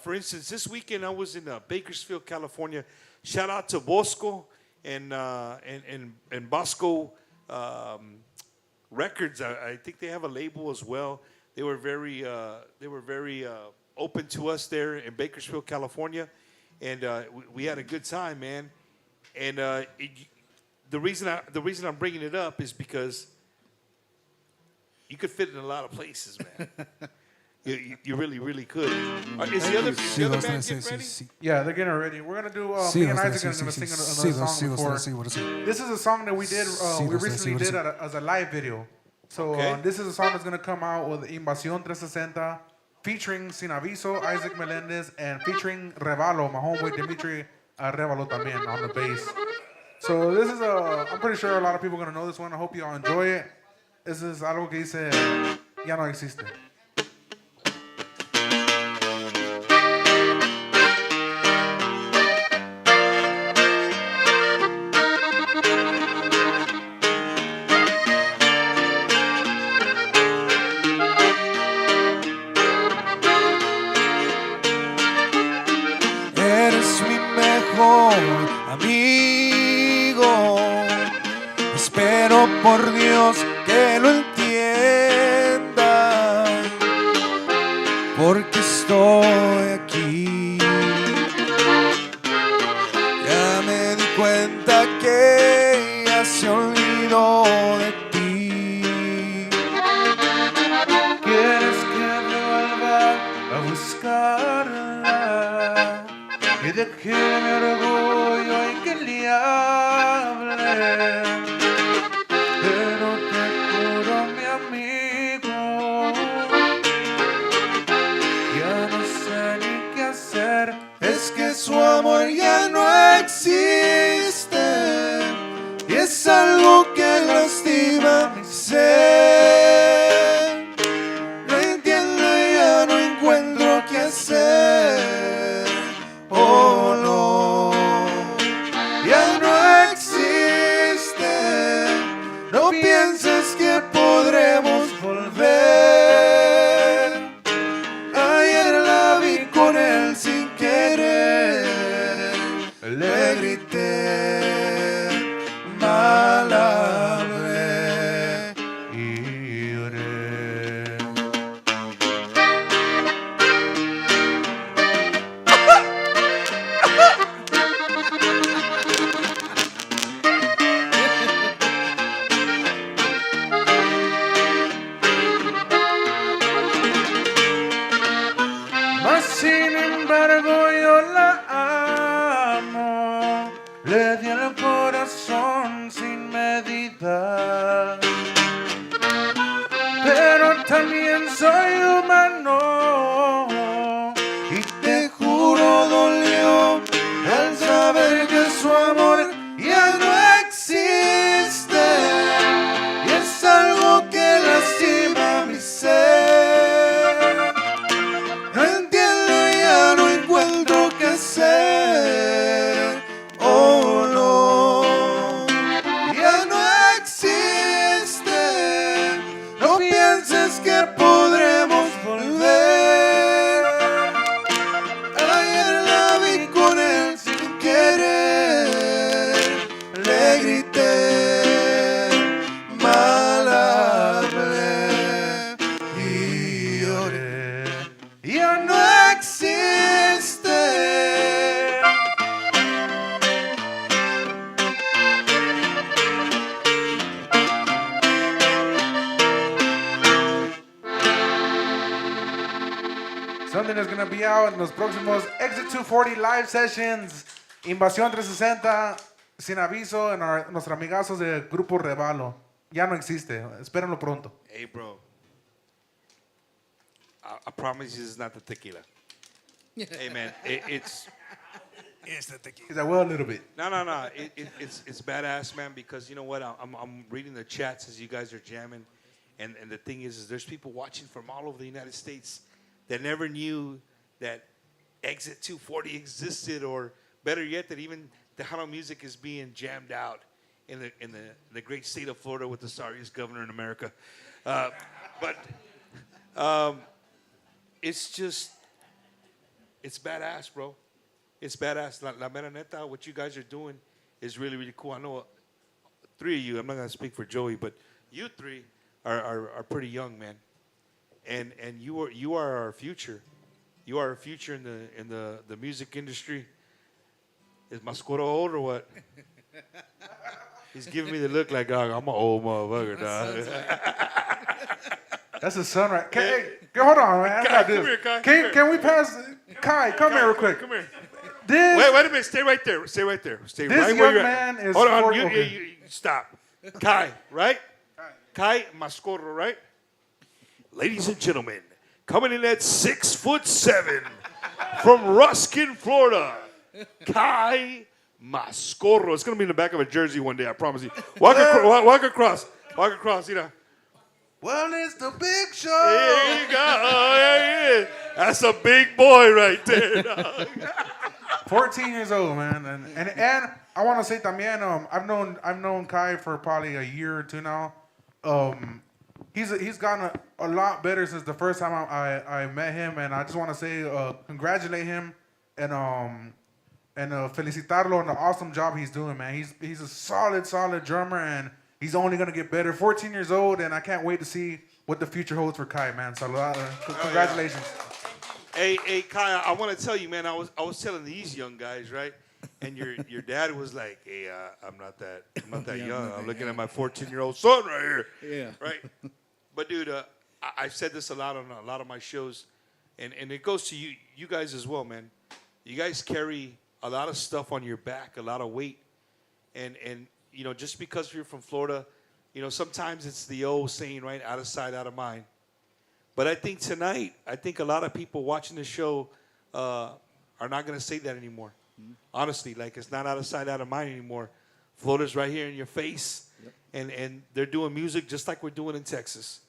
For instance, this weekend I was in Bakersfield, California. Shout out to Bosco and Bosco Records. I think they have a label as well. They were very open to us there in Bakersfield, California, and we had a good time, man. And the reason I'm bringing it up is because you could fit in a lot of places, man. You really, really could. Is the other band getting ready? Yeah, they're getting ready. We're gonna do. Me and Isaac are gonna sing another song before. This is a song that we did. We recently did as a live video. So this is a song that's gonna come out with Invazion 360, featuring Sinavizio, Isaac Melendez, and featuring Revalo, my homeboy Dimitri Revalo también on the bass. So this is I'm pretty sure a lot of people are gonna know this one. I hope you all enjoy it. This is algo que dice Ya no existe. Eres mi mejor amigo. Espero por Dios que lo entienda, porque estoy aquí. Ya me di cuenta que ya se olvidó de ti. ¿Quieres que me vuelva a buscarla? Y deje mi orgullo en que le hable. Pero te juro, mi amigo, ya no sé ni qué hacer. Es que su amor ya no existe y es algo que lastima mi ser. No entiendo y ya no encuentro qué hacer. grité, mal hablé y lloré. Mas sin embargo yo la amo, le di el corazón sin medida, pero también soy humano y te juro dolió al saber que su amor ya no existe y es algo que lastima mi ser. No entiendo, ya no encuentro qué hacer. Oh no, ya no existe. No pienses que podremos volver. Ayer la vi con él sin querer. Le grité, mal hablé y lloré. Ya no existe. Something is gonna be out en los próximos Exit 240 live sessions. Invasión 360, Sinavizio, en nuestros amigazos de Grupo Revalo. Ya no existe. Espérenlo pronto. Hey, bro. I promise you it's not the tequila. Hey, man, it's... It's the tequila. He's like, well, a little bit. No. It's badass, man, because you know what? I'm reading the chats as you guys are jamming. And the thing is there's people watching from all over the United States that never knew that Exit 240 existed, or better yet, that even Tejano music is being jammed out in the great state of Florida with the sorriest governor in America. But it's just, it's badass, bro. It's badass. La mera neta, what you guys are doing is really, really cool. I know three of you, I'm not going to speak for Joey, but you three are pretty young, man. And you are our future. You are our future in the music industry. Is Mascoro old or what? He's giving me the look like, dog, I'm an old motherfucker, dog. That's his son, right? Hold on, man. Kai, come here, Kai. Can we pass? Kai, come here real quick. Come here. This, Wait a minute. Stay right there. Stay right there. Stay This right where young you're at. man is Hold on. 40 You, okay. you stop. Kai, right? Kai Mascoro, right? Ladies and gentlemen, coming in at 6'7" from Ruskin, Florida, Kai Mascoro. It's gonna be in the back of a jersey one day, I promise you. Walk across, you know. well, it's the big show. There you go. Oh, there he is. That's a big boy right there, dog. 14 years old, man, and I want to say también, I've known Kai for probably a year or two now. He's gotten a lot better since the first time I met him, and I just want to say congratulate him and felicitarlo on the awesome job he's doing, man. He's a solid drummer, and he's only gonna get better. 14 years old, and I can't wait to see what the future holds for Kai, man. So congratulations. Hey, Kai, I want to tell you, man. I was telling these young guys, right? And your dad was like, "Hey, I'm not that young. I'm looking at my 14-year-old son right here." Yeah. Right. But dude, I've said this a lot on a lot of my shows, and it goes to you guys as well, man. You guys carry a lot of stuff on your back, a lot of weight, and you know, just because you're from Florida, you know, sometimes it's the old saying, right? Out of sight, out of mind. But I think tonight, a lot of people watching the show are not going to say that anymore. Mm-hmm. Honestly, like, it's not out of sight, out of mind anymore. Florida's right here in your face, yep. and they're doing music just like we're doing in Texas.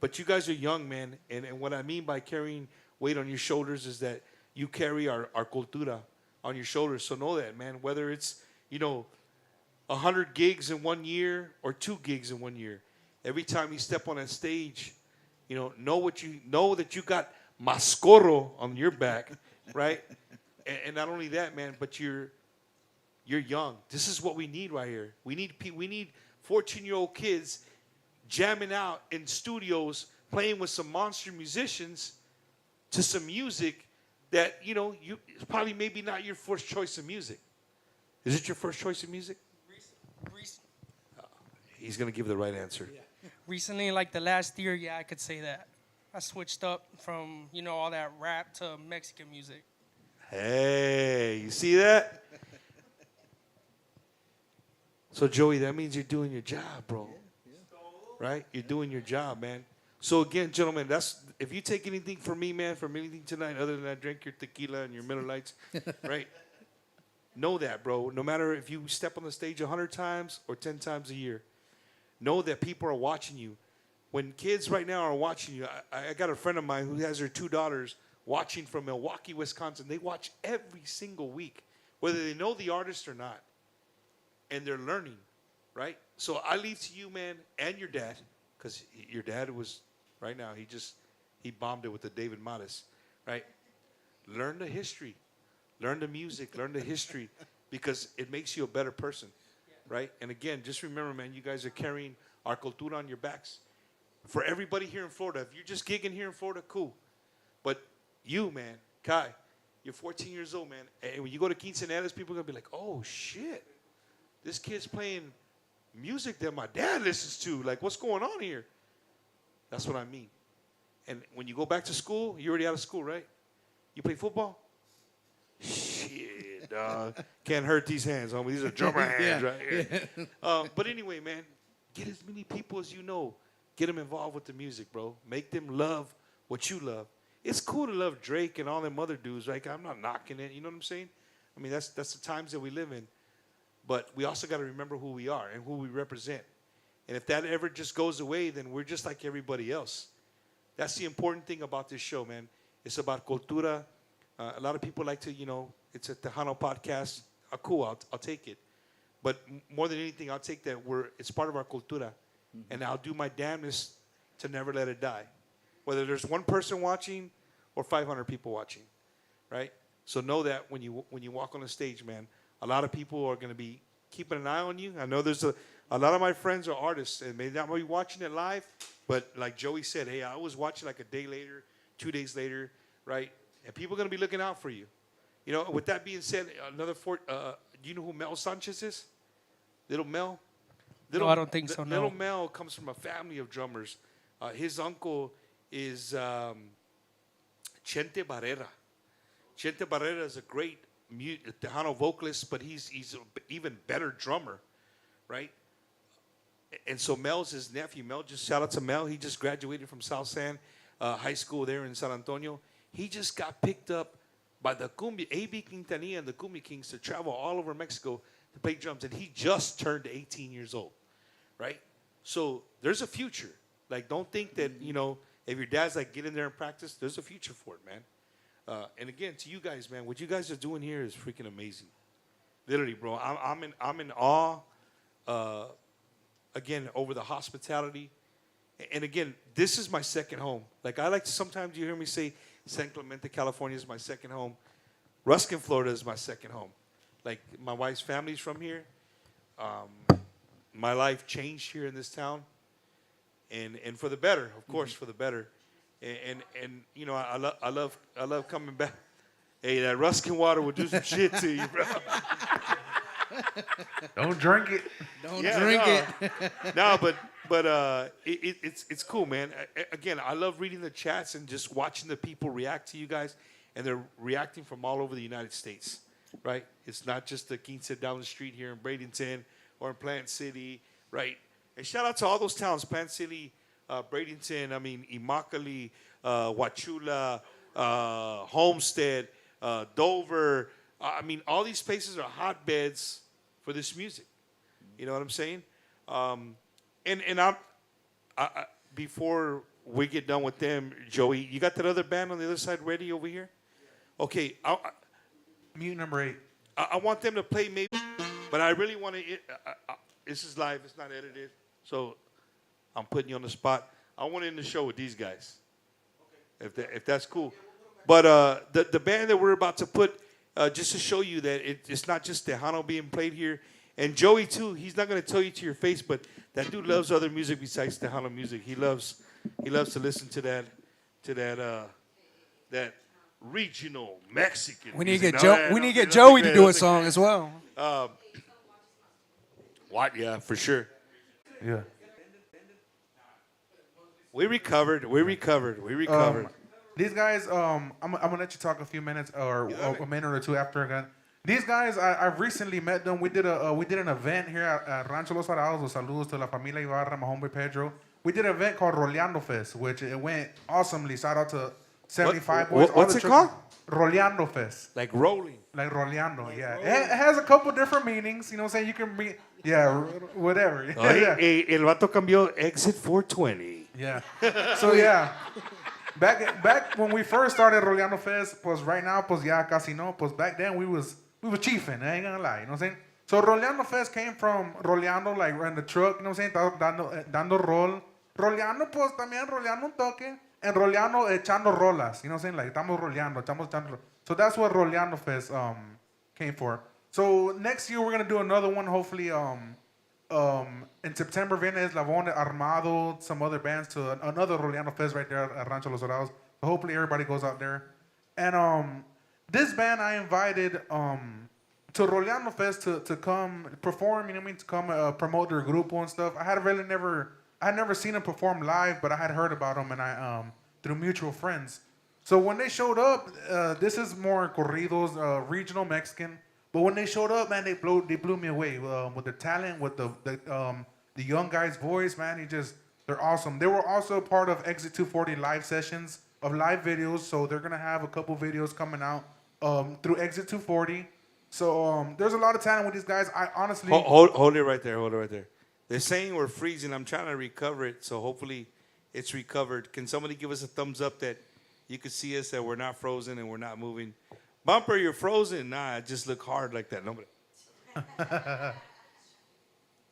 But you guys are young, man, and what I mean by carrying weight on your shoulders is that you carry our cultura on your shoulders. So know that, man, whether it's, you know, 100 gigs in 1 year or 2 gigs in 1 year. Every time you step on that stage, you know that you got Mascoro on your back, right? And not only that, man, but you're You're young. This is what we need right here. We need 14-year-old kids jamming out in studios, playing with some monster musicians to some music that, you probably maybe not your first choice of music. Is it your first choice of music? He's going to give the right answer. Recently, like the last year, yeah, I could say that. I switched up from, all that rap to Mexican music. Hey, you see that? So, Joey, that means you're doing your job, bro. Right? You're doing your job, man. So, again, gentlemen, if you take anything from me, man, from anything tonight, other than I drink your tequila and your Miller Lights, right? Know that, bro. No matter if you step on the stage 100 times or 10 times a year, know that people are watching you. When kids right now are watching you, I got a friend of mine who has her 2 daughters watching from Milwaukee, Wisconsin. They watch every single week, whether they know the artist or not. And they're learning, right? So I leave to you, man, and your dad, because your dad was, right now, he bombed it with the David Modest, right? Learn the history. Learn the music. Learn the history, because it makes you a better person, right? And again, just remember, man, you guys are carrying our cultura on your backs. For everybody here in Florida, if you're just gigging here in Florida, cool. But you, man, Kai, you're 14 years old, man. And when you go to quinceañeras, people are going to be like, oh, shit. This kid's playing music that my dad listens to. Like, what's going on here? That's what I mean. And when you go back to school, you're already out of school, right? You play football? Shit, dog. Can't hurt these hands, homie. These are drummer hands right here. But anyway, man, get as many people as you know. Get them involved with the music, bro. Make them love what you love. It's cool to love Drake and all them other dudes, right? I'm not knocking it. You know what I'm saying? I mean, that's the times that we live in. But we also got to remember who we are and who we represent. And if that ever just goes away, then we're just like everybody else. That's the important thing about this show, man. It's about cultura. A lot of people like to, it's a Tejano podcast. Cool, I'll take it. But more than anything, I'll take that it's part of our cultura. Mm-hmm. And I'll do my damnedest to never let it die. Whether there's one person watching or 500 people watching, right? So know that when you walk on the stage, man, a lot of people are going to be keeping an eye on you. I know there's a lot of my friends are artists and may not be watching it live, but like Joey said, hey, I was watching like a day later, 2 days later, right? And people are going to be looking out for you. With that being said, do you know who Mel Sanchez is? Little Mel? No, I don't think so, no. Little Mel comes from a family of drummers. His uncle is Chente Barrera. Chente Barrera is a great Tejano vocalist, but he's an even better drummer, right? And so Mel's his nephew. Shout out to Mel. He just graduated from South San High School there in San Antonio. He just got picked up by the Cumbia, A.B. Quintanilla and the Cumbia Kings to travel all over Mexico to play drums. And he just turned 18 years old, right? So there's a future. Like, don't think that, if your dad's like, get in there and practice, there's a future for it, man. And again, to you guys, man, what you guys are doing here is freaking amazing. Literally, bro. I'm in awe, again, over the hospitality. And again, this is my second home. Like, I like to, sometimes you hear me say, San Clemente, California is my second home. Ruskin, Florida is my second home. Like, my wife's family's from here. My life changed here in this town. And for the better, of course, for the better. And I love coming back. Hey, that Ruskin water will do some shit to you, bro. Don't drink it. Don't drink it. No, but it's cool, man. Again, I love reading the chats and just watching the people react to you guys, and they're reacting from all over the United States, right? It's not just the quince down the street here in Bradenton or in Plant City, right? And shout out to all those towns, Plant City, Bradenton, Immokalee, Wachula, Homestead, Dover. All these places are hotbeds for this music. You know what I'm saying? And I before we get done with them, Joey, you got that other band on the other side ready over here? Okay. Mute number 8. I want them to play maybe, but I really want to. This is live. It's not edited, so I'm putting you on the spot. I want to end the show with these guys, if that's cool. But the band that we're about to put just to show you that it's not just Tejano being played here. And Joey too. He's not gonna tell you to your face, but that dude loves other music besides Tejano music. He loves to listen to that regional Mexican. We need to music. get we need to get Joey to do a song as well. What? Yeah, for sure. Yeah. We recovered. These guys, I'm gonna let you talk a few minutes or a minute or two after again. These guys, I've recently met them. We did an event here at Rancho Los Arados. Saludos to la familia Ibarra, my homeboy Pedro. We did an event called Roleando Fest, which it went awesomely. Shout out to 75 boys. What's it called? Roleando Fest. Like rolling. Like Roleando, yeah. It has a couple different meanings. You know what I'm saying? You can be, yeah, whatever. Yeah. El vato cambió exit 420. Yeah. So yeah, back when we first started Roleando Fest, pues right now, pues ya casi no, pues back then we was chiefing. I ain't gonna lie, you know what I'm saying? So Roleando Fest came from Roleando, like in the truck, you know what I'm saying? Dando rol. Roleando, pues también roleando un toque, and roleando echando rolas, you know what I'm saying? Like estamos echando. So that's what Roleando Fest came for. So next year we're gonna do another one, hopefully in September, viene Eslabón Armado, some other bands to another Roleando Fest right there at Rancho Los Dorados. So hopefully everybody goes out there. And this band I invited to Roleando Fest to come perform, you know what I mean, to come promote their grupo and stuff. I had never seen them perform live, but I had heard about them and I through mutual friends. So when they showed up, this is more corridos, regional Mexican. But when they showed up, man, they blew me away with their talent, with the young guy's voice, man. They're awesome. They were also part of Exit 240 live sessions of live videos, so they're gonna have a couple videos coming out through Exit 240. So there's a lot of talent with these guys. I honestly hold it right there. They're saying we're freezing. I'm trying to recover it, so hopefully it's recovered. Can somebody give us a thumbs up that you can see us, that we're not frozen and we're not moving? Bumper, you're frozen. Nah, I just look hard like that. Nobody.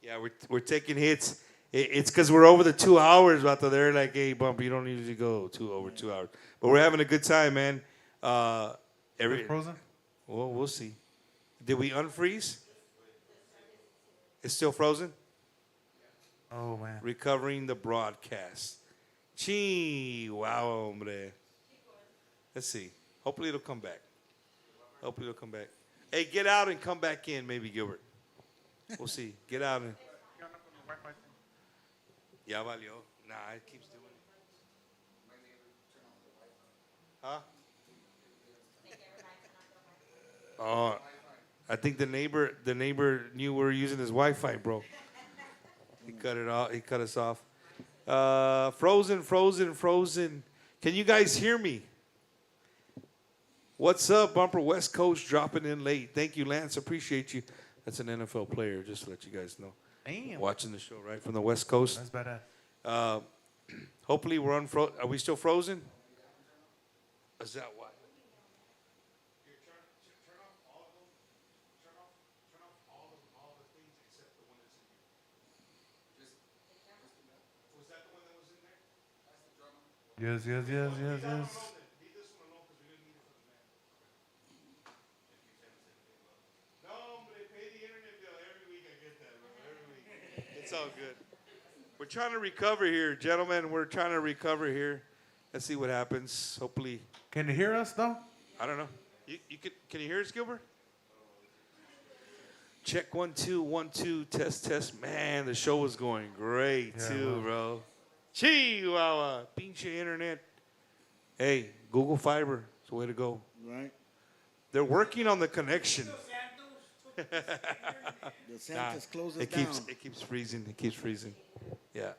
Yeah, we're taking hits. It's because we're over the 2 hours, but they're like, hey, Bumper, you don't need to go over 2 hours. But we're having a good time, man. frozen? Well, we'll see. Did we unfreeze? It's still frozen? Oh, man. Recovering the broadcast. Chee, wow, hombre. Let's see. Hopefully it'll come back. Hey, get out and come back in, maybe, Gilbert. We'll see. Get out and. Ya valió. Nah, it keeps doing it. Huh? Oh, I think the neighbor knew we were using his Wi-Fi, bro. He cut it off. He cut us off. Frozen. Can you guys hear me? What's up, Bumper? West Coast dropping in late. Thank you, Lance. Appreciate you. That's an NFL player, just to let you guys know. Damn. Watching the show, right, from the West Coast. That's badass. Hopefully we're unfrozen. Are we still frozen? Is that why? Turn off all of them. Turn off all the things except the one that's in here. Was that the one that was in there? That's the drummer. Yes. It's all good. We're trying to recover here, gentlemen. We're trying to recover here. Let's see what happens. Hopefully. Can you hear us, though? I don't know. Can you hear us, Gilbert? Check 1 2 1 2 test. Man, the show was going great too, bro. Chihuahua, pinche internet. Hey, Google Fiber, it's the way to go. Right. They're working on the connection. The Santa's closed us down. It keeps freezing. Yeah. Is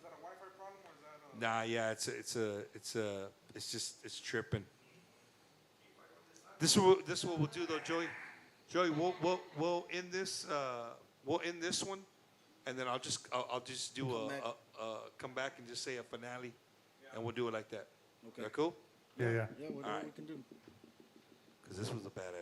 that a Wi-Fi problem or is that Nah, yeah, it's tripping. This is what we'll do though, Joey. Joey, we'll end this one, and then I'll just do come back and just say a finale, and we'll do it like that. Okay. That cool? Yeah. Yeah, whatever we can do. Because this was a bad